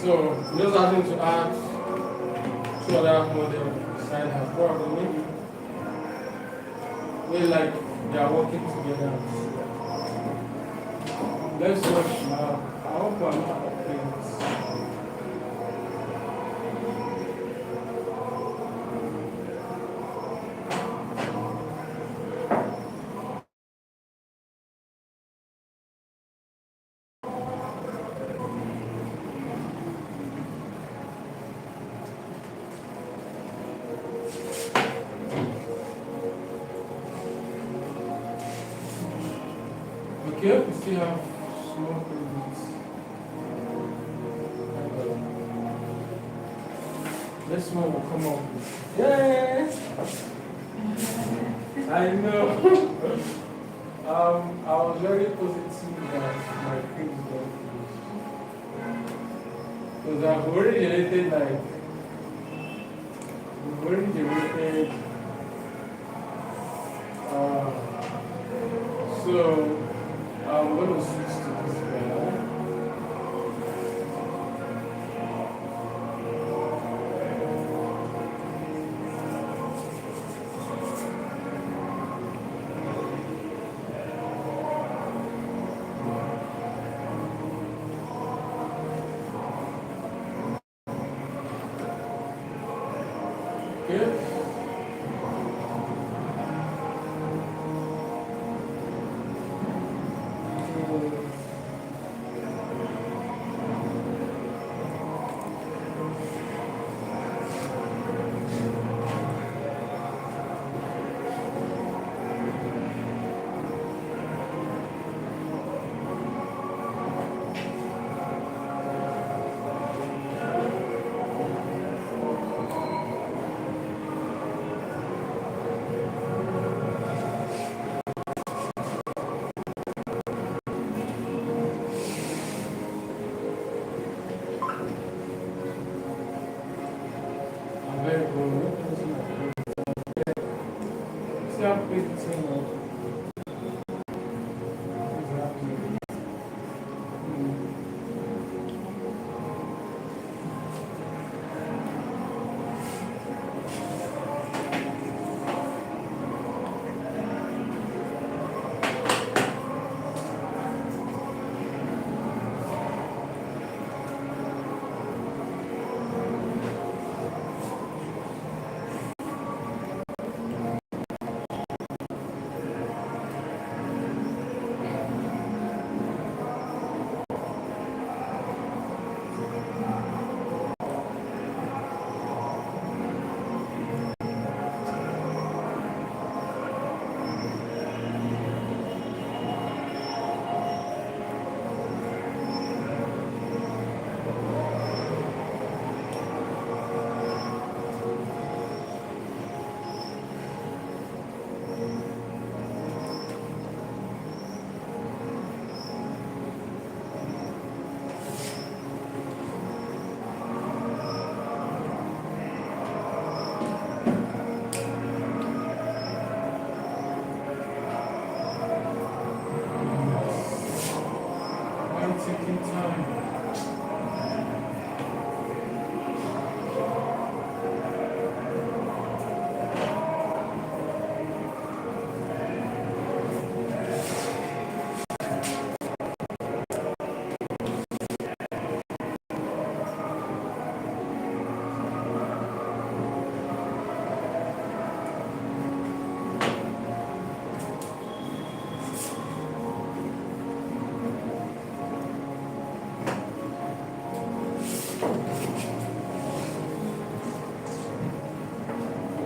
So, just having to add two other models beside her, probably maybe we like they are working together. Let's watch now. I hope I'm not things. Okay, we still have small things. This one will come up. Yeah, I know. I was very positive that my kids don't lose. Because I've already generated we've already generated so I'm going to switch to this guy. Okay. Very good. See how quick it's in.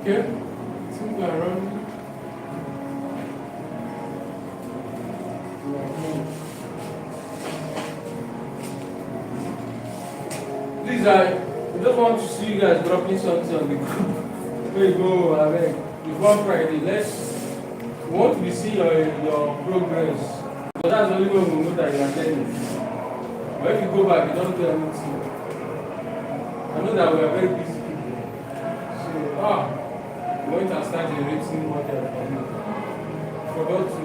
Okay. Think we're running. Please, I just want to see you guys dropping something on the group. Where you go, I mean, before Friday, we want to be seeing your progress. So that's the only way we know that you are learning. But if you go back, you don't do anything. I know that we are very busy people. So, we want to start generating what they are doing. Forgot to.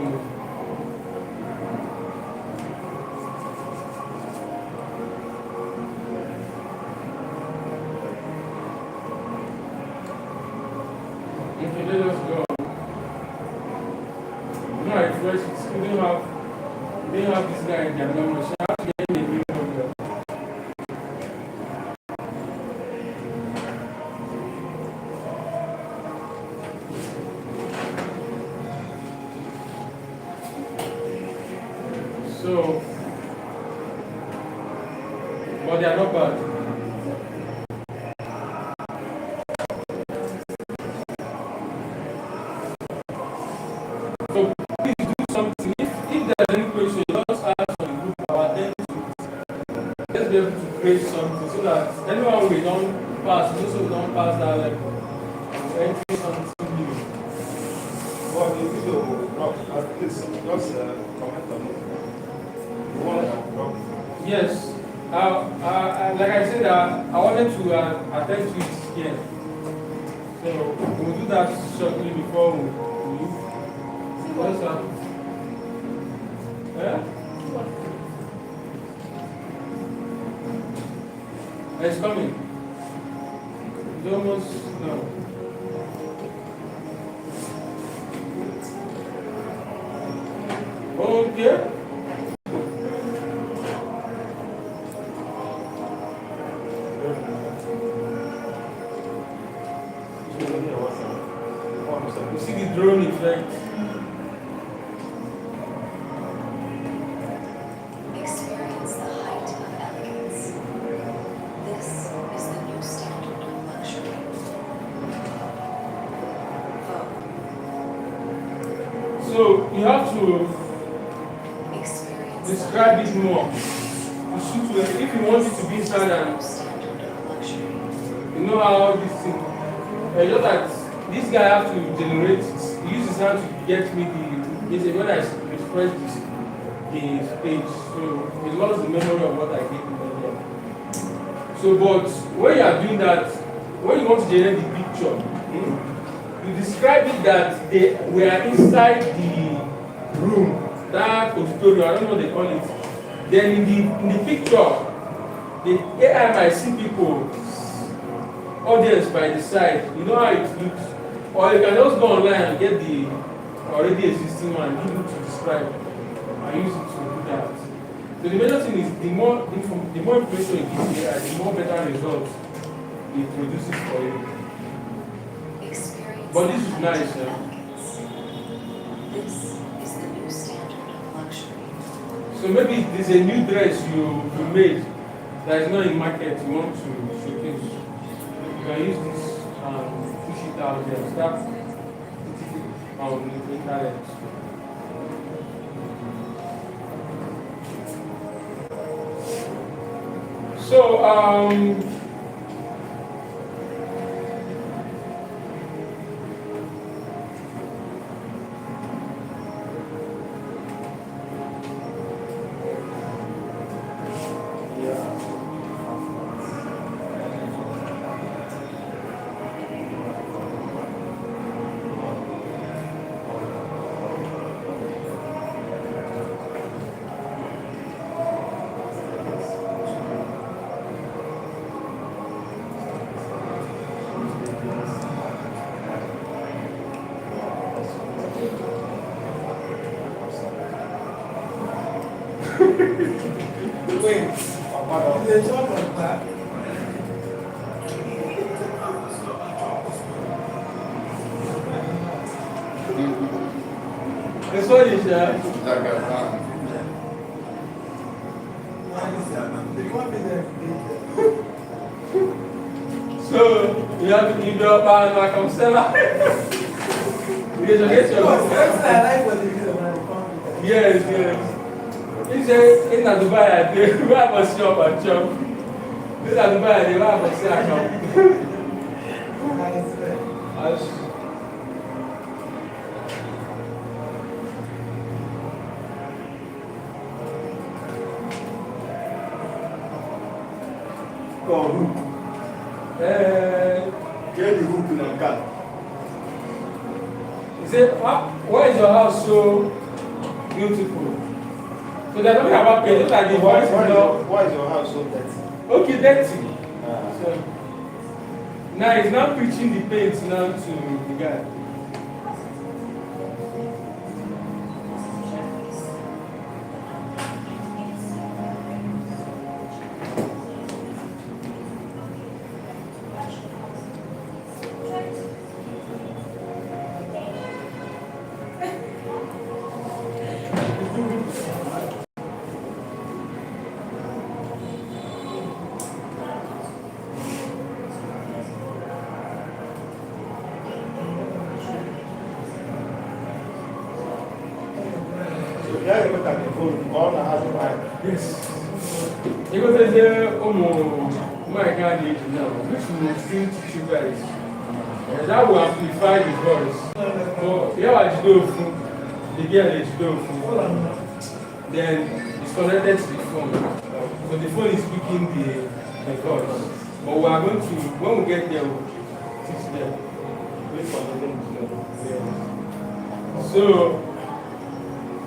Okay, let us go. No, I refresh it. We didn't have this guy in their memory. So I have to get a new number. So, but they are not bad. So please do something. If there's any question, just ask on the group. Our attend to it. Let's be able to create something so that anyone we don't pass, also we don't pass that level. Entry something new. Well, the video will drop at least just comment on it. You want to drop? Yes. Like I said, I wanted to attend to it here. So we'll do that shortly before we leave. What's up? Yeah? It's coming. It's almost no. Okay. You see the drone effect. Experience the height of elegance. This is the new standard of luxury. Vogue. So you have to Experience describe it more. You shoot to, if you want it to be inside and standard of luxury. you know how this thing. Just that this guy have to generate it. He uses his hand to get me when I refresh the page. So he lost the memory of what I gave him earlier. So but when you are doing that, when you want to generate the picture, you describe it that they were inside the room, that auditorium, I don't know what they call it. Then in the picture, the AI might see people, audience by the side. You know how it looks. Or you can just go online and get the already existing one, give it to describe, and use it to do that. So the major thing is the more information you give the AI, the more better results it produces for you. Experience But this is the nice, height of yeah. elegance. This is the new standard of luxury. So maybe there's a new dress you made that is not in market, you want to showcase. You can use this and push it out there. Start putting it on the internet. So Wait, they talk like that. this one is so You have to give your power like I'm Stella. Because you get your yes, yes. He said, in Dubai, they have a shop and shop. This is Dubai, they have a shop. Hook. Get the hook in the car. He said, why is your house so beautiful? So they're talking about pain. Look at the voice. Why is your house so dirty? Okay, dirty. So, now he's not preaching the paint now to the guy. Yes. Because there's my God age now, which will still teach you guys. And that will amplify the voice. So, here I do the girl is doing. Then it's connected to the phone. So the phone is speaking the voice. But we are going to, when we get there, we'll teach them. Wait for them. So,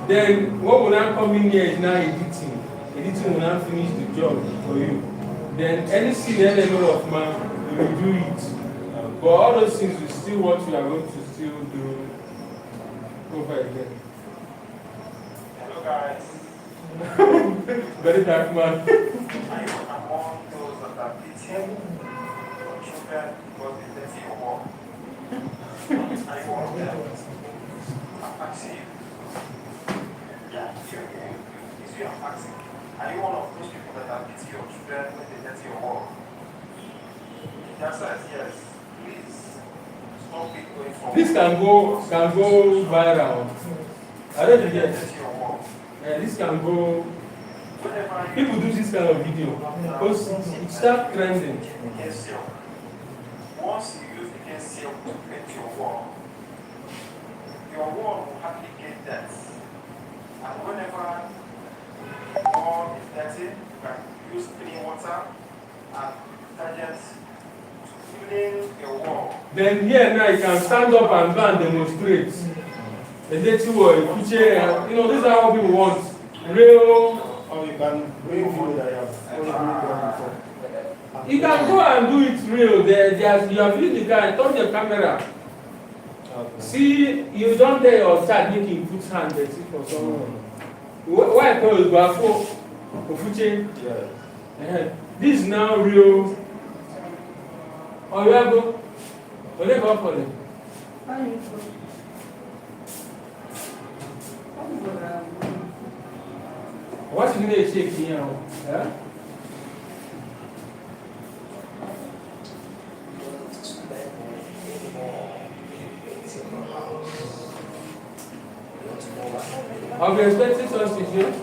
then what will now come in here is now editing. Editing will now finish the job for you. Then any scene element of man, you will do it. But all those things is still what you are going to still do over again. Hello guys. Very dark man. Are you among those that are beating your children because they let you walk? Are you one of them? I'm asking you. Yeah, it's you I'm asking. Are you one of those people that are beating your children when they let you walk? The answer is yes. Please stop it going forward. This can go viral. I don't get it. This can go. People do this kind of video because it starts trending. Once you use against silk to paint your wall will hardly get that. And whenever the wall is dirty, you can use clean water and detergent to clean your wall. Then here now you can stand up and go and demonstrate. The dirty wall, these are how people want. Real. Or you can bring people that you have before. You can go and do it real. You have used the guy, turn the camera. Okay. See, you don't tell your child making put hand dirty for someone. Why call you go for future? Yes. This is now real. Oh, you have go. Oh, they go for it. What you need to check here? Yeah? Have you expected something here?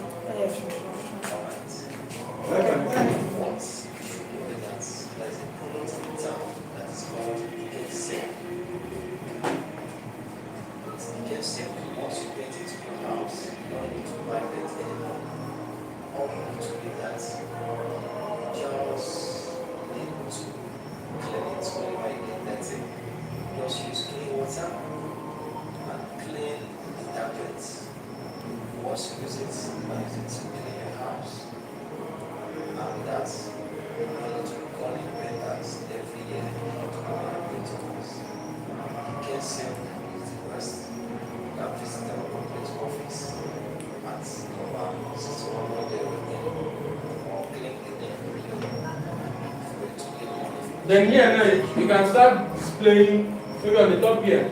Then here now you can start displaying, maybe on the top here,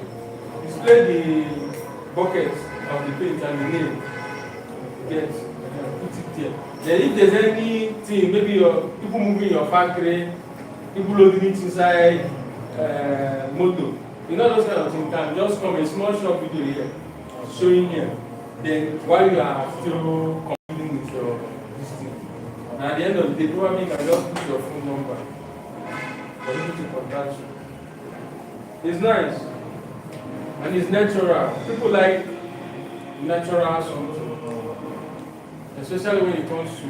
display the bucket of the paint and the name. Get put it there. Then if there's anything, maybe people moving your factory, people loading it inside, motor. You know those kind of things can just come a small short video here, showing here. Then while you are still competing with your this thing. And at the end of the day, probably you can just put your phone number for people to contact you. It's nice. And it's natural. People like natural something. Especially when it comes to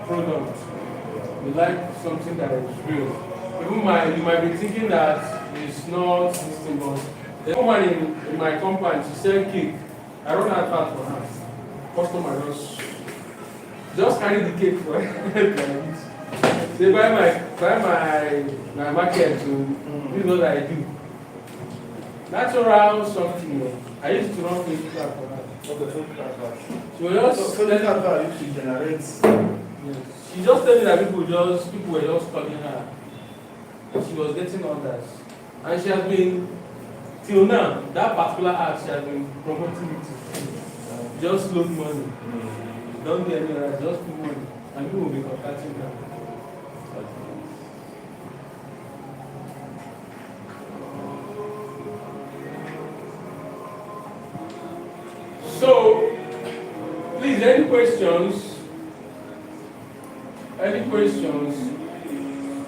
products. You like something that is real. Even you might be thinking that it's not this thing, but the woman in my company, she sell cake. I run out part for her. Customer just carry the cake for her. They buy my market to you know that I do. Natural something. I used to run Facebook for her. Okay, She was just Facebook advert used to generate. yes. She just told me that people were just calling her. And she was getting orders. And she has been, till now, that particular app, she has been promoting it. Just load money. Don't do any other, just put money. And people will be contacting her. So, please, any questions? Any questions?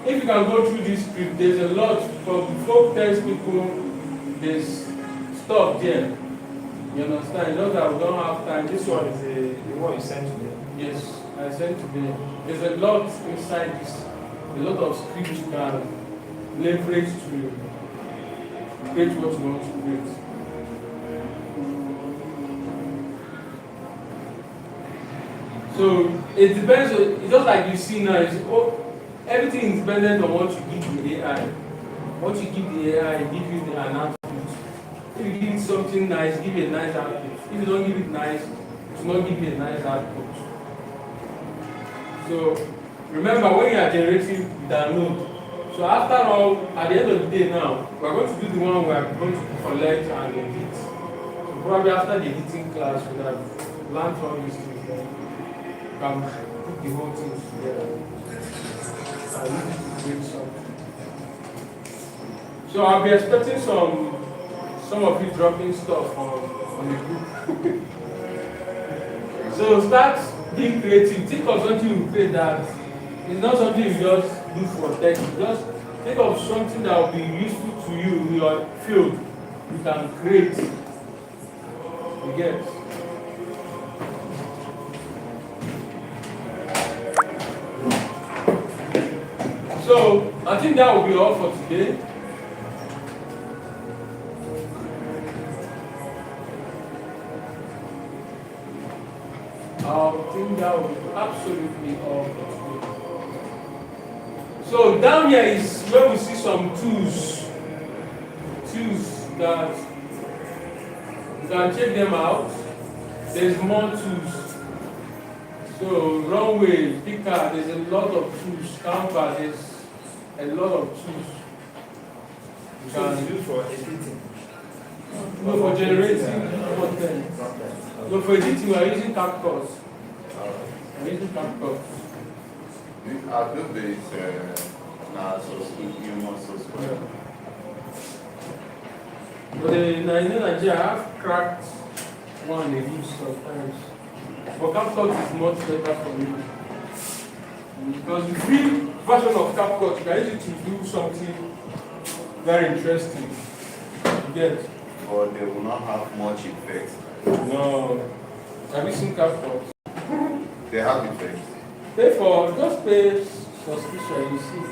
If you can go through this script, there's a lot. But before tells people, there's stuff there. You understand? Just that we don't have time. This one is the one you sent to me. Yes, I sent today. There's a lot inside this. A lot of script you can leverage to create what you want to create. So it depends. It's just like you see now. Everything is dependent on what you give the AI. What you give the AI, give you an output. If you give it something nice, give it a nice output. If you don't give it nice, it will not give you a nice output. So remember, when you are generating, download. So after all, at the end of the day now, we are going to do the one we are going to collect and edit. So probably after the editing class, we have learned all these things. Can put the whole thing together. I need to create something. So I'll be expecting some of you dropping stuff on the group. So start being creative. Think of something you create that it's not something you just do for text. Just think of something that will be useful to you in your field. You can create. You get. So, I think that will be all for today. I think that will be absolutely all for today. So, down here is where we see some tools. Tools that you can check them out. There's more tools. So, runway, picker, there's a lot of tools. Canva, there's a lot of tools. So it's used for editing. No, for generating content. No, for editing, we are using CapCut. We are using CapCut. Adobe is now you must subscribe. But in Nigeria, I have cracked one they use sometimes. But CapCut is much better for me. Because the free version of CapCut, you can use it to do something very interesting. You get? Or they will not have much effect. No. Have you seen CapCut? They have effects. Just pay subscription, you see.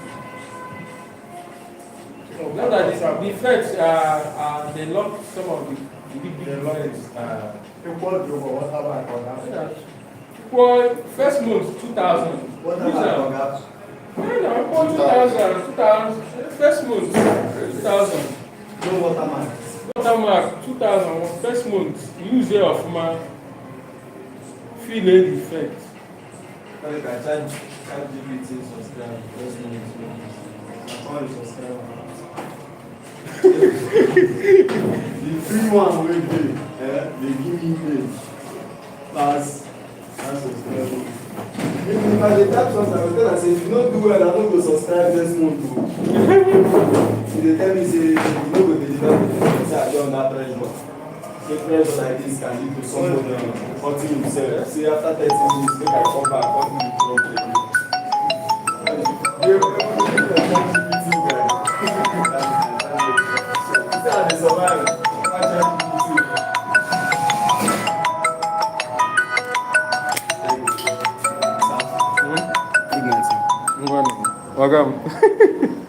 Now that the effects they lock some of the big effects. Well, first month 2,000. What about that? 2,000. First month 2,000. No watermark. Watermark 2,000. First month use of my feel the effect. Like I charge GPT subscribe. First month. All the subscribe. The free one will be. They give me email. That's subscribe. If I dey type something, I go tell am say if you no do well, I no go subscribe next month. they tell me, say, you know, go deliver, say, I don't under pressure. Say, pressure like this can lead to somebody hurting himself. Say, after 30 minutes, make I come back, come to the problem. They survive. Welcome.